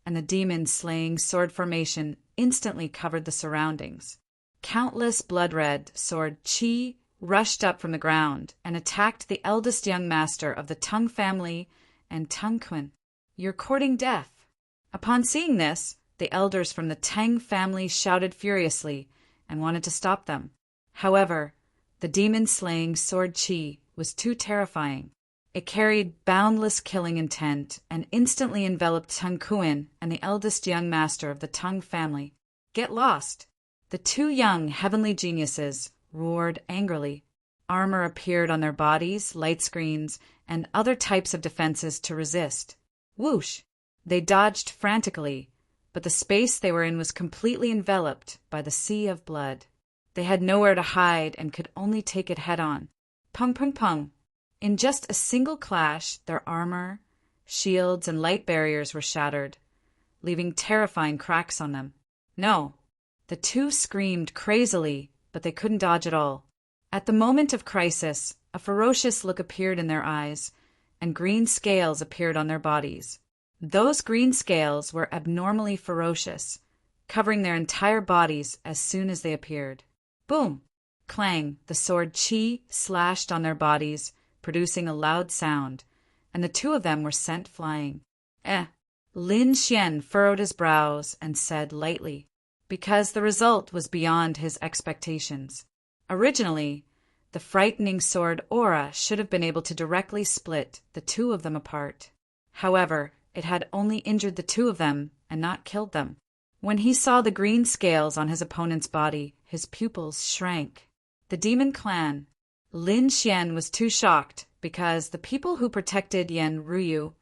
and the demon-slaying sword formation instantly covered the surroundings. Countless blood-red sword qi rushed up from the ground and attacked the eldest young master of the Tang family and Teng Kuan. You're courting death. Upon seeing this, the elders from the Tang family shouted furiously and wanted to stop them. However, the demon-slaying sword qi was too terrifying. It carried boundless killing intent and instantly enveloped Teng Kuan and the eldest young master of the Tang family. Get lost! The 2 young heavenly geniuses roared angrily. Armor appeared on their bodies, light screens, and other types of defenses to resist. Whoosh! They dodged frantically, but the space they were in was completely enveloped by the sea of blood. They had nowhere to hide and could only take it head-on. Pung, pung, pung! In just a single clash, their armor, shields, and light barriers were shattered, leaving terrifying cracks on them. No! The 2 screamed crazily, but they couldn't dodge at all. At the moment of crisis, a ferocious look appeared in their eyes, and green scales appeared on their bodies. Those green scales were abnormally ferocious, covering their entire bodies as soon as they appeared. Boom! Clang, the sword chi slashed on their bodies, producing a loud sound, and the two of them were sent flying. Lin Xian furrowed his brows and said lightly, because the result was beyond his expectations. Originally, the frightening sword aura should have been able to directly split the two of them apart. However, it had only injured the two of them and not killed them. When he saw the green scales on his opponent's body, his pupils shrank. The demon clan. Lin Xian was too shocked because the people who protected Yan Ruyu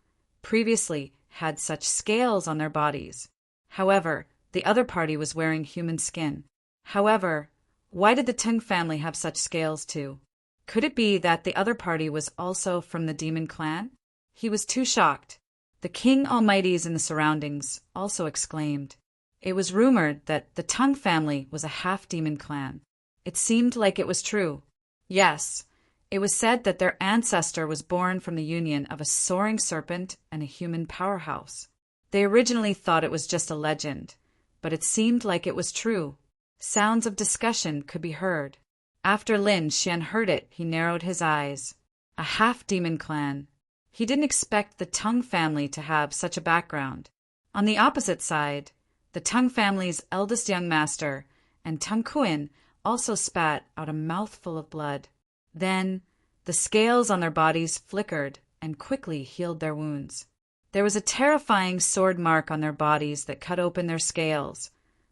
previously had such scales on their bodies. However, the other party was wearing human skin. However, why did the Teng family have such scales too? Could it be that the other party was also from the demon clan? He was too shocked. The King Almighties in the surroundings also exclaimed. It was rumored that the Teng family was a half-demon clan. It seemed like it was true. Yes, it was said that their ancestor was born from the union of a soaring serpent and a human powerhouse. They originally thought it was just a legend, but it seemed like it was true. Sounds of discussion could be heard. After Lin Xian heard it, he narrowed his eyes. A half-demon clan. He didn't expect the Teng family to have such a background. On the opposite side, the Teng family's eldest young master and Teng Kuan also spat out a mouthful of blood. Then, the scales on their bodies flickered and quickly healed their wounds. There was a terrifying sword mark on their bodies that cut open their scales,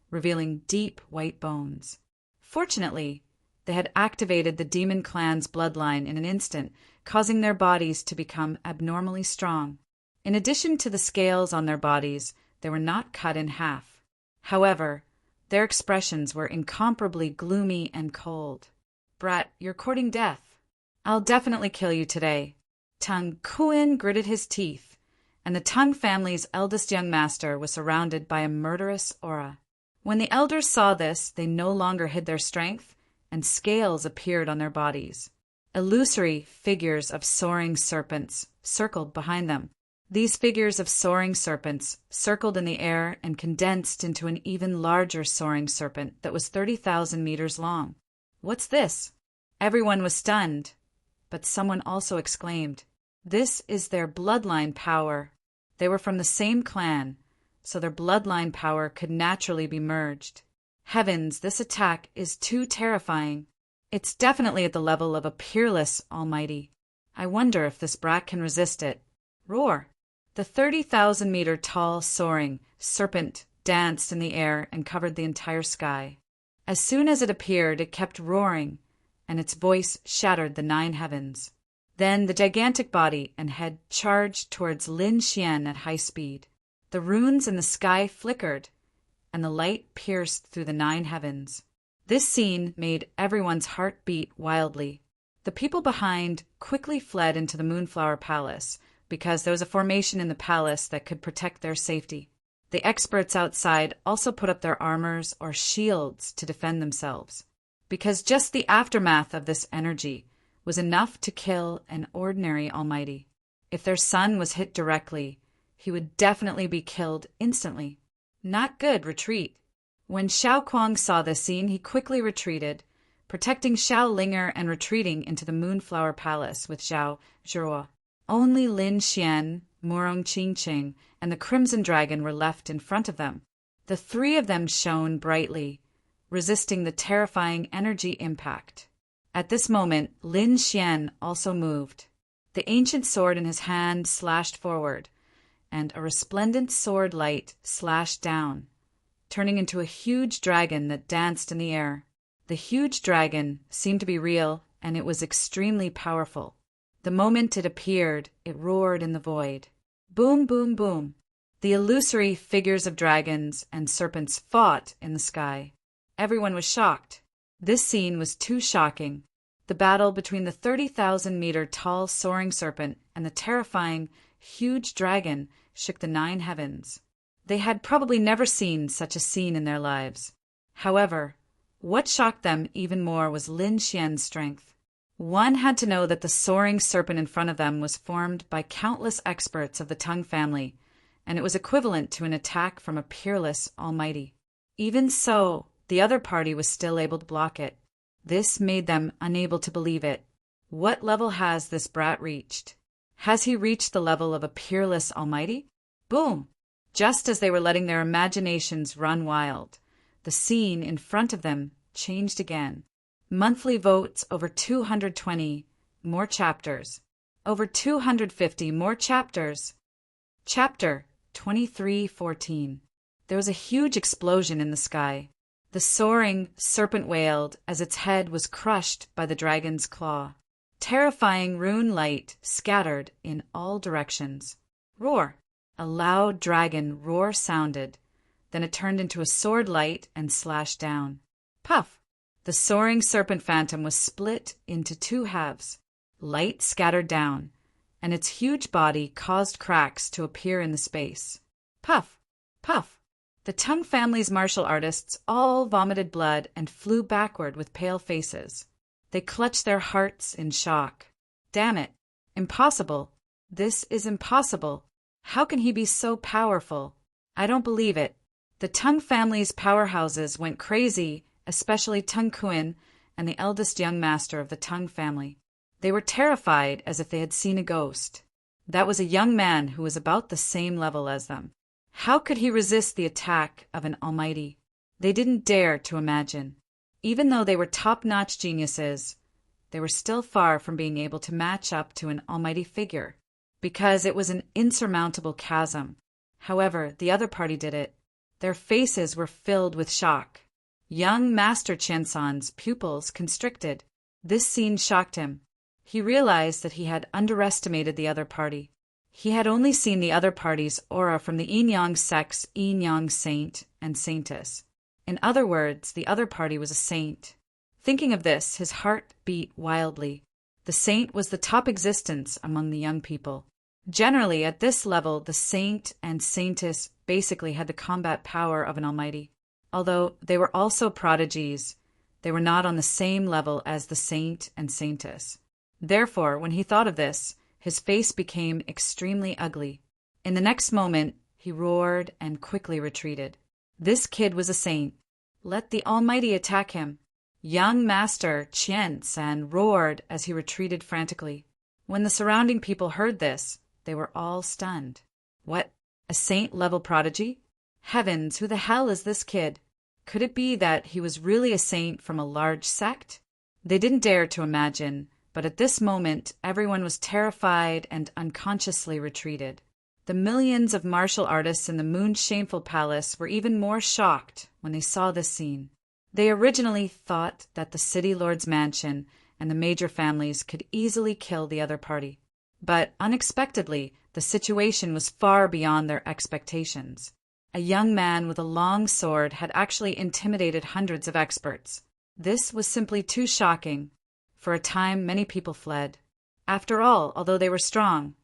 revealing deep white bones. Fortunately, they had activated the demon clan's bloodline in an instant, causing their bodies to become abnormally strong. In addition to the scales on their bodies, they were not cut in half. However, their expressions were incomparably gloomy and cold. Brat, you're courting death. I'll definitely kill you today. Teng Kuan gritted his teeth, and the Teng family's eldest young master was surrounded by a murderous aura. When the elders saw this, they no longer hid their strength, and scales appeared on their bodies. Illusory figures of soaring serpents circled behind them. These figures of soaring serpents circled in the air and condensed into an even larger soaring serpent that was 30,000 meters long. What's this? Everyone was stunned, but someone also exclaimed, "This is their bloodline power." They were from the same clan, so their bloodline power could naturally be merged. Heavens, this attack is too terrifying. It's definitely at the level of a peerless almighty. I wonder if this brat can resist it. Roar! The 30,000-meter tall soaring serpent danced in the air and covered the entire sky. As soon as it appeared, it kept roaring, and its voice shattered the 9 heavens. Then the gigantic body and head charged towards Lin Xian at high speed. The runes in the sky flickered, and the light pierced through the 9 heavens. This scene made everyone's heart beat wildly. The people behind quickly fled into the Moonflower Palace, because there was a formation in the palace that could protect their safety. The experts outside also put up their armors or shields to defend themselves, because just the aftermath of this energy was enough to kill an ordinary almighty. If their son was hit directly, he would definitely be killed instantly. Not good, retreat. When Xiao Kuang saw this scene, he quickly retreated, protecting Xiao Linger and retreating into the Moonflower Palace with Zhao Zhuo. Only Lin Xian, Murong Qingqing, and the Crimson Dragon were left in front of them. The 3 of them shone brightly, resisting the terrifying energy impact. At this moment, Lin Xian also moved. The ancient sword in his hand slashed forward, and a resplendent sword light slashed down, turning into a huge dragon that danced in the air. The huge dragon seemed to be real, and it was extremely powerful. The moment it appeared, it roared in the void. Boom, boom, boom. The illusory figures of dragons and serpents fought in the sky. Everyone was shocked. This scene was too shocking. The battle between the 30,000-meter tall soaring serpent and the terrifying, huge dragon shook the 9 heavens. They had probably never seen such a scene in their lives. However, what shocked them even more was Lin Xian's strength. One had to know that the soaring serpent in front of them was formed by countless experts of the Teng family, and it was equivalent to an attack from a peerless almighty. Even so, the other party was still able to block it. This made them unable to believe it. What level has this brat reached? Has he reached the level of a peerless almighty? Boom! Just as they were letting their imaginations run wild, the scene in front of them changed again. Monthly votes over 220, more chapters. Over 250 more chapters. Chapter 2314. There was a huge explosion in the sky. The soaring serpent wailed as its head was crushed by the dragon's claw. Terrifying rune light scattered in all directions. Roar! A loud dragon roar sounded. Then it turned into a sword light and slashed down. Puff! The soaring serpent phantom was split into two halves. Light scattered down, and its huge body caused cracks to appear in the space. Puff! Puff! The Tongue family's martial artists all vomited blood and flew backward with pale faces. They clutched their hearts in shock. Damn it! Impossible! This is impossible! How can he be so powerful? I don't believe it. The Tongue family's powerhouses went crazy, especially Tongue Kuin and the eldest young master of the Tongue family. They were terrified as if they had seen a ghost. That was a young man who was about the same level as them. How could he resist the attack of an almighty? They didn't dare to imagine. Even though they were top-notch geniuses, they were still far from being able to match up to an almighty figure, because it was an insurmountable chasm. However, the other party did it. Their faces were filled with shock. Young Master Qiansan's pupils constricted. This scene shocked him. He realized that he had underestimated the other party. He had only seen the other party's aura from the Yin-Yang sect's Yin-Yang saint and saintess. In other words, the other party was a saint. Thinking of this, his heart beat wildly. The saint was the top existence among the young people. Generally, at this level, the saint and saintess basically had the combat power of an almighty. Although they were also prodigies, they were not on the same level as the saint and saintess. Therefore, when he thought of this, his face became extremely ugly. In the next moment, he roared and quickly retreated. This kid was a saint. Let the Almighty attack him. Young Master Qiansan roared as he retreated frantically. When the surrounding people heard this, they were all stunned. What? A saint-level prodigy? Heavens, who the hell is this kid? Could it be that he was really a saint from a large sect? They didn't dare to imagine, but at this moment everyone was terrified and unconsciously retreated. The millions of martial artists in the Moon's shameful palace were even more shocked when they saw this scene. They originally thought that the city lord's mansion and the major families could easily kill the other party. But unexpectedly, the situation was far beyond their expectations. A young man with a long sword had actually intimidated hundreds of experts. This was simply too shocking. For a time, many people fled. After all, although they were strong,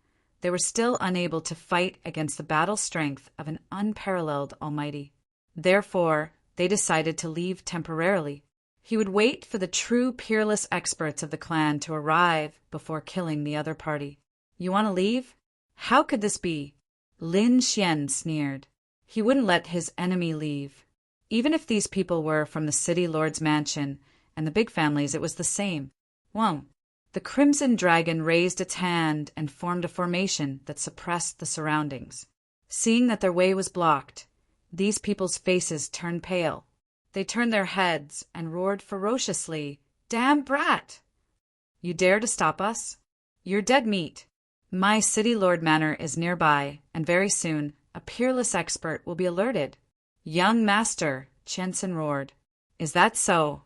they were still unable to fight against the battle strength of an unparalleled almighty. Therefore, they decided to leave temporarily. He would wait for the true peerless experts of the clan to arrive before killing the other party. You want to leave? How could this be? Lin Xian sneered. He wouldn't let his enemy leave. Even if these people were from the city lord's mansion and the big families, it was the same. Whoa. The Crimson Dragon raised its hand and formed a formation that suppressed the surroundings. Seeing that their way was blocked, these people's faces turned pale. They turned their heads and roared ferociously, "Damn brat! You dare to stop us? You're dead meat. My city lord manor is nearby, and very soon a peerless expert will be alerted." Young Master Qiansan roared. "Is that so?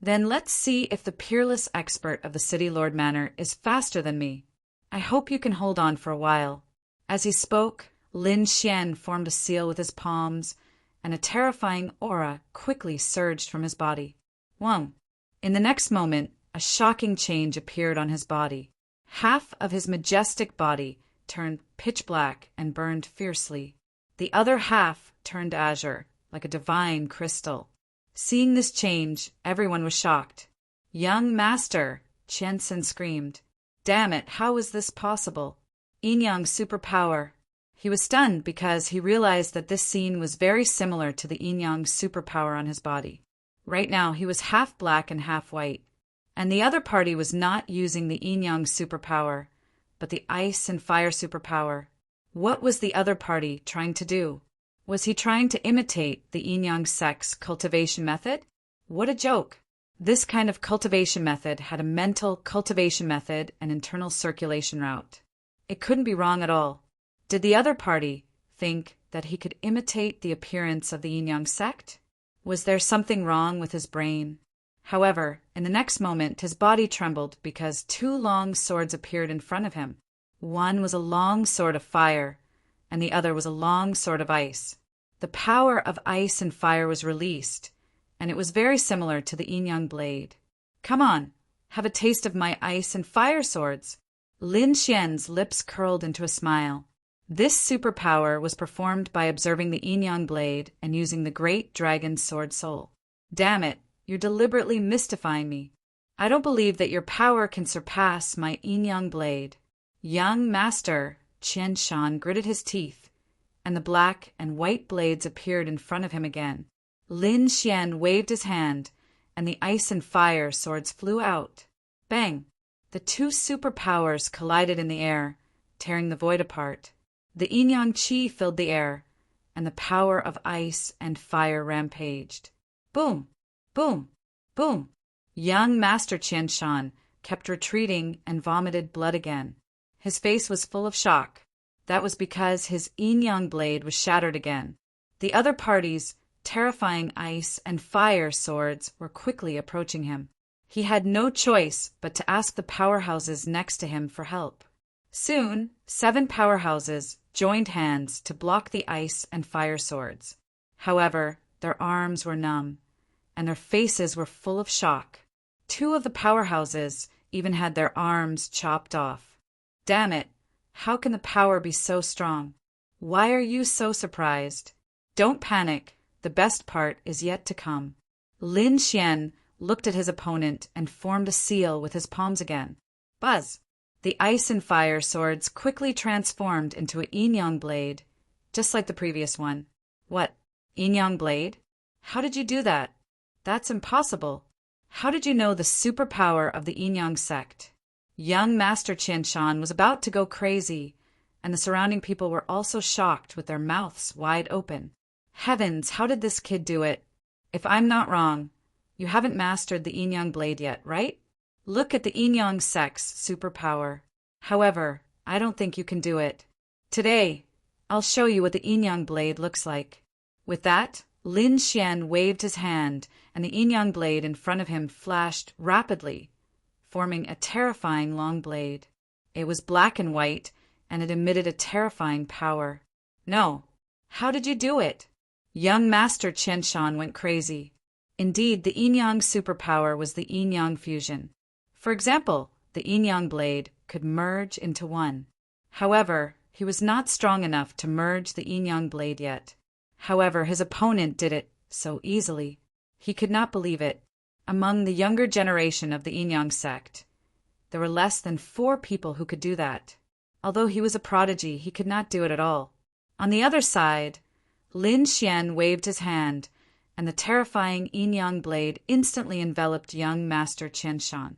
Then let's see if the peerless expert of the city lord manor is faster than me. I hope you can hold on for a while." As he spoke, Lin Xian formed a seal with his palms, and a terrifying aura quickly surged from his body. Whoa! In the next moment, a shocking change appeared on his body. Half of his majestic body turned pitch black and burned fiercely. The other half turned azure, like a divine crystal. Seeing this change, everyone was shocked. "Young Master!" Qiansan screamed. "Damn it, how is this possible? Yin-Yang superpower." He was stunned because he realized that this scene was very similar to the Yin-Yang superpower on his body. Right now, he was half black and half white. And the other party was not using the yin-yang superpower, but the ice and fire superpower. What was the other party trying to do? Was he trying to imitate the yin-yang sect's cultivation method? What a joke! This kind of cultivation method had a mental cultivation method and internal circulation route. It couldn't be wrong at all. Did the other party think that he could imitate the appearance of the yin-yang sect? Was there something wrong with his brain? However, in the next moment his body trembled because two long swords appeared in front of him. One was a long sword of fire, and the other was a long sword of ice. The power of ice and fire was released, and it was very similar to the yin-yang blade. Come on, have a taste of my ice and fire swords. Lin Xian's lips curled into a smile. This superpower was performed by observing the yin-yang blade and using the great dragon sword soul. Damn it, you're deliberately mystifying me. I don't believe that your power can surpass my yin-yang blade. Young Master Qian Shan gritted his teeth, and the black and white blades appeared in front of him again. Lin Xian waved his hand, and the ice and fire swords flew out. Bang! The two superpowers collided in the air, tearing the void apart. The yin-yang qi filled the air, and the power of ice and fire rampaged. Boom! Boom! Boom! Young Master Qian Shan kept retreating and vomited blood again. His face was full of shock. That was because his yin-yang blade was shattered again. The other party's terrifying ice and fire swords were quickly approaching him. He had no choice but to ask the powerhouses next to him for help. Soon, 7 powerhouses joined hands to block the ice and fire swords. However, their arms were numb, and their faces were full of shock. 2 of the powerhouses even had their arms chopped off. Damn it! How can the power be so strong? Why are you so surprised? Don't panic. The best part is yet to come. Lin Xian looked at his opponent and formed a seal with his palms again. Buzz! The ice and fire swords quickly transformed into a yin-yang blade, just like the previous one. What? Yin-yang blade? How did you do that? That's impossible. How did you know the superpower of the yin-yang sect? Young Master Qian Shan was about to go crazy, and the surrounding people were also shocked with their mouths wide open. Heavens, how did this kid do it? If I'm not wrong, you haven't mastered the yin-yang blade yet, right? Look at the yin-yang sect's superpower. However, I don't think you can do it. Today, I'll show you what the yin-yang blade looks like. With that, Lin Xian waved his hand, and the yin-yang blade in front of him flashed rapidly, forming a terrifying long blade. It was black and white, and it emitted a terrifying power. No. How did you do it? Young Master Qian Shan went crazy. Indeed, the yin-yang superpower was the yin-yang fusion. For example, the yin-yang blade could merge into one. However, he was not strong enough to merge the yin-yang blade yet. However, his opponent did it so easily. He could not believe it. Among the younger generation of the yin-yang sect, there were less than 4 people who could do that. Although he was a prodigy, he could not do it at all. On the other side, Lin Xian waved his hand, and the terrifying yin-yang blade instantly enveloped young Master Qian Shan.